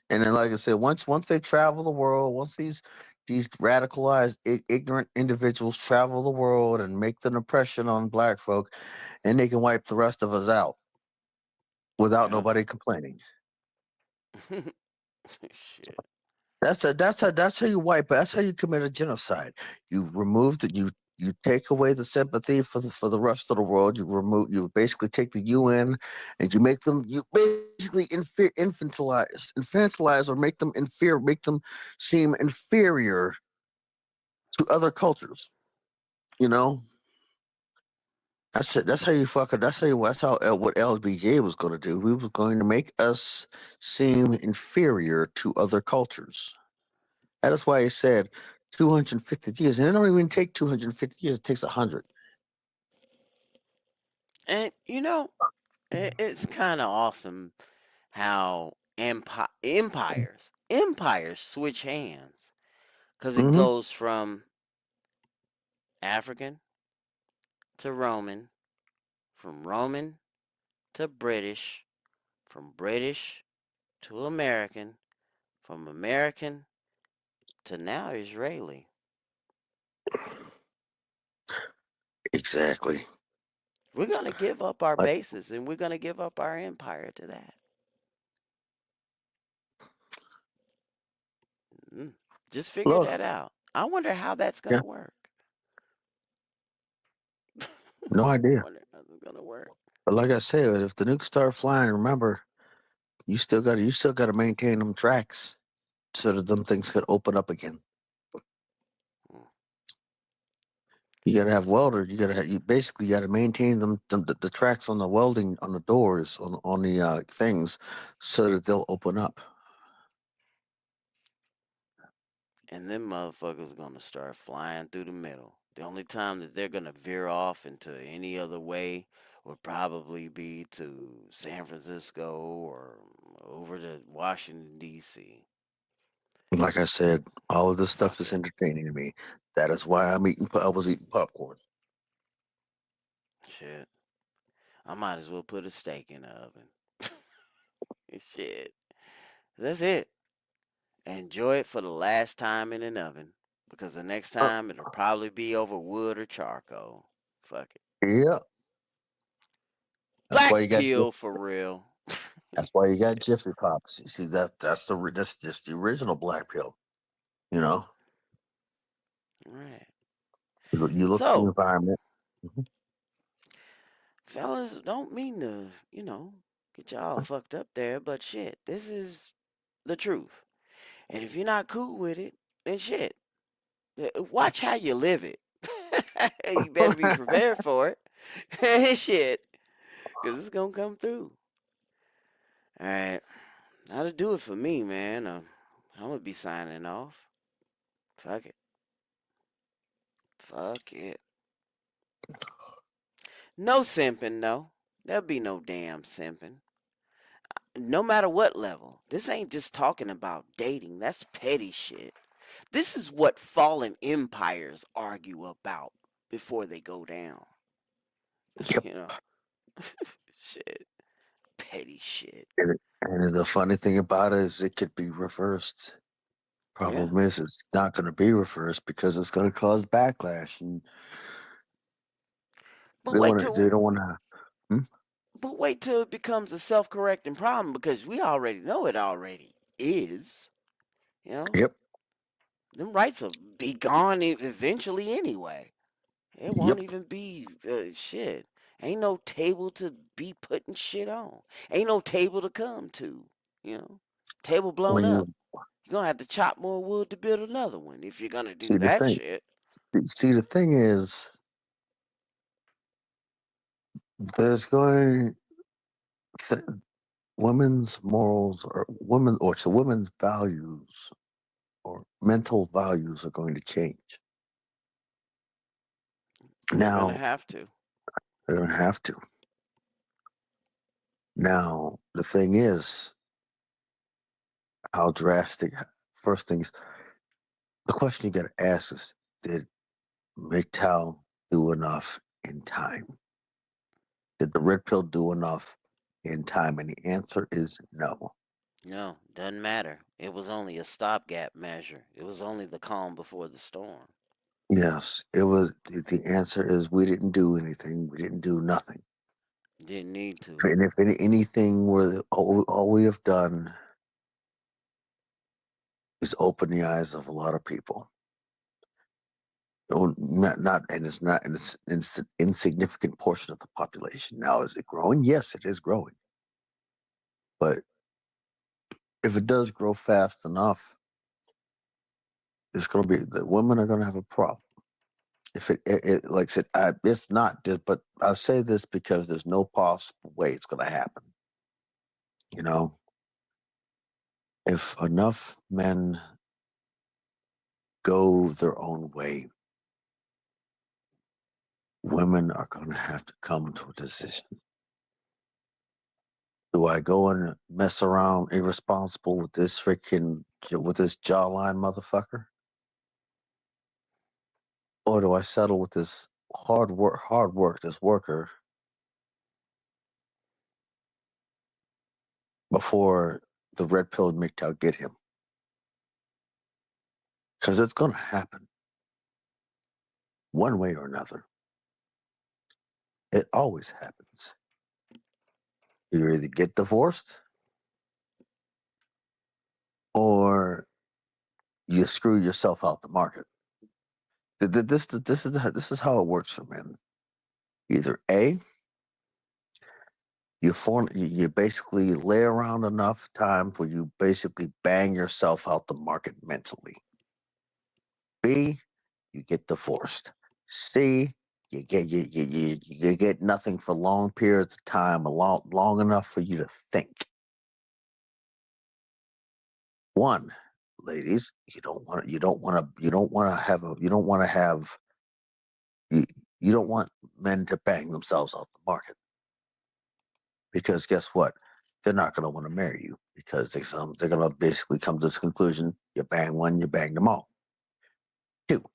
And then, like I said, once they travel the world, once these radicalized, ignorant individuals travel the world and make an impression on black folk, and they can wipe the rest of us out without Yeah. nobody complaining. Shit. That's how you wipe. That's how you commit a genocide. You remove the you take away the sympathy for the rest of the world. You basically take the UN and you basically infantilize or make them seem inferior to other cultures. You know, that's it. That's how you fuck it. That's how what LBJ was going to do. He was going to make us seem inferior to other cultures. That is why he said 250 years. And it don't even take 250 years. It takes 100. And it's kind of awesome how empires switch hands because it Mm-hmm. goes from African to Roman, from Roman to British, from British to American, from American to now Israeli. Exactly. We're going to give up our Like, bases and we're going to give up our empire to that. Mm. Just figure look, that out. I wonder how that's going yeah, to work. no I idea. wonder how it's going to work. But like I said, if the nukes start flying, remember you still got to maintain them tracks so that them things could open up again. You got to have welders. You basically got to maintain the tracks on the welding on the doors on the things so that they'll open up. And them motherfuckers gonna start flying through the middle. The only time that they're gonna veer off into any other way would probably be to San Francisco or over to Washington D.C. Like I said, all of this stuff Fuck is it. entertaining to me. That is why I was eating popcorn. Shit. I might as well put a steak in the oven. Shit. That's it. Enjoy it for the last time in an oven. Because the next time it'll probably be over wood or charcoal. Fuck it. Yeah, that's why Black you got pill for real. that's why you got Shit. Jiffy Pops. You see that's just the original black pill. You know, Alright. you look at the So, environment. Mhm. fellas, don't mean to, get y'all fucked up there, but shit, this is the truth. And if you're not cool with it, then shit, watch how you live it. You better be prepared for it. Shit, because it's gonna come through. All right, that'll do it for me, man. I'm gonna be signing off. Fuck it. Fuck it. No simping, no. There'll be no damn simping. No matter what level. This ain't just talking about dating. That's petty shit. This is what fallen empires argue about before they go down. Yep. You know? Shit. Petty shit. And the funny thing about it is it could be reversed. Yeah. Problem is, it's not going to be reversed because it's going to cause backlash, and But wait they till don't want to. but wait till it becomes a self-correcting problem because we already know it already is. You know? Yep. Them rights will be gone eventually anyway. It won't Yep. even be shit. Ain't no table to be putting shit on. Ain't no table to come to. You know, table blown When up. you You're gonna have to chop more wood to build another one if you're gonna see do the that thing, shit. the thing is, there's going th- women's morals or women's values or mental values are going to change. They're gonna Now have to. they're going to have to. Now the thing is, how drastic? First things, the question you got to ask is, did MGTOW do enough in time? Did the red pill do enough in time? And the answer is no. No, doesn't matter. It was only a stopgap measure. It was only the calm before the storm. Yes, it was. The answer is we didn't do anything. We didn't do nothing. Didn't need to. And if anything, all we have done is open the eyes of a lot of people. Not, and it's not, and it's an insignificant portion of the population. Now, is it growing? Yes, it is growing. But if it does grow fast enough, it's going to be the women are going to have a problem. If like I said, it's not. But I say this because there's no possible way it's going to happen. You know, if enough men go their own way, women are going to have to come to a decision. Do I go and mess around irresponsible with this jawline motherfucker? Or do I settle with this hard work, this worker before the red pill MGTOW get him? Because it's going to happen one way or another. It always happens. You either get divorced or you screw yourself out the market. This is how it works for men. Either A, you basically lay around enough time where you basically bang yourself out the market mentally. B, you get divorced. C, you get nothing for long periods of time, long enough for you to think. One, ladies, you don't want men to bang themselves out the market, because guess what? They're not going to want to marry you, because they're going to basically come to this conclusion: you bang one, you bang them all. Two,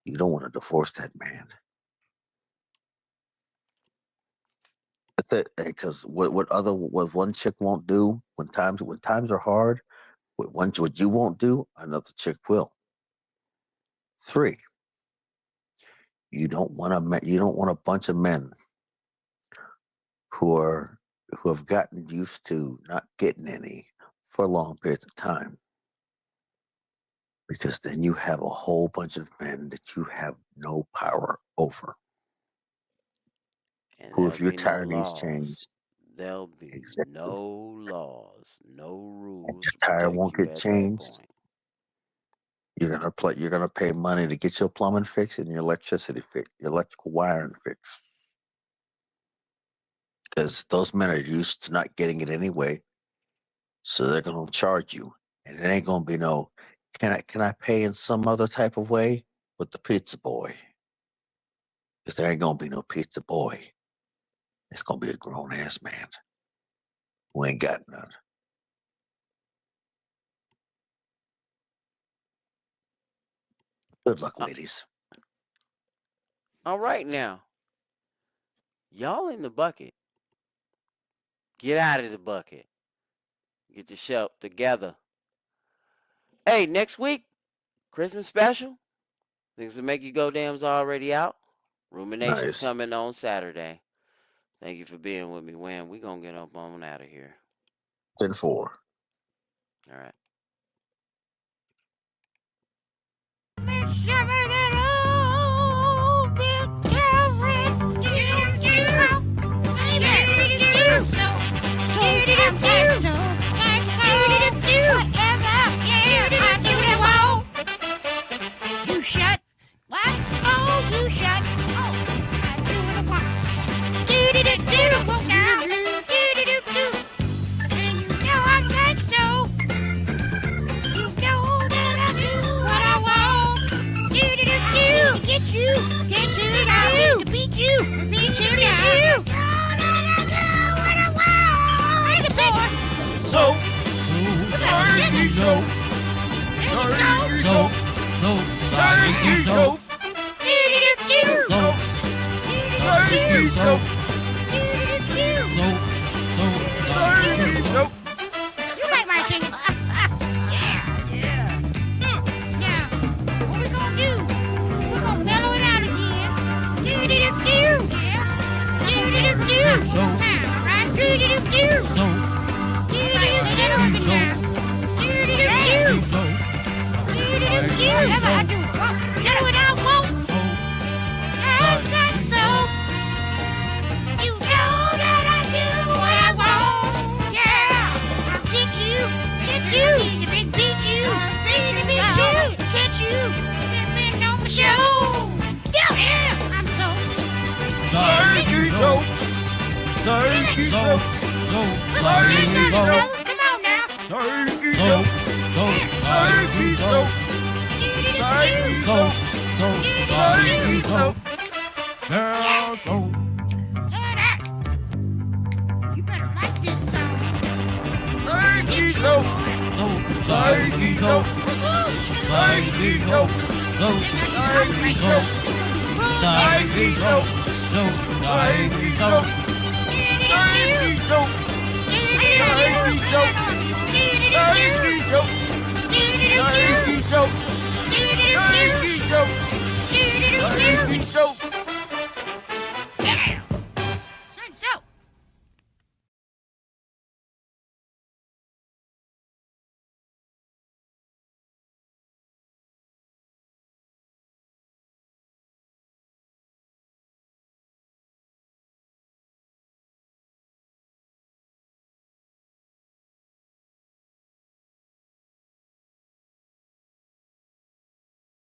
you don't want to divorce that man. That's it. Because what one chick won't do when times are hard, what you won't do, another chick will. Three, you don't want a bunch of men who have gotten used to not getting any for long periods of time, because then you have a whole bunch of men that you have no power over. And Who, if there'll you're be no tired of these laws. changes, There'll be exactly, no laws, no and rules your to tire protect won't you get at that changed, point. you're gonna pay money to get your plumbing fixed and your electricity fixed, your electrical wiring fixed, because those men are used to not getting it anyway. So they're gonna charge you, and it ain't gonna be no, can I pay in some other type of way with the pizza boy? Because there ain't gonna be no pizza boy. It's gonna be a grown ass man who ain't got none. Good luck, Uh, ladies. all right now, y'all in the bucket. Get out of the bucket. Get yourself together. Hey, next week, Christmas special. Things that make you go damn's already out. Ruminations Nice. coming on Saturday. Thank you for being with me, Wham. We gonna get up on out of here. 10-4. All right. You shut. What? Oh, you shut. Oh, I do what I want. Do-do-do-do. Now. Do-do-do-do. And you know I said so. You know that I do what I want. Do-do-do-do. Get you. Get you down. To beat you. Beat you down. What I want. Say the boy. So, Sorry, so, so, so, do-do-do-do. so, so. You like my singing? Yeah. Now, what we gonna do? We're gonna mellow it out again. Do-do-do-do. Yeah. Do-do-do-do. Now, right? Do-do-do-do. Do-do-do-do. Do-do-do-do. Do-do-do-do. Whatever I do. Do what I want. I said so. You know that I do what I want. Yeah. I'll get you. Beat you. Get you. Sipping on my show. Yeah. I'm so. Fellas, come on now. Hear that? You better like this song.